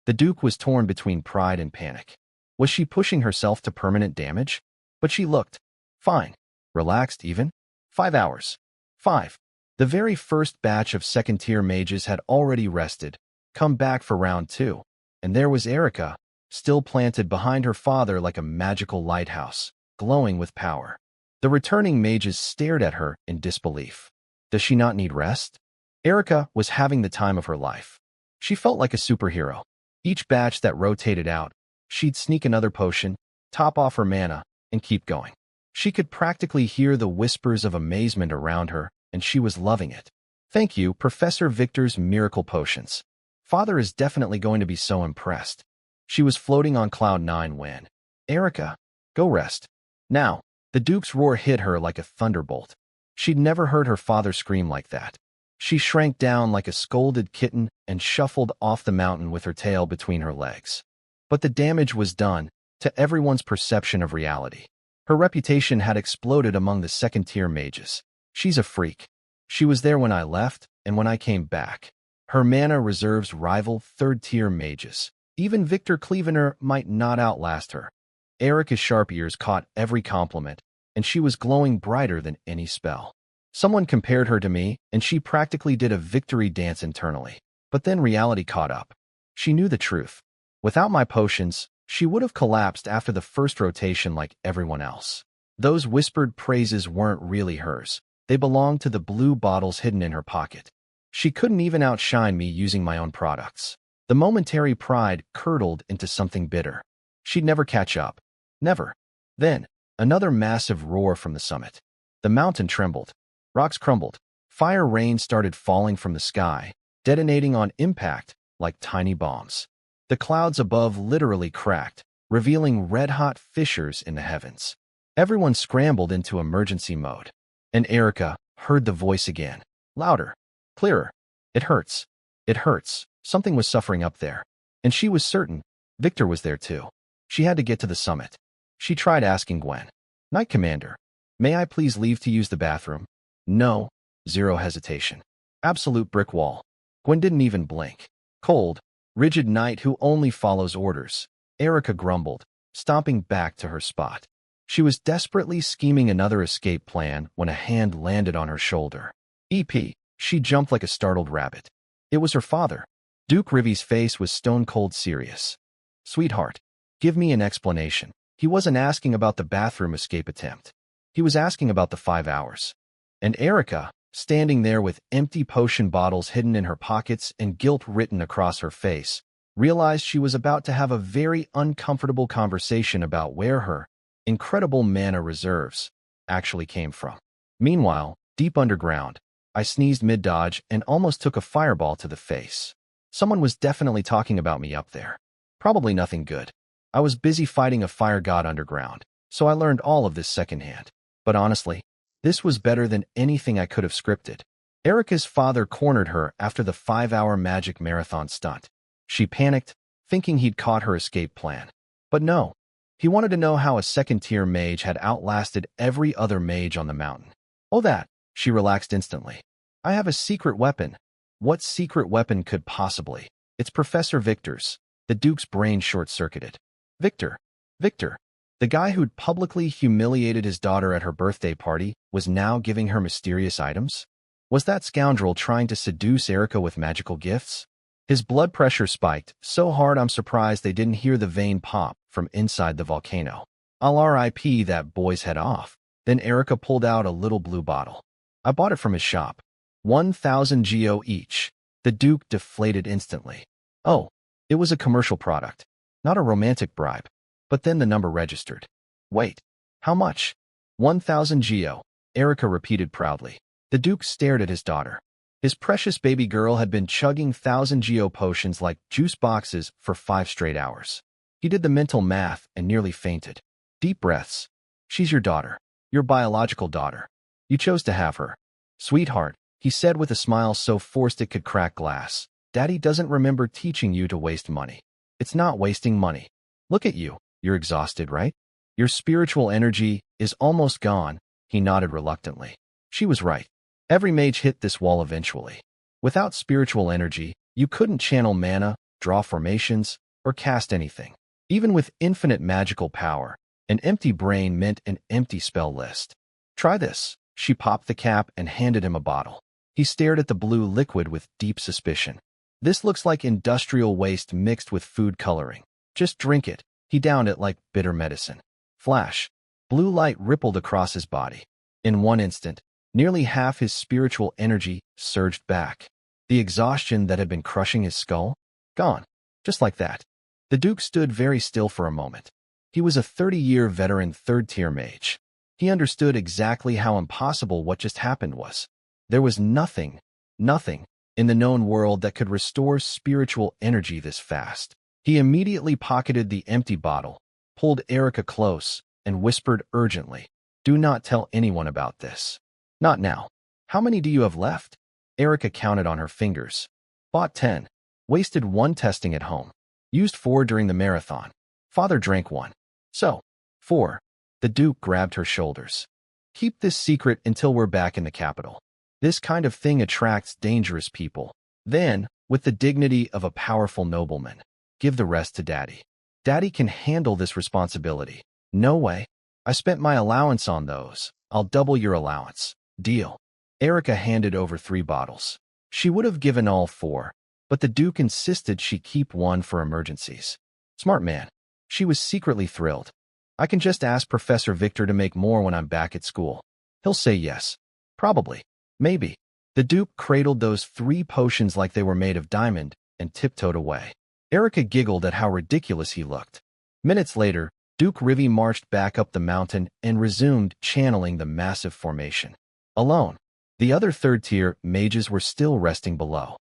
The Duke was torn between pride and panic. Was she pushing herself to permanent damage? But she looked fine, relaxed even. 5 hours. 5. The very first batch of second-tier mages had already rested, come back for round 2, and there was Erica, still planted behind her father like a magical lighthouse, glowing with power. The returning mages stared at her in disbelief. Does she not need rest? Erica was having the time of her life. She felt like a superhero. Each batch that rotated out, she'd sneak another potion, top off her mana, and keep going. She could practically hear the whispers of amazement around her, and she was loving it. Thank you, Professor Victor's miracle potions. Father is definitely going to be so impressed. She was floating on cloud 9 when, Erica, go rest. Now, the Duke's roar hit her like a thunderbolt. She'd never heard her father scream like that. She shrank down like a scolded kitten and shuffled off the mountain with her tail between her legs. But the damage was done to everyone's perception of reality. Her reputation had exploded among the second-tier mages. She's a freak. She was there when I left and when I came back. Her mana reserves rival third-tier mages. Even Victor Clevener might not outlast her. Erica's sharp ears caught every compliment, and she was glowing brighter than any spell. Someone compared her to me, and she practically did a victory dance internally. But then reality caught up. She knew the truth. Without my potions, she would have collapsed after the first rotation like everyone else. Those whispered praises weren't really hers. They belonged to the blue bottles hidden in her pocket. She couldn't even outshine me using my own products. The momentary pride curdled into something bitter. She'd never catch up. Never. Then, another massive roar from the summit. The mountain trembled. Rocks crumbled. Fire rain started falling from the sky, detonating on impact like tiny bombs. The clouds above literally cracked, revealing red-hot fissures in the heavens. Everyone scrambled into emergency mode. And Erica heard the voice again. Louder. Clearer. It hurts. It hurts. Something was suffering up there. And she was certain Victor was there too. She had to get to the summit. She tried asking Gwen. Knight Commander, may I please leave to use the bathroom? No. Zero hesitation. Absolute brick wall. Gwen didn't even blink. Cold, rigid knight who only follows orders. Erica grumbled, stomping back to her spot. She was desperately scheming another escape plan when a hand landed on her shoulder. EP. She jumped like a startled rabbit. It was her father. Duke Rivy's face was stone-cold serious. Sweetheart, give me an explanation. He wasn't asking about the bathroom escape attempt. He was asking about the 5 hours. And Erica, standing there with empty potion bottles hidden in her pockets and guilt written across her face, realized she was about to have a very uncomfortable conversation about where her incredible mana reserves actually came from. Meanwhile, deep underground, I sneezed mid-dodge and almost took a fireball to the face. Someone was definitely talking about me up there. Probably nothing good. I was busy fighting a fire god underground, so I learned all of this secondhand. But honestly, this was better than anything I could have scripted. Erica's father cornered her after the 5-hour magic marathon stunt. She panicked, thinking he'd caught her escape plan. But no. He wanted to know how a second-tier mage had outlasted every other mage on the mountain. Oh, that. She relaxed instantly. I have a secret weapon. What secret weapon could possibly? It's Professor Victor's. The Duke's brain short-circuited. Victor. Victor. The guy who'd publicly humiliated his daughter at her birthday party was now giving her mysterious items? Was that scoundrel trying to seduce Erica with magical gifts? His blood pressure spiked so hard I'm surprised they didn't hear the vein pop from inside the volcano. I'll RIP that boy's head off. Then Erica pulled out a little blue bottle. I bought it from his shop. 1,000 geo each. The Duke deflated instantly. Oh, it was a commercial product, not a romantic bribe. But then the number registered. Wait, how much? 1,000 geo, Erica repeated proudly. The Duke stared at his daughter. His precious baby girl had been chugging 1,000 geo potions like juice boxes for 5 straight hours. He did the mental math and nearly fainted. Deep breaths. She's your daughter. Your biological daughter. You chose to have her. Sweetheart, he said with a smile so forced it could crack glass. Daddy doesn't remember teaching you to waste money. It's not wasting money. Look at you. You're exhausted, right? Your spiritual energy is almost gone. He nodded reluctantly. She was right. Every mage hit this wall eventually. Without spiritual energy, you couldn't channel mana, draw formations, or cast anything. Even with infinite magical power, an empty brain meant an empty spell list. Try this. She popped the cap and handed him a bottle. He stared at the blue liquid with deep suspicion. This looks like industrial waste mixed with food coloring. Just drink it. He downed it like bitter medicine. Flash. Blue light rippled across his body. In one instant, nearly half his spiritual energy surged back. The exhaustion that had been crushing his skull? Gone. Just like that. The Duke stood very still for a moment. He was a 30-year veteran third-tier mage. He understood exactly how impossible what just happened was. There was nothing Nothing in the known world that could restore spiritual energy this fast. He immediately pocketed the empty bottle, pulled Erica close, and whispered urgently, "Do not tell anyone about this. Not now. How many do you have left?" Erica counted on her fingers. Bought 10. Wasted 1 testing at home. Used 4 during the marathon. Father drank 1. So, 4. The Duke grabbed her shoulders. "Keep this secret until we're back in the capital. This kind of thing attracts dangerous people. Then, with the dignity of a powerful nobleman, give the rest to Daddy. Daddy can handle this responsibility." "No way. I spent my allowance on those. I'll double your allowance. Deal." Erica handed over 3 bottles. She would have given all 4, but the Duke insisted she keep 1 for emergencies. Smart man. She was secretly thrilled. "I can just ask Professor Victor to make more when I'm back at school. He'll say yes. Probably. Maybe." The Duke cradled those 3 potions like they were made of diamond and tiptoed away. Erica giggled at how ridiculous he looked. Minutes later, Duke Rivi marched back up the mountain and resumed channeling the massive formation. Alone. The other third-tier mages were still resting below.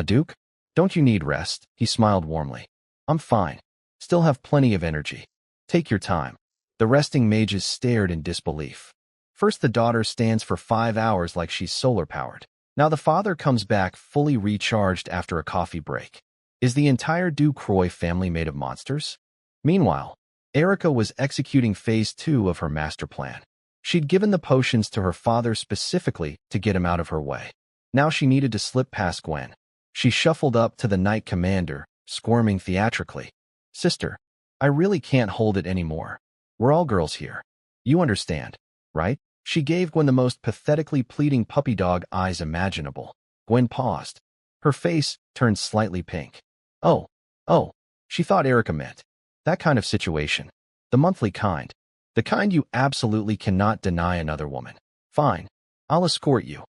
Duke? Don't you need rest?" He smiled warmly. "I'm fine. Still have plenty of energy. Take your time." The resting mages stared in disbelief. First the daughter stands for 5 hours like she's solar-powered. Now the father comes back fully recharged after a coffee break. Is the entire Ducroix family made of monsters? Meanwhile, Erica was executing phase 2 of her master plan. She'd given the potions to her father specifically to get him out of her way. Now she needed to slip past Gwen. She shuffled up to the Knight Commander, squirming theatrically. "Sister, I really can't hold it anymore. We're all girls here. You understand, right?" She gave Gwen the most pathetically pleading puppy dog eyes imaginable. Gwen paused. Her face turned slightly pink. Oh, she thought Erica meant that kind of situation. The monthly kind. The kind you absolutely cannot deny another woman. "Fine. I'll escort you."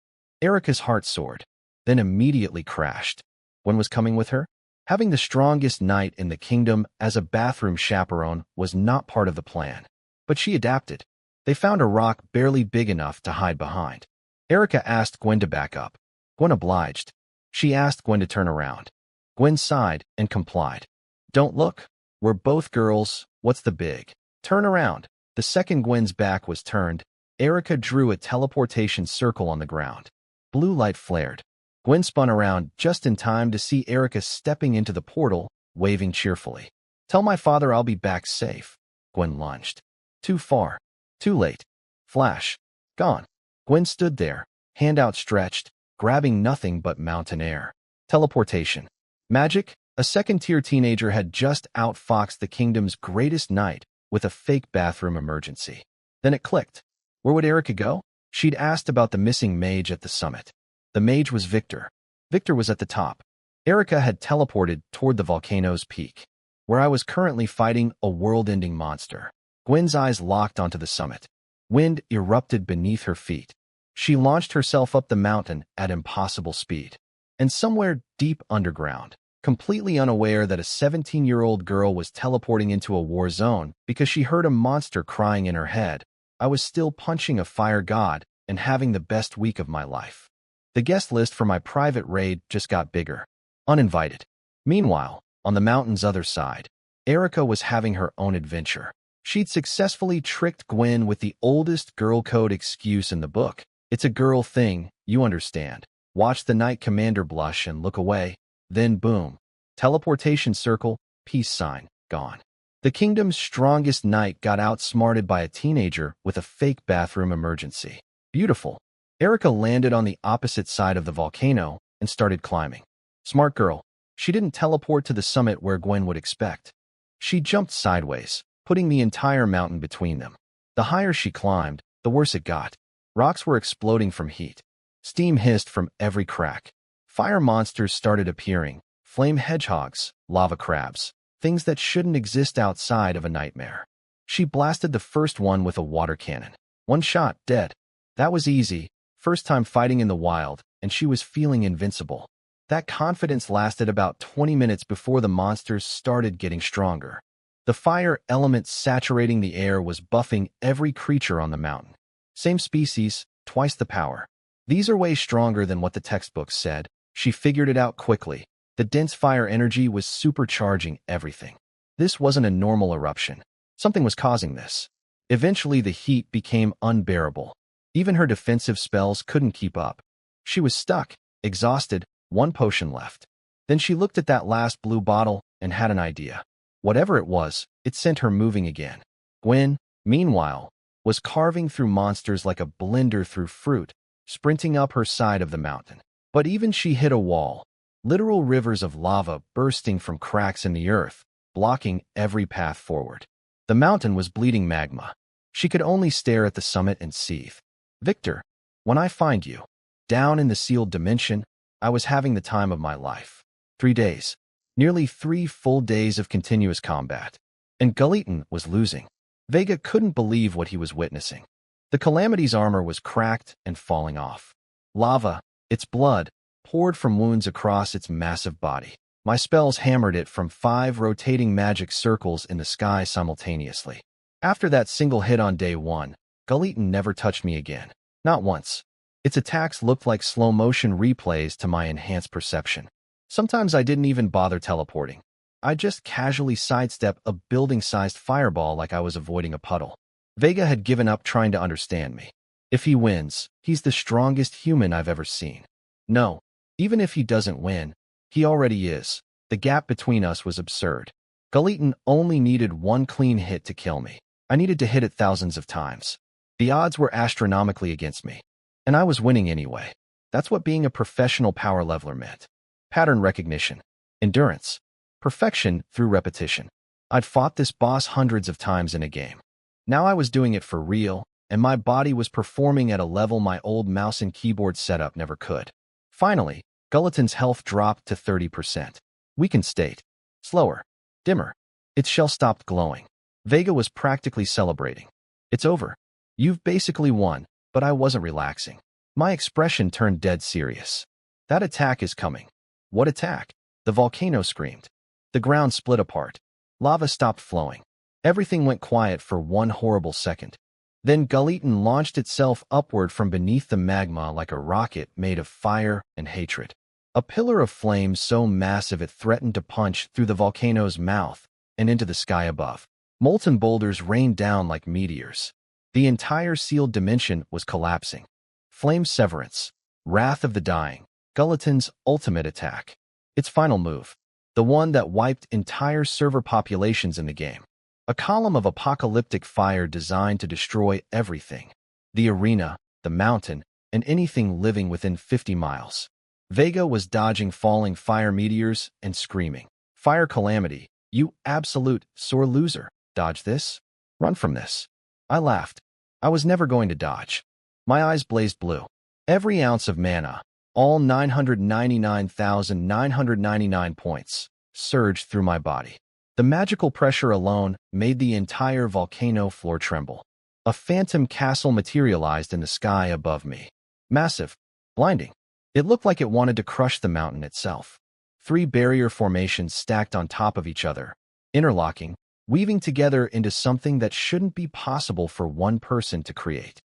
Erica's heart soared, then immediately crashed. Gwen was coming with her? Having the strongest knight in the kingdom as a bathroom chaperone was not part of the plan. But she adapted. They found a rock barely big enough to hide behind. Erica asked Gwen to back up. Gwen obliged. She asked Gwen to turn around. Gwen sighed and complied. "Don't look. We're both girls. What's the big? Turn around." The second Gwen's back was turned, Erica drew a teleportation circle on the ground. Blue light flared. Gwen spun around just in time to see Erica stepping into the portal, waving cheerfully. "Tell my father I'll be back safe." Gwen lunged. Too far. Too late. Flash. Gone. Gwen stood there, hand outstretched, grabbing nothing but mountain air. Teleportation. Magic? A second-tier teenager had just outfoxed the kingdom's greatest knight with a fake bathroom emergency. Then it clicked. Where would Erica go? She'd asked about the missing mage at the summit. The mage was Victor. Victor was at the top. Erica had teleported toward the volcano's peak, where I was currently fighting a world-ending monster. Gwen's eyes locked onto the summit. Wind erupted beneath her feet. She launched herself up the mountain at impossible speed. And somewhere deep underground, completely unaware that a 17-year-old girl was teleporting into a war zone because she heard a monster crying in her head, I was still punching a fire god and having the best week of my life. The guest list for my private raid just got bigger. Uninvited. Meanwhile, on the mountain's other side, Erica was having her own adventure. She'd successfully tricked Gwen with the oldest girl code excuse in the book. It's a girl thing, you understand. Watch the Knight Commander blush and look away. Then boom. Teleportation circle, peace sign, gone. The kingdom's strongest knight got outsmarted by a teenager with a fake bathroom emergency. Beautiful. Erica landed on the opposite side of the volcano and started climbing. Smart girl. She didn't teleport to the summit where Gwen would expect. She jumped sideways, putting the entire mountain between them. The higher she climbed, the worse it got. Rocks were exploding from heat. Steam hissed from every crack. Fire monsters started appearing, flame hedgehogs, lava crabs, things that shouldn't exist outside of a nightmare. She blasted the first one with a water cannon. One shot, dead. That was easy, first time fighting in the wild, and she was feeling invincible. That confidence lasted about 20 minutes before the monsters started getting stronger. The fire element saturating the air was buffing every creature on the mountain. Same species, twice the power. These are way stronger than what the textbooks said. She figured it out quickly. The dense fire energy was supercharging everything. This wasn't a normal eruption. Something was causing this. Eventually, the heat became unbearable. Even her defensive spells couldn't keep up. She was stuck, exhausted, one potion left. Then she looked at that last blue bottle and had an idea. Whatever it was, it sent her moving again. Gwen, meanwhile, was carving through monsters like a blender through fruit, sprinting up her side of the mountain. But even she hit a wall, literal rivers of lava bursting from cracks in the earth, blocking every path forward. The mountain was bleeding magma. She could only stare at the summit and seethe. Victor, when I find you, down in the sealed dimension, I was having the time of my life. 3 days. Nearly 3 full days of continuous combat. And Gulliton was losing. Vega couldn't believe what he was witnessing. The Calamity's armor was cracked and falling off. Lava, its blood, poured from wounds across its massive body. My spells hammered it from 5 rotating magic circles in the sky simultaneously. After that single hit on day 1, Gulliton never touched me again. Not once. Its attacks looked like slow-motion replays to my enhanced perception. Sometimes I didn't even bother teleporting. I just casually sidestep a building-sized fireball like I was avoiding a puddle. Vega had given up trying to understand me. If he wins, he's the strongest human I've ever seen. No, even if he doesn't win, he already is. The gap between us was absurd. Gulliton only needed 1 clean hit to kill me. I needed to hit it thousands of times. The odds were astronomically against me. And I was winning anyway. That's what being a professional power leveler meant. Pattern recognition. Endurance. Perfection through repetition. I'd fought this boss hundreds of times in a game. Now I was doing it for real, and my body was performing at a level my old mouse and keyboard setup never could. Finally, Gulliton's health dropped to 30%. Weakened state. Slower. Dimmer. Its shell stopped glowing. Vega was practically celebrating. It's over. You've basically won, but I wasn't relaxing. My expression turned dead serious. That attack is coming. What attack? The volcano screamed. The ground split apart. Lava stopped flowing. Everything went quiet for 1 horrible second. Then Gulliton launched itself upward from beneath the magma like a rocket made of fire and hatred. A pillar of flame so massive it threatened to punch through the volcano's mouth and into the sky above. Molten boulders rained down like meteors. The entire sealed dimension was collapsing. Flame Severance. Wrath of the Dying. Gulliton's ultimate attack. Its final move. The one that wiped entire server populations in the game. A column of apocalyptic fire designed to destroy everything. The arena, the mountain, and anything living within 50 miles. Vega was dodging falling fire meteors and screaming. Fire Calamity, you absolute sore loser. Dodge this? Run from this. I laughed. I was never going to dodge. My eyes blazed blue. Every ounce of mana, all 999,999 points, surged through my body. The magical pressure alone made the entire volcano floor tremble. A phantom castle materialized in the sky above me. Massive. Blinding. It looked like it wanted to crush the mountain itself. 3 barrier formations stacked on top of each other, interlocking, weaving together into something that shouldn't be possible for one person to create.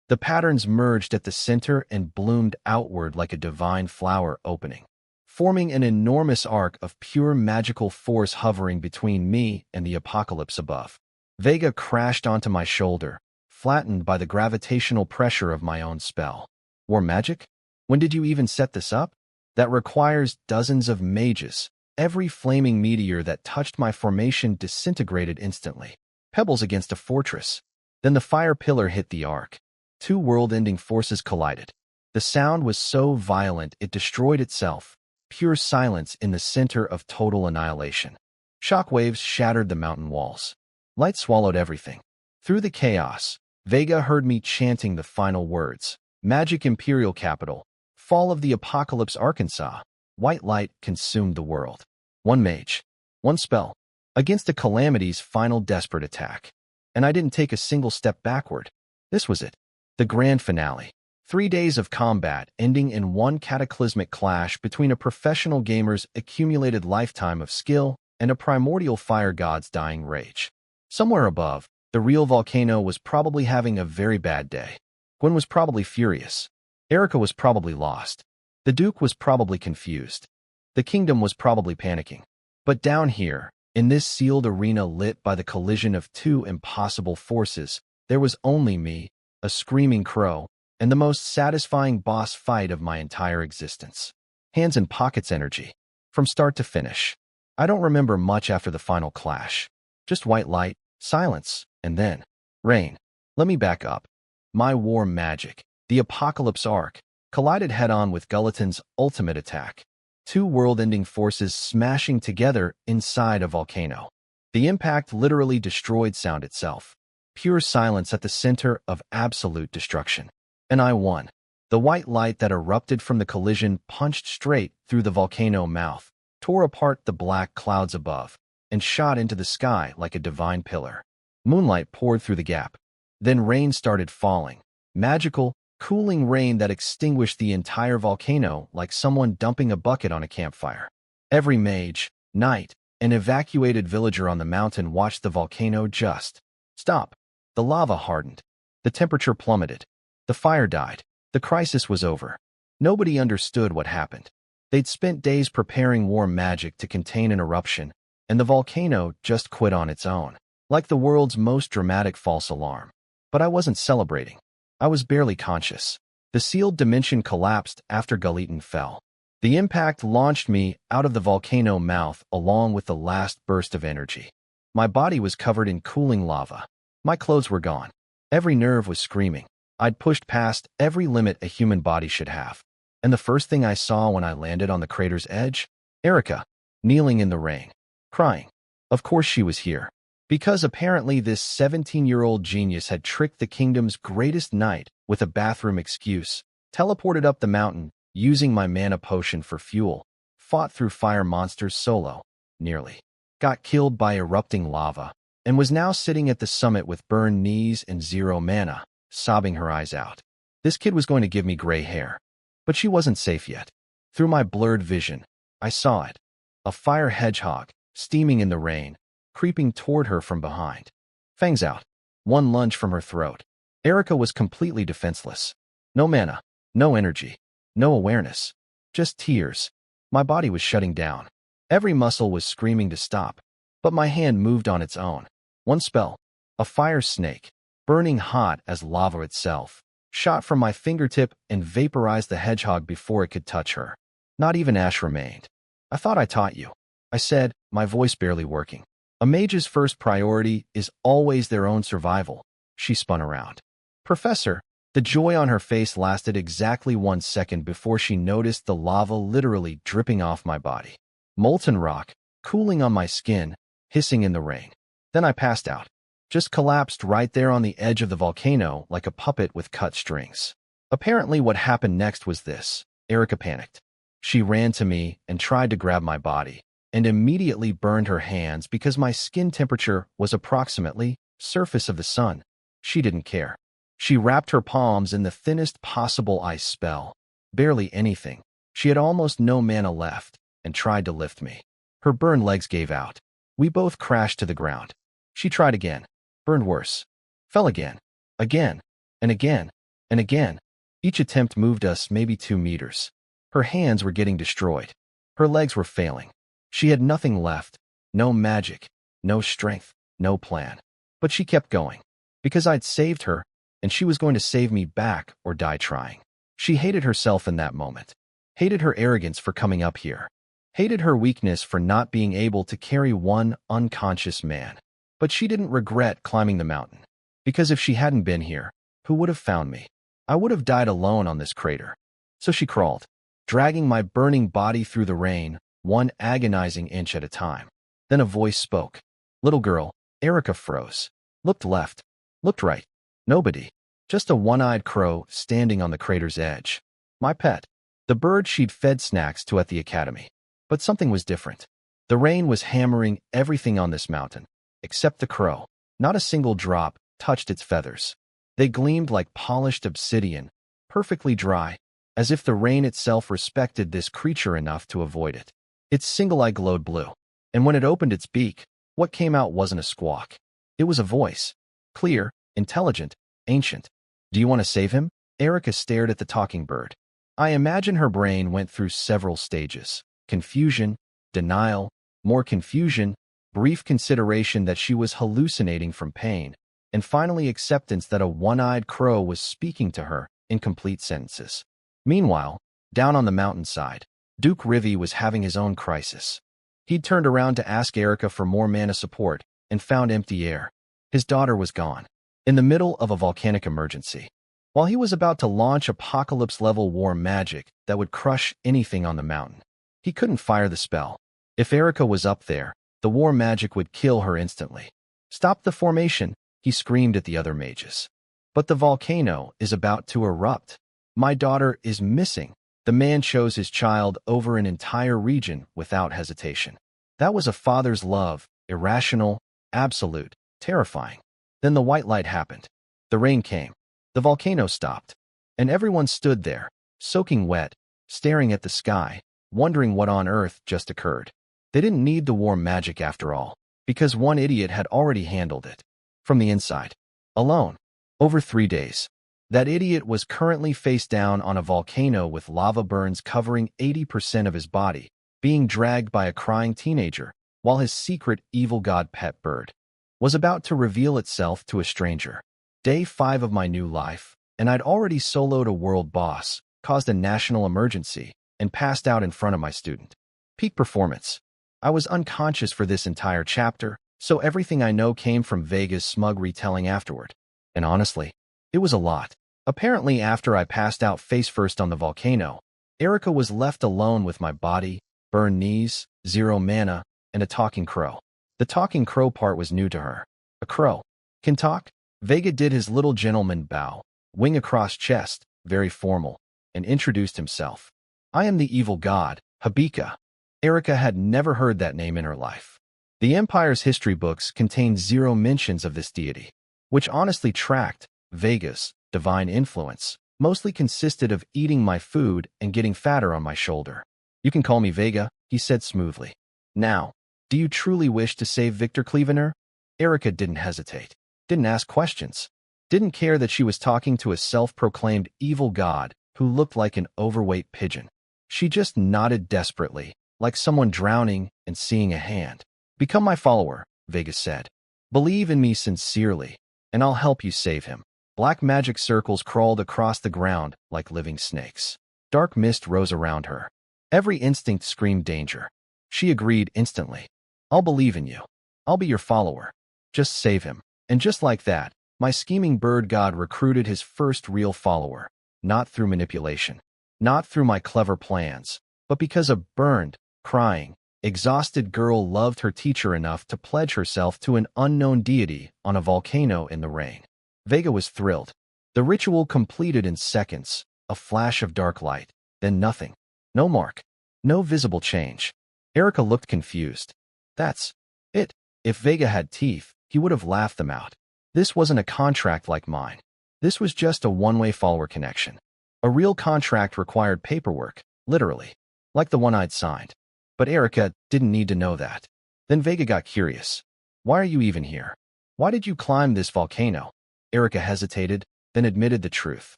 The patterns merged at the center and bloomed outward like a divine flower opening, forming an enormous arc of pure magical force hovering between me and the apocalypse above. Vega crashed onto my shoulder, flattened by the gravitational pressure of my own spell. War magic? When did you even set this up? That requires dozens of mages. Every flaming meteor that touched my formation disintegrated instantly. Pebbles against a fortress. Then the fire pillar hit the arc. 2 world-ending forces collided. The sound was so violent it destroyed itself. Pure silence in the center of total annihilation. Shockwaves shattered the mountain walls. Light swallowed everything. Through the chaos, Vega heard me chanting the final words. Magic Imperial Capital. Fall of the Apocalypse Arkansas. White light consumed the world. 1 mage. 1 spell. Against the Calamity's final desperate attack. And I didn't take a single step backward. This was it. The grand finale. 3 days of combat ending in 1 cataclysmic clash between a professional gamer's accumulated lifetime of skill and a primordial fire god's dying rage. Somewhere above, the real volcano was probably having a very bad day. Gwen was probably furious. Erica was probably lost. The Duke was probably confused. The kingdom was probably panicking. But down here, in this sealed arena lit by the collision of two impossible forces, there was only me, a screaming crow, and the most satisfying boss fight of my entire existence. Hands in pockets energy. From start to finish. I don't remember much after the final clash. Just white light, silence, and then rain. Let me back up. My war magic, the Apocalypse Arc, collided head-on with Gulatin's ultimate attack. Two world-ending forces smashing together inside a volcano. The impact literally destroyed sound itself. Pure silence at the center of absolute destruction. And I won. The white light that erupted from the collision punched straight through the volcano mouth, tore apart the black clouds above, and shot into the sky like a divine pillar. Moonlight poured through the gap. Then rain started falling. Magical, cooling rain that extinguished the entire volcano like someone dumping a bucket on a campfire. Every mage, knight, and evacuated villager on the mountain watched the volcano just stop. The lava hardened. The temperature plummeted. The fire died. The crisis was over. Nobody understood what happened. They'd spent days preparing war magic to contain an eruption, and the volcano just quit on its own, like the world's most dramatic false alarm. But I wasn't celebrating. I was barely conscious. The sealed dimension collapsed after Gulatin fell. The impact launched me out of the volcano mouth along with the last burst of energy. My body was covered in cooling lava. My clothes were gone. Every nerve was screaming. I'd pushed past every limit a human body should have. And the first thing I saw when I landed on the crater's edge? Erica, kneeling in the rain, crying. Of course she was here. Because apparently this 17-year-old genius had tricked the kingdom's greatest knight with a bathroom excuse, teleported up the mountain using my mana potion for fuel, fought through fire monsters solo, nearly, got killed by erupting lava, and was now sitting at the summit with burned knees and 0 mana, sobbing her eyes out. This kid was going to give me gray hair. But she wasn't safe yet. Through my blurred vision, I saw it. A fire hedgehog, steaming in the rain, creeping toward her from behind. Fangs out. One lunge from her throat. Erica was completely defenseless. No mana, no energy, no awareness. Just tears. My body was shutting down. Every muscle was screaming to stop. But my hand moved on its own. One spell. A fire snake, burning hot as lava itself, shot from my fingertip and vaporized the hedgehog before it could touch her. Not even ash remained. I thought I taught you, I said, my voice barely working. A mage's first priority is always their own survival. She spun around. Professor, the joy on her face lasted exactly 1 second before she noticed the lava literally dripping off my body. Molten rock, cooling on my skin, hissing in the rain. Then I passed out. Just collapsed right there on the edge of the volcano like a puppet with cut strings. Apparently what happened next was this. Erica panicked. She ran to me and tried to grab my body, and immediately burned her hands because my skin temperature was approximately surface of the sun. She didn't care. She wrapped her palms in the thinnest possible ice spell. Barely anything. She had almost no mana left, and tried to lift me. Her burned legs gave out. We both crashed to the ground. She tried again. Burned worse. Fell again. Again. And again. And again. Each attempt moved us maybe 2 meters. Her hands were getting destroyed. Her legs were failing. She had nothing left. No magic. No strength. No plan. But she kept going. Because I'd saved her, and she was going to save me back or die trying. She hated herself in that moment. Hated her arrogance for coming up here. Hated her weakness for not being able to carry one unconscious man. But she didn't regret climbing the mountain. Because if she hadn't been here, who would have found me? I would have died alone on this crater. So she crawled, dragging my burning body through the rain, 1 agonizing inch at a time. Then a voice spoke. Little girl. Erica froze. Looked left. Looked right. Nobody. Just a one-eyed crow standing on the crater's edge. My pet. The bird she'd fed snacks to at the academy. But something was different. The rain was hammering everything on this mountain, except the crow. Not a single drop touched its feathers. They gleamed like polished obsidian, perfectly dry, as if the rain itself respected this creature enough to avoid it. Its single eye glowed blue, and when it opened its beak, what came out wasn't a squawk. It was a voice. Clear, intelligent, ancient. Do you want to save him? Erica stared at the talking bird. I imagine her brain went through several stages: confusion, denial, more confusion, brief consideration that she was hallucinating from pain, and finally acceptance that a one-eyed crow was speaking to her in complete sentences. Meanwhile, down on the mountainside, Duke Rivi was having his own crisis. He'd turned around to ask Erica for more mana support and found empty air. His daughter was gone, in the middle of a volcanic emergency. While he was about to launch apocalypse-level war magic that would crush anything on the mountain, he couldn't fire the spell. If Erica was up there, the war magic would kill her instantly. "Stop the formation," he screamed at the other mages. "But the volcano is about to erupt. My daughter is missing." The man chose his child over an entire region without hesitation. That was a father's love, irrational, absolute, terrifying. Then the white light happened. The rain came. The volcano stopped. And everyone stood there, soaking wet, staring at the sky, wondering what on earth just occurred. They didn't need the war magic after all, because one idiot had already handled it. From the inside. Alone. Over 3 days. That idiot was currently face down on a volcano with lava burns covering 80% of his body, being dragged by a crying teenager, while his secret evil god pet bird was about to reveal itself to a stranger. Day 5 of my new life, and I'd already soloed a world boss, caused a national emergency, and passed out in front of my student. Peak performance. I was unconscious for this entire chapter, so everything I know came from Vega's smug retelling afterward. And honestly, it was a lot. Apparently, after I passed out face first on the volcano, Erica was left alone with my body, burned knees, 0 mana, and a talking crow. The talking crow part was new to her. A crow can talk? Vega did his little gentleman bow, wing across chest, very formal, and introduced himself. "I am the evil god, Habika." Erica had never heard that name in her life. The Empire's history books contained 0 mentions of this deity, which honestly tracked. Vega's divine influence mostly consisted of eating my food and getting fatter on my shoulder. "You can call me Vega," he said smoothly. "Now, do you truly wish to save Victor Clevener?" Erica didn't hesitate, didn't ask questions, didn't care that she was talking to a self-proclaimed evil god who looked like an overweight pigeon. She just nodded desperately, like someone drowning and seeing a hand. "Become my follower," Vega said. "Believe in me sincerely, and I'll help you save him." Black magic circles crawled across the ground like living snakes. Dark mist rose around her. Every instinct screamed danger. She agreed instantly. "I'll believe in you. I'll be your follower. Just save him." And just like that, my scheming bird god recruited his first real follower, not through manipulation, not through my clever plans, but because a burned, crying, exhausted girl loved her teacher enough to pledge herself to an unknown deity on a volcano in the rain. Vega was thrilled. The ritual completed in seconds, a flash of dark light, then nothing. No mark. No visible change. Erica looked confused. "That's it." If Vega had teeth, he would have laughed them out. This wasn't a contract like mine. This was just a one-way follower connection. A real contract required paperwork, literally, like the one I'd signed. But Erica didn't need to know that. Then Vega got curious. "Why are you even here? Why did you climb this volcano?" Erica hesitated, then admitted the truth.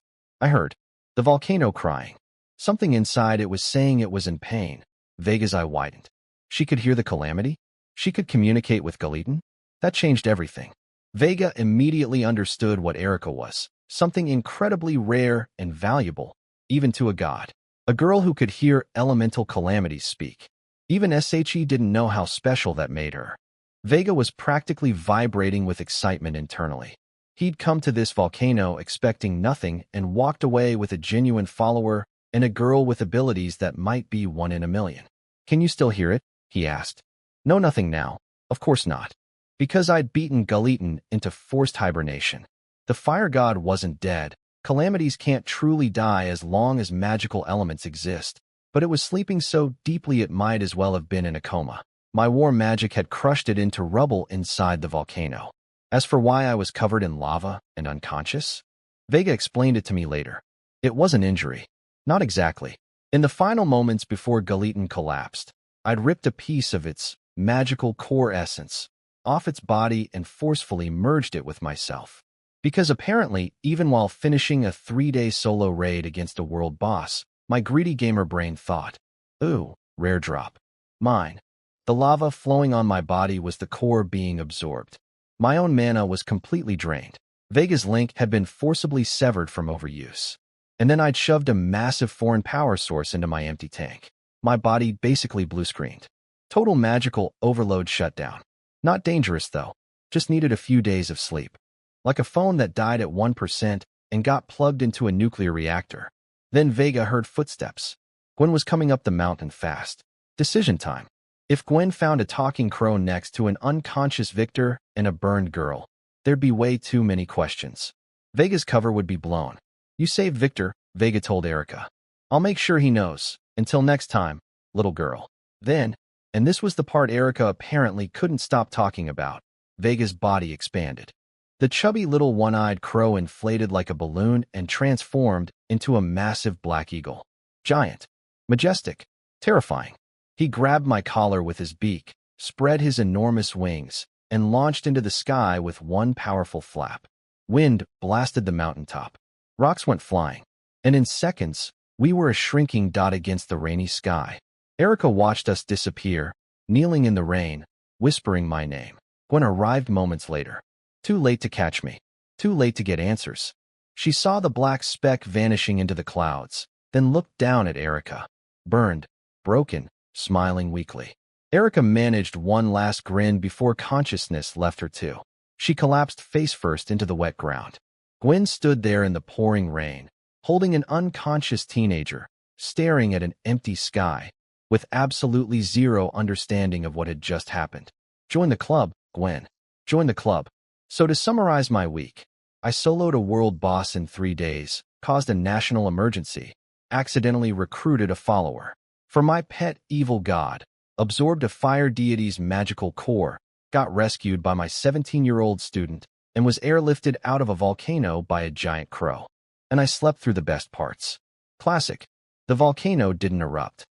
"I heard the volcano crying. Something inside it was saying it was in pain." Vega's eye widened. She could hear the calamity? She could communicate with Gallatin? That changed everything. Vega immediately understood what Erica was. Something incredibly rare and valuable, even to a god. A girl who could hear elemental calamities speak. Even SHE didn't know how special that made her. Vega was practically vibrating with excitement internally. He'd come to this volcano expecting nothing and walked away with a genuine follower and a girl with abilities that might be 1 in a million. "Can you still hear it?" he asked. "No, nothing now. Of course not. Because I'd beaten Gallatin into forced hibernation. The fire god wasn't dead. Calamities can't truly die as long as magical elements exist. But it was sleeping so deeply it might as well have been in a coma. My war magic had crushed it into rubble inside the volcano. As for why I was covered in lava and unconscious, Vega explained it to me later. It was an injury. Not exactly. In the final moments before Gallatin collapsed, I'd ripped a piece of its magical core essence off its body and forcefully merged it with myself. Because apparently, even while finishing a 3-day solo raid against a world boss, my greedy gamer brain thought, ooh, rare drop. Mine. The lava flowing on my body was the core being absorbed. My own mana was completely drained. Vega's link had been forcibly severed from overuse. And then I'd shoved a massive foreign power source into my empty tank. My body basically blue-screened. Total magical overload shutdown. Not dangerous, though. Just needed a few days of sleep. Like a phone that died at 1% and got plugged into a nuclear reactor. Then Vega heard footsteps. Gwen was coming up the mountain fast. Decision time. If Gwen found a talking crow next to an unconscious Victor and a burned girl, there'd be way too many questions. Vega's cover would be blown. You saved Victor, Vega told Erica. I'll make sure he knows. Until next time, little girl. Then, and this was the part Erica apparently couldn't stop talking about, Vega's body expanded. The chubby little one-eyed crow inflated like a balloon and transformed into a massive black eagle. Giant. Majestic. Terrifying. He grabbed my collar with his beak, spread his enormous wings, and launched into the sky with one powerful flap. Wind blasted the mountaintop. Rocks went flying. And in seconds, we were a shrinking dot against the rainy sky. Erica watched us disappear, kneeling in the rain, whispering my name. Gwen arrived moments later. Too late to catch me. Too late to get answers. She saw the black speck vanishing into the clouds, then looked down at Erica. Burned, broken, smiling weakly. Erica managed one last grin before consciousness left her too. She collapsed face first into the wet ground. Gwen stood there in the pouring rain, holding an unconscious teenager, staring at an empty sky, with absolutely zero understanding of what had just happened. Join the club, Gwen. Join the club. So to summarize my week, I soloed a world boss in 3 days, caused a national emergency, accidentally recruited a follower. For my pet evil god, absorbed a fire deity's magical core, got rescued by my 17-year-old student, and was airlifted out of a volcano by a giant crow. And I slept through the best parts. Classic. The volcano didn't erupt.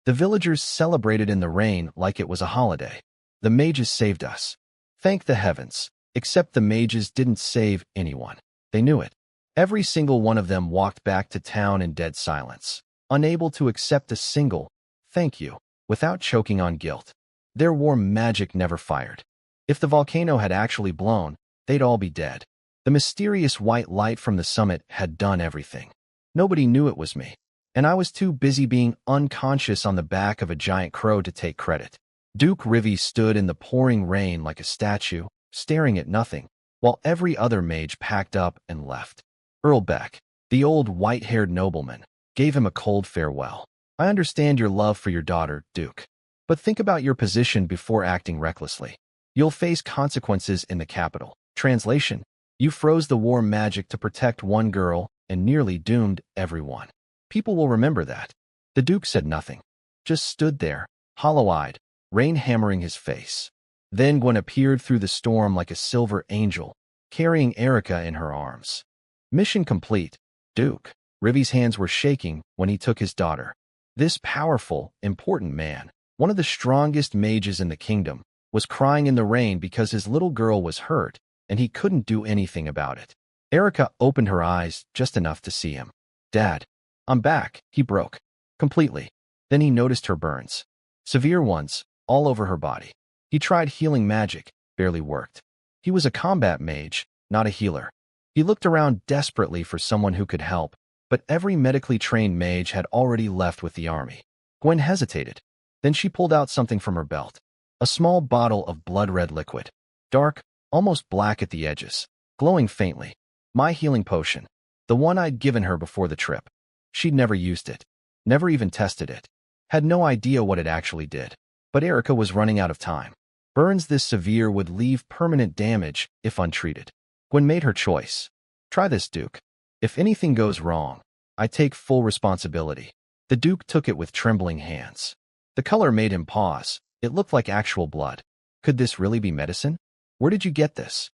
The villagers celebrated in the rain like it was a holiday. The mages saved us. Thank the heavens. Except the mages didn't save anyone. They knew it. Every single one of them walked back to town in dead silence, unable to accept a single thank you, without choking on guilt. Their warm magic never fired. If the volcano had actually blown, they'd all be dead. The mysterious white light from the summit had done everything. Nobody knew it was me, and I was too busy being unconscious on the back of a giant crow to take credit. Duke Rivy stood in the pouring rain like a statue, staring at nothing, while every other mage packed up and left. Earl Beck, the old white-haired nobleman, gave him a cold farewell. I understand your love for your daughter, Duke. But think about your position before acting recklessly. You'll face consequences in the capital. Translation: you froze the war magic to protect one girl and nearly doomed everyone. People will remember that. The Duke said nothing. Just stood there, hollow-eyed, rain hammering his face. Then Gwen appeared through the storm like a silver angel, carrying Erica in her arms. Mission complete. Duke. Rivy's hands were shaking when he took his daughter. This powerful, important man, one of the strongest mages in the kingdom, was crying in the rain because his little girl was hurt, and he couldn't do anything about it. Erica opened her eyes just enough to see him. Dad, I'm back, he broke. Completely. Then he noticed her burns. Severe ones, all over her body. He tried healing magic, barely worked. He was a combat mage, not a healer. He looked around desperately for someone who could help, but every medically trained mage had already left with the army. Gwen hesitated. Then she pulled out something from her belt. A small bottle of blood-red liquid. Dark, almost black at the edges, glowing faintly. My healing potion. The one I'd given her before the trip. She'd never used it. Never even tested it. Had no idea what it actually did. But Erica was running out of time. Burns this severe would leave permanent damage if untreated. Gwen made her choice. Try this, Duke. If anything goes wrong, I take full responsibility. The Duke took it with trembling hands. The color made him pause. It looked like actual blood. Could this really be medicine? Where did you get this?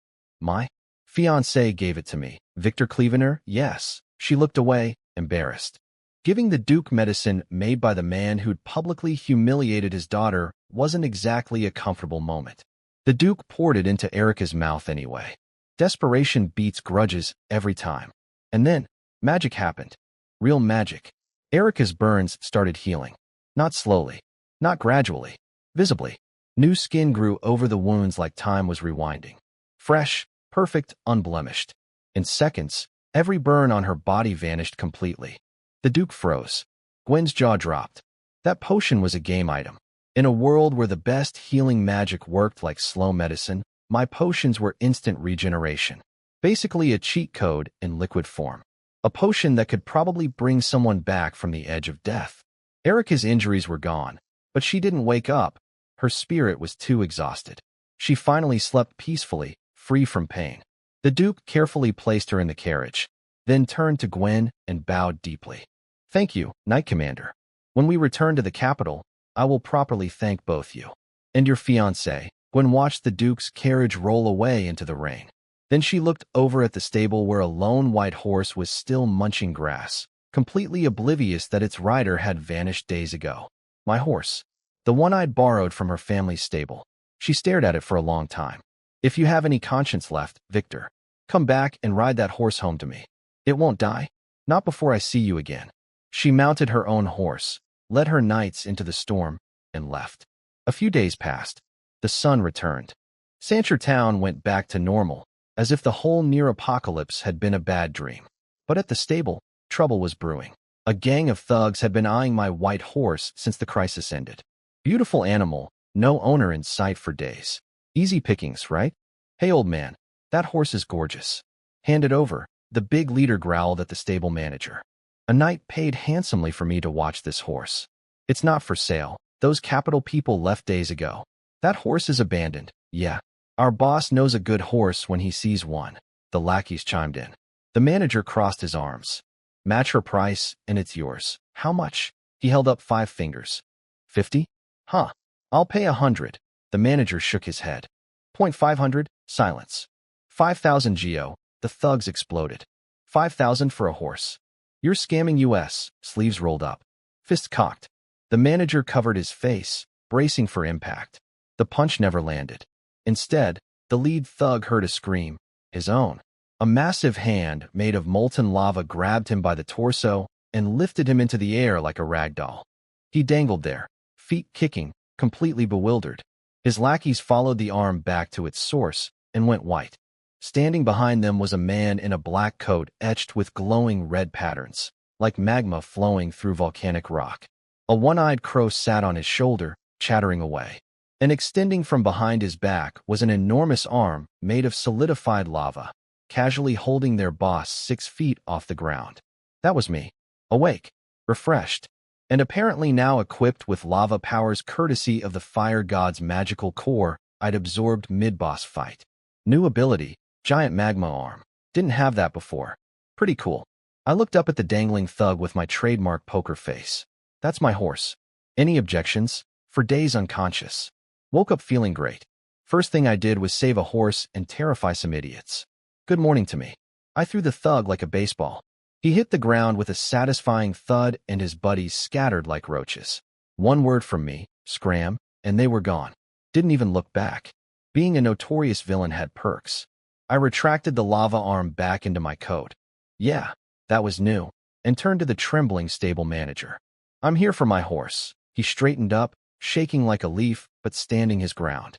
My fiancé gave it to me. Victor Clevener? Yes. She looked away, embarrassed. Giving the Duke medicine made by the man who'd publicly humiliated his daughter wasn't exactly a comfortable moment. The Duke poured it into Erica's mouth anyway. Desperation beats grudges every time. And then, magic happened. Real magic. Erica's burns started healing. Not slowly. Not gradually. Visibly. New skin grew over the wounds like time was rewinding. Fresh, perfect, unblemished. In seconds, every burn on her body vanished completely. The Duke froze. Gwen's jaw dropped. That potion was a game item. In a world where the best healing magic worked like slow medicine, my potions were instant regeneration. Basically a cheat code in liquid form. A potion that could probably bring someone back from the edge of death. Erica's injuries were gone, but she didn't wake up. Her spirit was too exhausted. She finally slept peacefully, free from pain. The Duke carefully placed her in the carriage, then turned to Gwen and bowed deeply. "Thank you, Knight Commander. When we return to the capital, I will properly thank both you." "And your fiancé." Gwen watched the Duke's carriage roll away into the rain. Then she looked over at the stable where a lone white horse was still munching grass, completely oblivious that its rider had vanished days ago. "My horse. The one I'd borrowed from her family's stable." She stared at it for a long time. "If you have any conscience left, Victor, come back and ride that horse home to me. It won't die. Not before I see you again." She mounted her own horse, led her knights into the storm, and left. A few days passed. The sun returned. Sancher Town went back to normal, as if the whole near-apocalypse had been a bad dream. But at the stable, trouble was brewing. A gang of thugs had been eyeing my white horse since the crisis ended. Beautiful animal, no owner in sight for days. Easy pickings, right? "Hey, old man, that horse is gorgeous. Hand it over," the big leader growled at the stable manager. "A knight paid handsomely for me to watch this horse. It's not for sale. Those capital people left days ago. That horse is abandoned." "Yeah. Our boss knows a good horse when he sees one," the lackeys chimed in. The manager crossed his arms. "Match her price, and it's yours." "How much?" He held up 5 fingers. 50? Huh. I'll pay 100. The manager shook his head. "500? Silence. 5,000 Geo. The thugs exploded. 5,000 for a horse. "You're scamming us." Sleeves rolled up. Fist cocked. The manager covered his face, bracing for impact. The punch never landed. Instead, the lead thug heard a scream. His own. A massive hand made of molten lava grabbed him by the torso and lifted him into the air like a rag doll. He dangled there, feet kicking, completely bewildered. His lackeys followed the arm back to its source and went white. Standing behind them was a man in a black coat etched with glowing red patterns, like magma flowing through volcanic rock. A one-eyed crow sat on his shoulder, chattering away. And extending from behind his back was an enormous arm made of solidified lava, casually holding their boss 6 feet off the ground. That was me, awake, refreshed, and apparently now equipped with lava powers courtesy of the fire god's magical core I'd absorbed mid-boss fight. New ability, giant magma arm. Didn't have that before. Pretty cool. I looked up at the dangling thug with my trademark poker face. "That's my horse. Any objections?" For days unconscious. Woke up feeling great. First thing I did was save a horse and terrify some idiots. "Good morning" to me. I threw the thug like a baseball. He hit the ground with a satisfying thud and his buddies scattered like roaches. One word from me, scram, and they were gone. Didn't even look back. Being a notorious villain had perks. I retracted the lava arm back into my coat. Yeah, that was new, and turned to the trembling stable manager. "I'm here for my horse." He straightened up, shaking like a leaf, but standing his ground.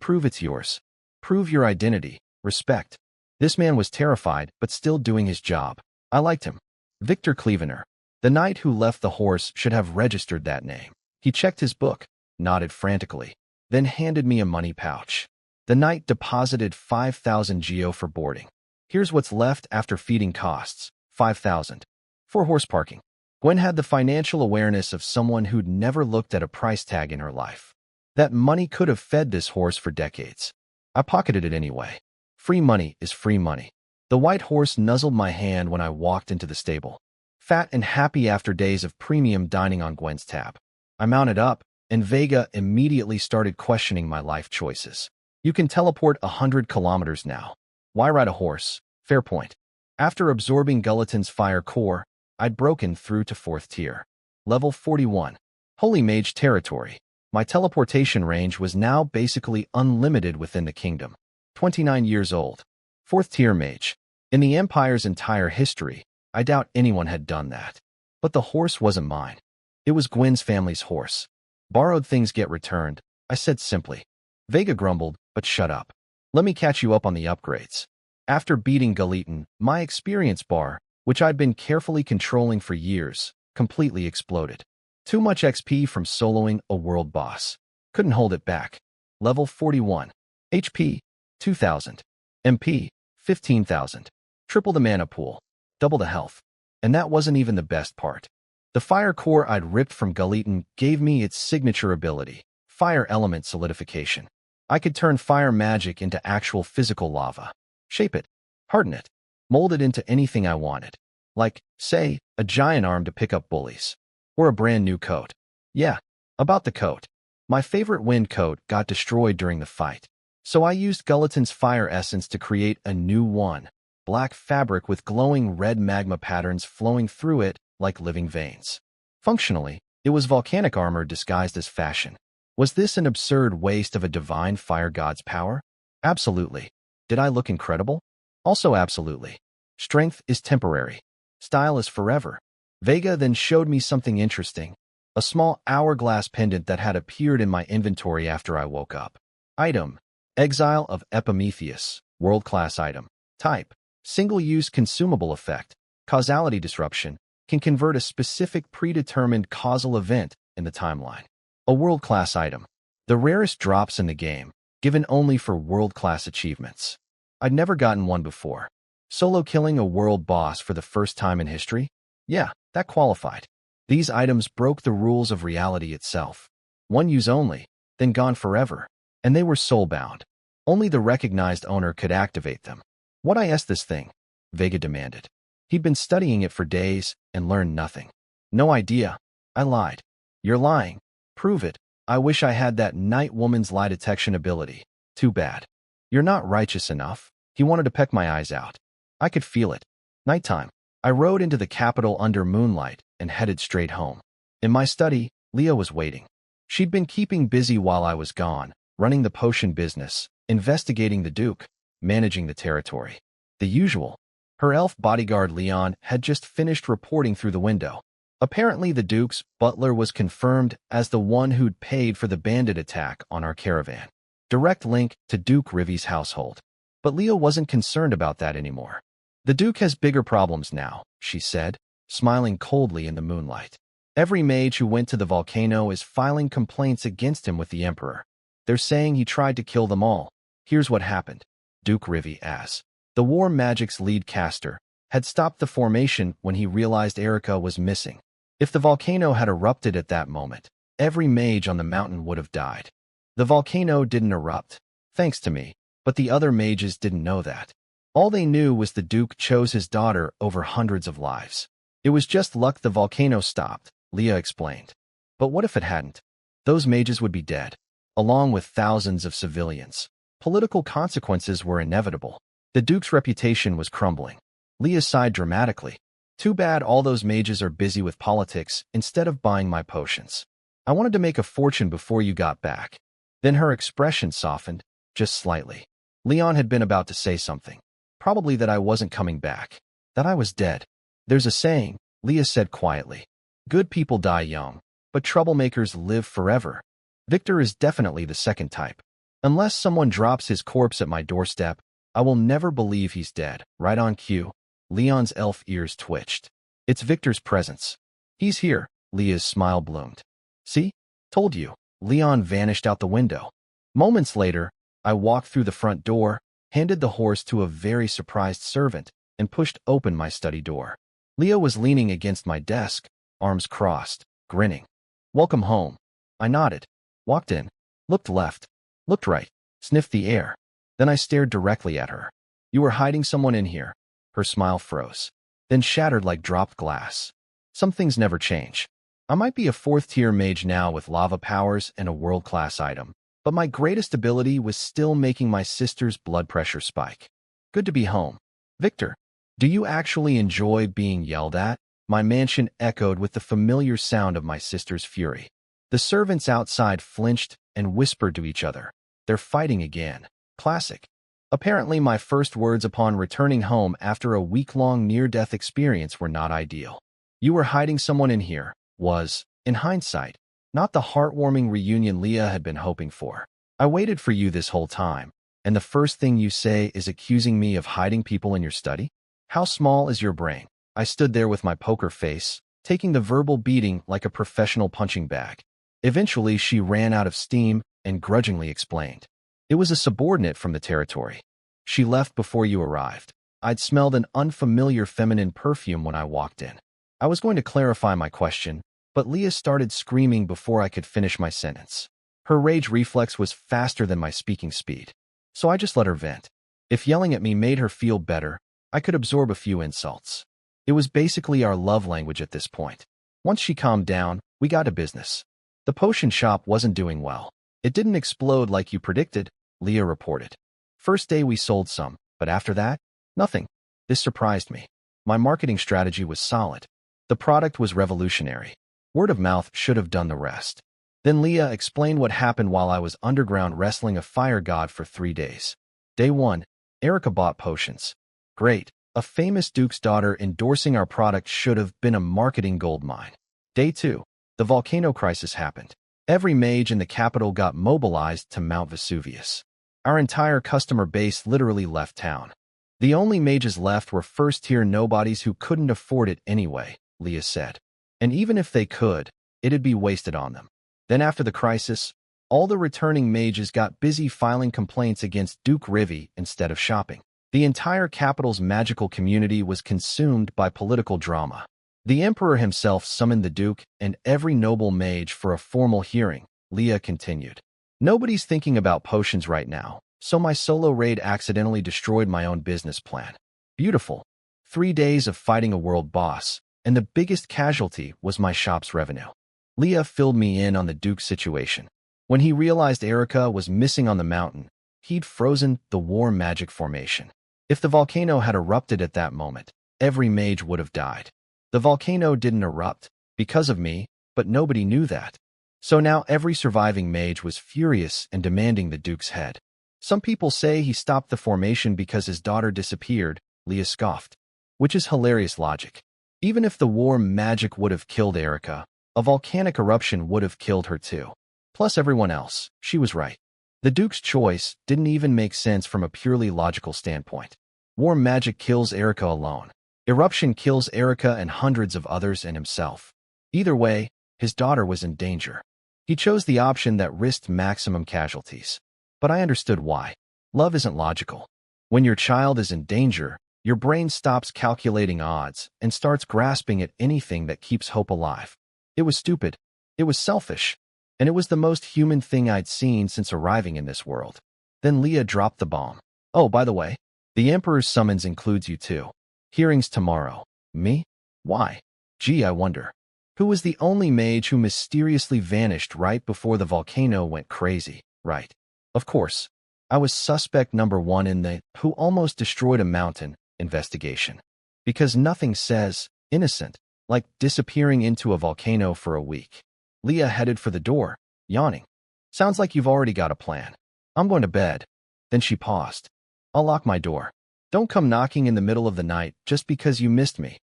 "Prove it's yours. Prove your identity. Respect." This man was terrified, but still doing his job. I liked him. Victor Clevener. The knight who left the horse should have registered that name. He checked his book, nodded frantically, then handed me a money pouch. The knight deposited 5,000 Geo for boarding. "Here's what's left after feeding costs. 5,000. For horse parking." Gwen had the financial awareness of someone who'd never looked at a price tag in her life. That money could have fed this horse for decades. I pocketed it anyway. Free money is free money. The white horse nuzzled my hand when I walked into the stable. Fat and happy after days of premium dining on Gwen's tab. I mounted up, and Vega immediately started questioning my life choices. "You can teleport 100 kilometers now. Why ride a horse?" Fair point. After absorbing Gulatin's fire core, I'd broken through to 4th tier. Level 41. Holy Mage territory. My teleportation range was now basically unlimited within the kingdom. 29 years old. Fourth tier mage. In the Empire's entire history, I doubt anyone had done that. But the horse wasn't mine. It was Gwen's family's horse. Borrowed things get returned, I said simply. Vega grumbled, but shut up. Let me catch you up on the upgrades. After beating Galitan, my experience bar, which I'd been carefully controlling for years, completely exploded. Too much XP from soloing a world boss. Couldn't hold it back. Level 41. HP, 2,000. MP, 15,000. Triple the mana pool. Double the health. And that wasn't even the best part. The fire core I'd ripped from Galitan gave me its signature ability, fire element solidification. I could turn fire magic into actual physical lava. Shape it, harden it, mold it into anything I wanted. Like, say, a giant arm to pick up bullies. Or a brand new coat. Yeah, about the coat. My favorite wind coat got destroyed during the fight. So I used Galitan's fire essence to create a new one. Black fabric with glowing red magma patterns flowing through it like living veins. Functionally, it was volcanic armor disguised as fashion. Was this an absurd waste of a divine fire god's power? Absolutely. Did I look incredible? Also absolutely. Strength is temporary. Style is forever. Vega then showed me something interesting. A small hourglass pendant that had appeared in my inventory after I woke up. Item: Exile of Epimetheus. World-class item. Type: single-use consumable effect. Causality disruption. Can convert a specific predetermined causal event in the timeline. A world-class item. The rarest drops in the game, given only for world-class achievements. I'd never gotten one before. Solo killing a world boss for the first time in history? Yeah, that qualified. These items broke the rules of reality itself. One use only, then gone forever. And they were soul-bound. Only the recognized owner could activate them. What is this thing? Vega demanded. He'd been studying it for days and learned nothing. No idea. I lied. You're lying. Prove it. I wish I had that night woman's lie detection ability. Too bad. You're not righteous enough. He wanted to peck my eyes out. I could feel it. Nighttime. I rode into the capital under moonlight and headed straight home. In my study, Leah was waiting. She'd been keeping busy while I was gone, running the potion business, investigating the Duke, managing the territory. The usual. Her elf bodyguard Leon had just finished reporting through the window. Apparently the Duke's butler was confirmed as the one who'd paid for the bandit attack on our caravan. Direct link to Duke Rivy's household. But Leah wasn't concerned about that anymore. The Duke has bigger problems now, she said, smiling coldly in the moonlight. Every mage who went to the volcano is filing complaints against him with the Emperor. They're saying he tried to kill them all. Here's what happened. Duke Rivy, as the war magic's lead caster, had stopped the formation when he realized Erica was missing. If the volcano had erupted at that moment, every mage on the mountain would have died. The volcano didn't erupt, thanks to me, but the other mages didn't know that. All they knew was the Duke chose his daughter over hundreds of lives. It was just luck the volcano stopped, Leah explained. But what if it hadn't? Those mages would be dead, along with thousands of civilians. Political consequences were inevitable. The Duke's reputation was crumbling. Leah sighed dramatically. Too bad all those mages are busy with politics instead of buying my potions. I wanted to make a fortune before you got back. Then her expression softened, just slightly. Leon had been about to say something. Probably that I wasn't coming back. That I was dead. There's a saying, Leah said quietly. Good people die young, but troublemakers live forever. Victor is definitely the second type. Unless someone drops his corpse at my doorstep, I will never believe he's dead. Right on cue. Leon's elf ears twitched. It's Victor's presence. He's here, Leah's smile bloomed. See? Told you. Leon vanished out the window. Moments later, I walked through the front door, handed the horse to a very surprised servant, and pushed open my study door. Leah was leaning against my desk, arms crossed, grinning. Welcome home. I nodded, walked in, looked left, looked right, sniffed the air. Then I stared directly at her. You were hiding someone in here. Her smile froze, then shattered like dropped glass. Some things never change. I might be a fourth-tier mage now with lava powers and a world-class item, but my greatest ability was still making my sister's blood pressure spike. Good to be home. Victor, do you actually enjoy being yelled at? My mansion echoed with the familiar sound of my sister's fury. The servants outside flinched and whispered to each other. They're fighting again. Classic. Apparently, my first words upon returning home after a week-long near-death experience were not ideal. You were hiding someone in here, was, in hindsight, not the heartwarming reunion Leah had been hoping for. I waited for you this whole time, and the first thing you say is accusing me of hiding people in your study? How small is your brain? I stood there with my poker face, taking the verbal beating like a professional punching bag. Eventually, she ran out of steam and grudgingly explained. It was a subordinate from the territory. She left before you arrived. I'd smelled an unfamiliar feminine perfume when I walked in. I was going to clarify my question, but Leah started screaming before I could finish my sentence. Her rage reflex was faster than my speaking speed, so I just let her vent. If yelling at me made her feel better, I could absorb a few insults. It was basically our love language at this point. Once she calmed down, we got to business. The potion shop wasn't doing well. It didn't explode like you predicted, Leah reported. First day we sold some, but after that, nothing. This surprised me. My marketing strategy was solid. The product was revolutionary. Word of mouth should have done the rest. Then Leah explained what happened while I was underground wrestling a fire god for 3 days. Day 1, Erica bought potions. Great. A famous duke's daughter endorsing our product should have been a marketing goldmine. Day 2, the volcano crisis happened. Every mage in the capital got mobilized to Mount Vesuvius. Our entire customer base literally left town. The only mages left were first-tier nobodies who couldn't afford it anyway, Leah said. And even if they could, it'd be wasted on them. Then after the crisis, all the returning mages got busy filing complaints against Duke Rivi instead of shopping. The entire capital's magical community was consumed by political drama. The emperor himself summoned the duke and every noble mage for a formal hearing, Leah continued. Nobody's thinking about potions right now, so my solo raid accidentally destroyed my own business plan. Beautiful. 3 days of fighting a world boss, and the biggest casualty was my shop's revenue. Leah filled me in on the duke's situation. When he realized Erica was missing on the mountain, he'd frozen the war magic formation. If the volcano had erupted at that moment, every mage would have died. The volcano didn't erupt because of me, but nobody knew that. So now every surviving mage was furious and demanding the duke's head. Some people say he stopped the formation because his daughter disappeared, Leah scoffed. Which is hilarious logic. Even if the war magic would have killed Erica, a volcanic eruption would have killed her too. Plus everyone else, she was right. The duke's choice didn't even make sense from a purely logical standpoint. War magic kills Erica alone. Eruption kills Erica and hundreds of others and himself. Either way, his daughter was in danger. He chose the option that risked maximum casualties. But I understood why. Love isn't logical. When your child is in danger, your brain stops calculating odds and starts grasping at anything that keeps hope alive. It was stupid. It was selfish. And it was the most human thing I'd seen since arriving in this world. Then Leah dropped the bomb. Oh, by the way, the Emperor's summons includes you too. Hearings tomorrow. Me? Why? Gee, I wonder. Who was the only mage who mysteriously vanished right before the volcano went crazy, right? Of course. I was suspect number 1 in the who almost destroyed a mountain investigation. Because nothing says innocent like disappearing into a volcano for a week. Leah headed for the door, yawning. Sounds like you've already got a plan. I'm going to bed. Then she paused. I'll lock my door. Don't come knocking in the middle of the night just because you missed me.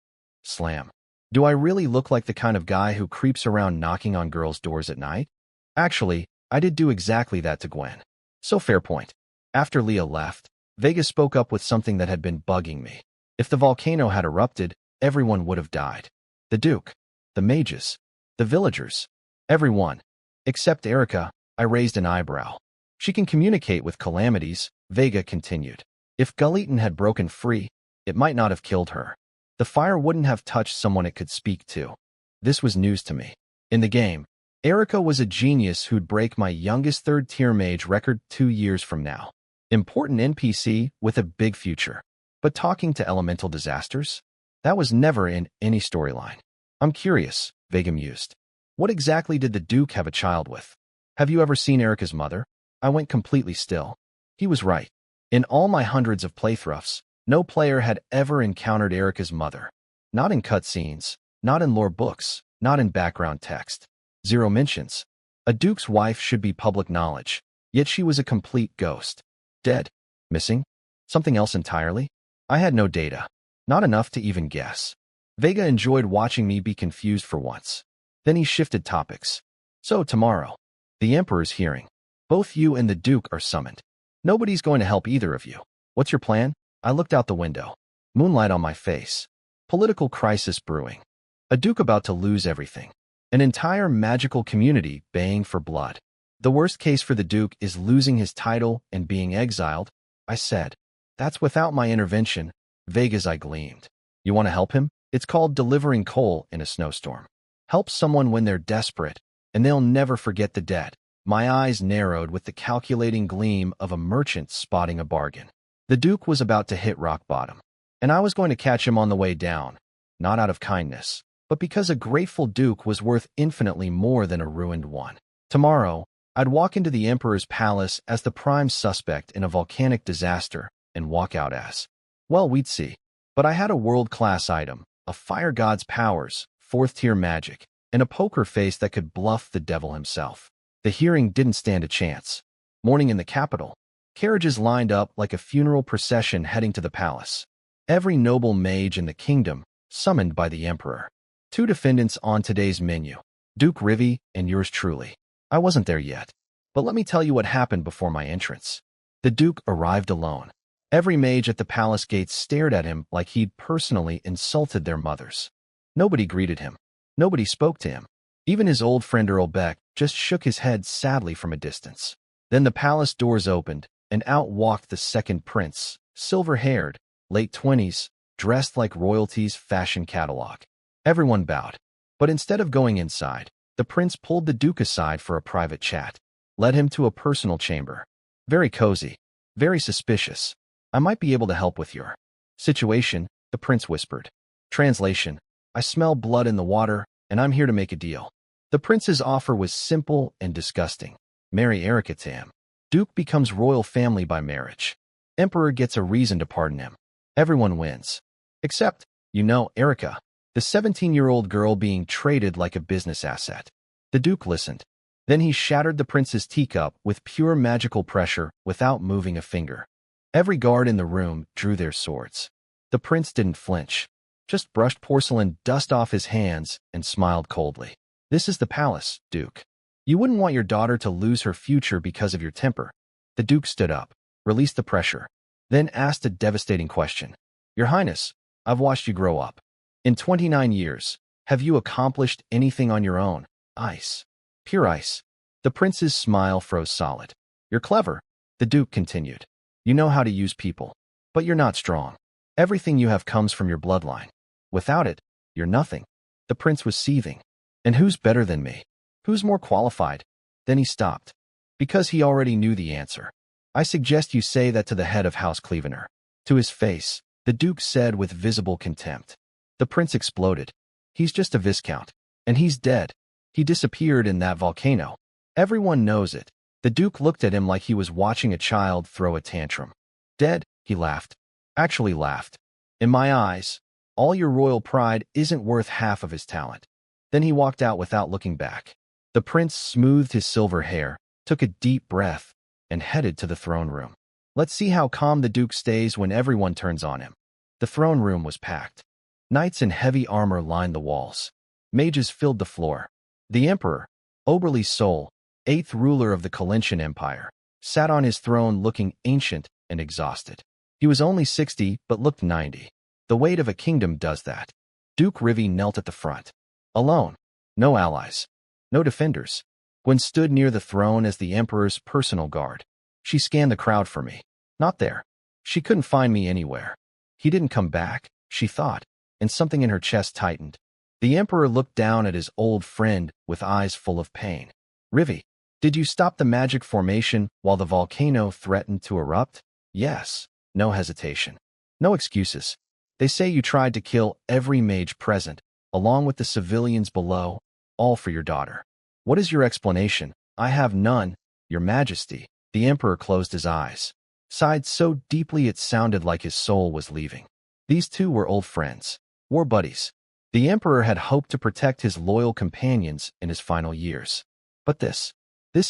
Slam. Do I really look like the kind of guy who creeps around knocking on girls' doors at night? Actually, I did do exactly that to Gwen. So fair point. After Leah left, Vega spoke up with something that had been bugging me. If the volcano had erupted, everyone would have died. The Duke, the mages, the villagers, everyone. Except Erica, I raised an eyebrow. She can communicate with calamities, Vega continued. If Gulleton had broken free, it might not have killed her. The fire wouldn't have touched someone it could speak to. This was news to me. In the game, Erica was a genius who'd break my youngest third-tier mage record 2 years from now. Important NPC with a big future. But talking to elemental disasters? That was never in any storyline. I'm curious, Vega mused. What exactly did the Duke have a child with? Have you ever seen Erica's mother? I went completely still. He was right. In all my hundreds of playthroughs, no player had ever encountered Erica's mother. Not in cutscenes, not in lore books, not in background text. 0 mentions. A Duke's wife should be public knowledge, yet she was a complete ghost. Dead. Missing. Something else entirely? I had no data. Not enough to even guess. Vega enjoyed watching me be confused for once. Then he shifted topics. So, tomorrow, the Emperor's hearing. Both you and the Duke are summoned. Nobody's going to help either of you. What's your plan? I looked out the window. Moonlight on my face. Political crisis brewing. A Duke about to lose everything. An entire magical community baying for blood. The worst case for the Duke is losing his title and being exiled, I said. That's without my intervention. Vague as I gleamed. You want to help him? It's called delivering coal in a snowstorm. Help someone when they're desperate, and they'll never forget the debt. My eyes narrowed with the calculating gleam of a merchant spotting a bargain. The Duke was about to hit rock bottom, and I was going to catch him on the way down, not out of kindness, but because a grateful Duke was worth infinitely more than a ruined one. Tomorrow, I'd walk into the Emperor's palace as the prime suspect in a volcanic disaster and walk out as, well, we'd see. But I had a world-class item, a fire god's powers, fourth-tier magic, and a poker face that could bluff the devil himself. The hearing didn't stand a chance. Morning in the capital. Carriages lined up like a funeral procession heading to the palace. Every noble mage in the kingdom, summoned by the Emperor. 2 defendants on today's menu, Duke Rivi and yours truly. I wasn't there yet, but let me tell you what happened before my entrance. The Duke arrived alone. Every mage at the palace gates stared at him like he'd personally insulted their mothers. Nobody greeted him. Nobody spoke to him. Even his old friend Earl Beck just shook his head sadly from a distance. Then the palace doors opened, and out walked the second prince, silver-haired, late 20s, dressed like royalty's fashion catalog. Everyone bowed. But instead of going inside, the prince pulled the Duke aside for a private chat, led him to a personal chamber. Very cozy, very suspicious. I might be able to help with your situation, the prince whispered. Translation, I smell blood in the water, and I'm here to make a deal. The prince's offer was simple and disgusting. Marry Erica to him. Duke becomes royal family by marriage. Emperor gets a reason to pardon him. Everyone wins. Except, Erica, the 17-year-old girl being traded like a business asset. The Duke listened. Then he shattered the prince's teacup with pure magical pressure without moving a finger. Every guard in the room drew their swords. The prince didn't flinch, just brushed porcelain dust off his hands and smiled coldly. This is the palace, Duke. You wouldn't want your daughter to lose her future because of your temper. The Duke stood up, released the pressure, then asked a devastating question. Your Highness, I've watched you grow up. In 29 years, have you accomplished anything on your own? Ice. Pure ice. The prince's smile froze solid. You're clever, the Duke continued. You know how to use people, but you're not strong. Everything you have comes from your bloodline. Without it, you're nothing. The prince was seething. And who's better than me? Who's more qualified? Then he stopped, because he already knew the answer. I suggest you say that to the head of House Clevener. To his face, the Duke said with visible contempt. The prince exploded. He's just a viscount, and he's dead. He disappeared in that volcano. Everyone knows it. The Duke looked at him like he was watching a child throw a tantrum. Dead? He laughed. Actually laughed. In my eyes, all your royal pride isn't worth half of his talent. Then he walked out without looking back. The prince smoothed his silver hair, took a deep breath, and headed to the throne room. Let's see how calm the Duke stays when everyone turns on him. The throne room was packed. Knights in heavy armor lined the walls. Mages filled the floor. The Emperor, Oberli's soul, 8th ruler of the Kalentian Empire, sat on his throne looking ancient and exhausted. He was only 60 but looked 90. The weight of a kingdom does that. Duke Rivi knelt at the front. Alone. No allies. No defenders. Gwen stood near the throne as the Emperor's personal guard. She scanned the crowd for me. Not there. She couldn't find me anywhere. He didn't come back, she thought, and something in her chest tightened. The Emperor looked down at his old friend with eyes full of pain. Rivi, did you stop the magic formation while the volcano threatened to erupt? Yes. No hesitation. No excuses. They say you tried to kill every mage present, along with the civilians below, all for your daughter. What is your explanation? I have none, Your Majesty. The Emperor closed his eyes, sighed so deeply it sounded like his soul was leaving. These two were old friends, war buddies. The Emperor had hoped to protect his loyal companions in his final years. But this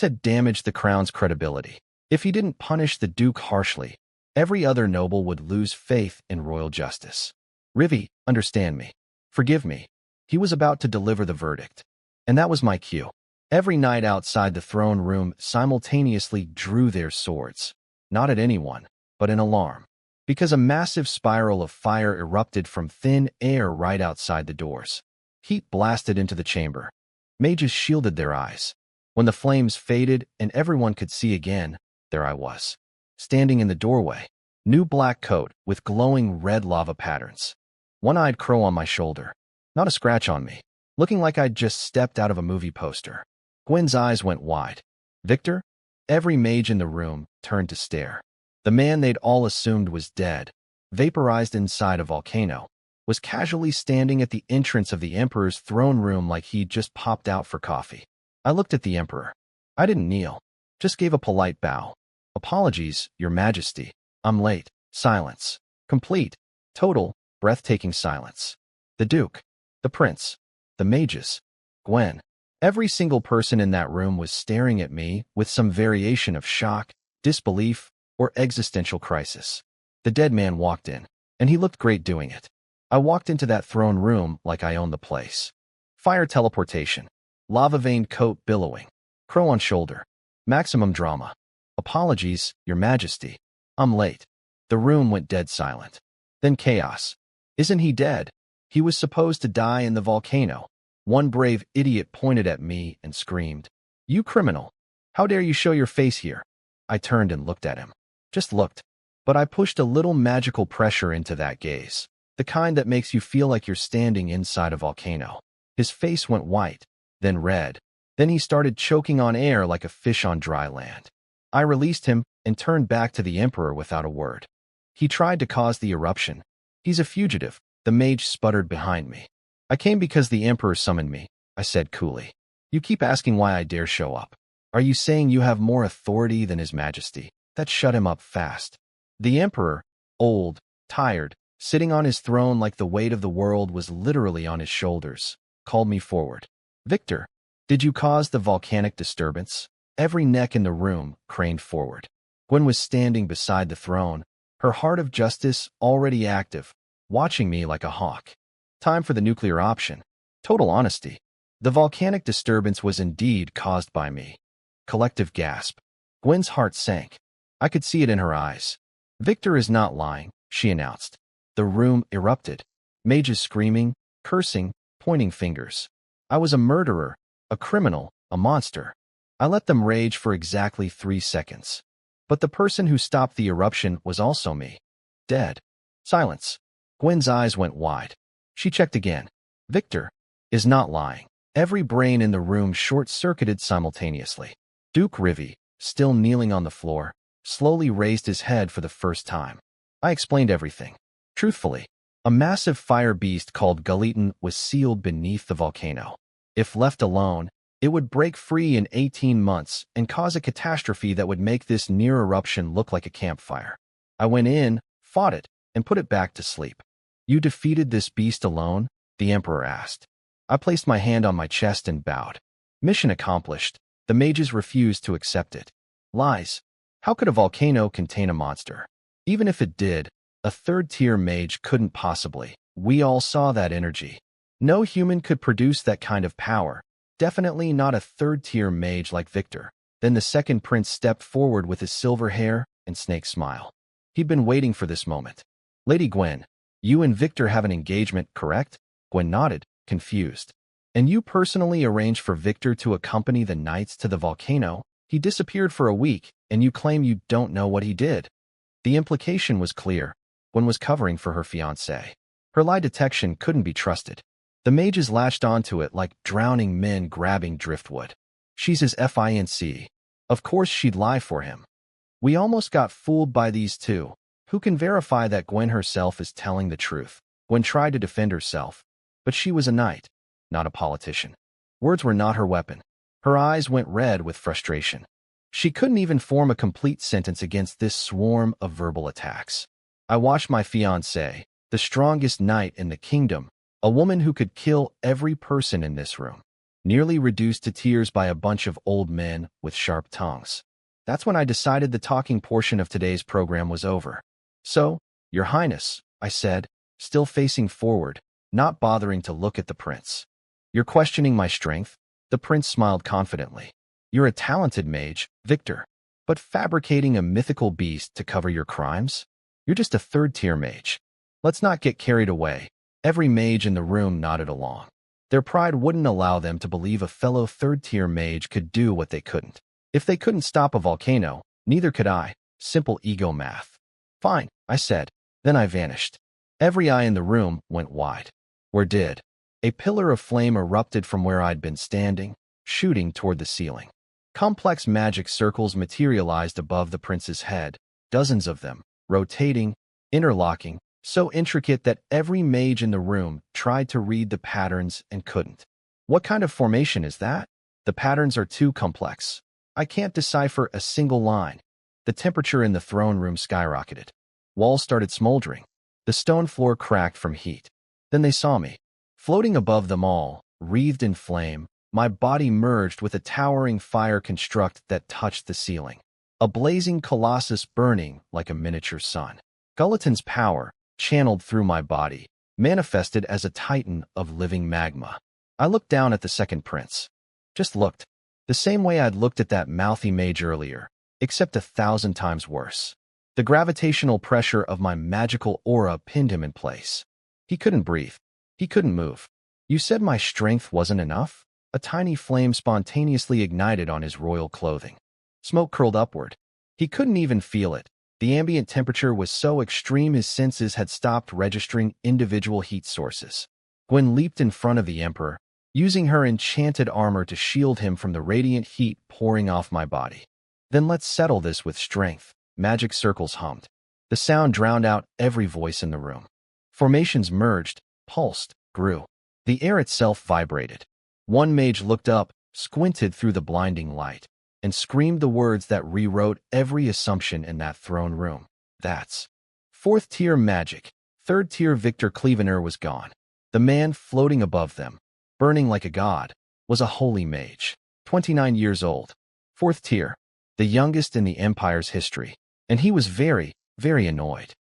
had damaged the crown's credibility. If he didn't punish the Duke harshly, Every other noble would lose faith in royal justice. Rivi, understand me. Forgive me. He was about to deliver the verdict. And that was my cue. Every knight outside the throne room simultaneously drew their swords. Not at anyone, but in alarm. Because a massive spiral of fire erupted from thin air right outside the doors. Heat blasted into the chamber. Mages shielded their eyes. When the flames faded and everyone could see again, there I was, standing in the doorway, new black coat with glowing red lava patterns. One-eyed crow on my shoulder, not a scratch on me, looking like I'd just stepped out of a movie poster. Gwen's eyes went wide. Victor? Every mage in the room turned to stare. The man they'd all assumed was dead, vaporized inside a volcano, was casually standing at the entrance of the Emperor's throne room like he'd just popped out for coffee. I looked at the Emperor. I didn't kneel, just gave a polite bow. Apologies, Your Majesty. I'm late. Silence. Complete. Total, breathtaking silence. The Duke. The Prince. The mages. Gwen. Every single person in that room was staring at me with some variation of shock, disbelief, or existential crisis. The dead man walked in, and he looked great doing it. I walked into that throne room like I owned the place. Fire teleportation. Lava-veined coat billowing. Crow on shoulder. Maximum drama. Apologies, Your Majesty. I'm late. The room went dead silent. Then chaos. Isn't he dead? He was supposed to die in the volcano. One brave idiot pointed at me and screamed, "You criminal! How dare you show your face here?" I turned and looked at him. Just looked. But I pushed a little magical pressure into that gaze. The kind that makes you feel like you're standing inside a volcano. His face went white, then red. Then he started choking on air like a fish on dry land. I released him and turned back to the Emperor without a word. He tried to cause the eruption. He's a fugitive, the mage sputtered behind me. I came because the Emperor summoned me, I said coolly. You keep asking why I dare show up. Are you saying you have more authority than His Majesty? That shut him up fast. The Emperor, old, tired, sitting on his throne like the weight of the world was literally on his shoulders, called me forward. Victor, did you cause the volcanic disturbance? Every neck in the room craned forward. Gwen was standing beside the throne, her heart of justice already active, watching me like a hawk. Time for the nuclear option. Total honesty. The volcanic disturbance was indeed caused by me. Collective gasp. Gwen's heart sank. I could see it in her eyes. Victor is not lying, she announced. The room erupted. Mages screaming, cursing, pointing fingers. I was a murderer, a criminal, a monster. I let them rage for exactly 3 seconds. But the person who stopped the eruption was also me. Dead. Silence. Gwen's eyes went wide. She checked again. Victor is not lying. Every brain in the room short-circuited simultaneously. Duke Rivi, still kneeling on the floor, slowly raised his head for the first time. I explained everything. Truthfully, a massive fire beast called Gulliton was sealed beneath the volcano. If left alone, it would break free in 18 months and cause a catastrophe that would make this near eruption look like a campfire. I went in, fought it, and put it back to sleep. You defeated this beast alone? The Emperor asked. I placed my hand on my chest and bowed. Mission accomplished. The mages refused to accept it. Lies. How could a volcano contain a monster? Even if it did, a third-tier mage couldn't possibly. We all saw that energy. No human could produce that kind of power. Definitely not a third-tier mage like Victor. Then the second prince stepped forward with his silver hair and snake smile. He'd been waiting for this moment. Lady Gwen, you and Victor have an engagement, correct? Gwen nodded, confused. And you personally arranged for Victor to accompany the knights to the volcano? He disappeared for a week, and you claim you don't know what he did. The implication was clear. Gwen was covering for her fiancé. Her lie detection couldn't be trusted. The mages latched onto it like drowning men grabbing driftwood. She's his fiancé. Of course she'd lie for him. We almost got fooled by these two. Who can verify that Gwen herself is telling the truth? Gwen tried to defend herself, but she was a knight, not a politician. Words were not her weapon. Her eyes went red with frustration. She couldn't even form a complete sentence against this swarm of verbal attacks. I watched my fiancé, the strongest knight in the kingdom, a woman who could kill every person in this room, nearly reduced to tears by a bunch of old men with sharp tongues. That's when I decided the talking portion of today's program was over. So, Your Highness, I said, still facing forward, not bothering to look at the prince. You're questioning my strength? The prince smiled confidently. You're a talented mage, Victor, but fabricating a mythical beast to cover your crimes? You're just a third-tier mage. Let's not get carried away. Every mage in the room nodded along. Their pride wouldn't allow them to believe a fellow third-tier mage could do what they couldn't. If they couldn't stop a volcano, neither could I. Simple ego math. Fine, I said. Then I vanished. Every eye in the room went wide. Where did? A pillar of flame erupted from where I'd been standing, shooting toward the ceiling. Complex magic circles materialized above the prince's head, dozens of them, rotating, interlocking, so intricate that every mage in the room tried to read the patterns and couldn't. What kind of formation is that? The patterns are too complex. I can't decipher a single line. The temperature in the throne room skyrocketed. Walls started smoldering. The stone floor cracked from heat. Then they saw me. Floating above them all, wreathed in flame, my body merged with a towering fire construct that touched the ceiling. A blazing colossus burning like a miniature sun. Gulatin's power, channeled through my body, manifested as a titan of living magma. I looked down at the second prince. Just looked. The same way I'd looked at that mouthy mage earlier, except 1,000 times worse. The gravitational pressure of my magical aura pinned him in place. He couldn't breathe. He couldn't move. You said my strength wasn't enough? A tiny flame spontaneously ignited on his royal clothing. Smoke curled upward. He couldn't even feel it. The ambient temperature was so extreme his senses had stopped registering individual heat sources. Gwen leaped in front of the Emperor, using her enchanted armor to shield him from the radiant heat pouring off my body. Then let's settle this with strength. Magic circles hummed. The sound drowned out every voice in the room. Formations merged, pulsed, grew. The air itself vibrated. One mage looked up, squinted through the blinding light, and screamed the words that rewrote every assumption in that throne room. That's fourth-tier magic. Third-tier Victor Clevener was gone. The man floating above them, burning like a god, was a holy mage. 29 years old. Fourth tier. The youngest in the Empire's history. And he was very, very annoyed.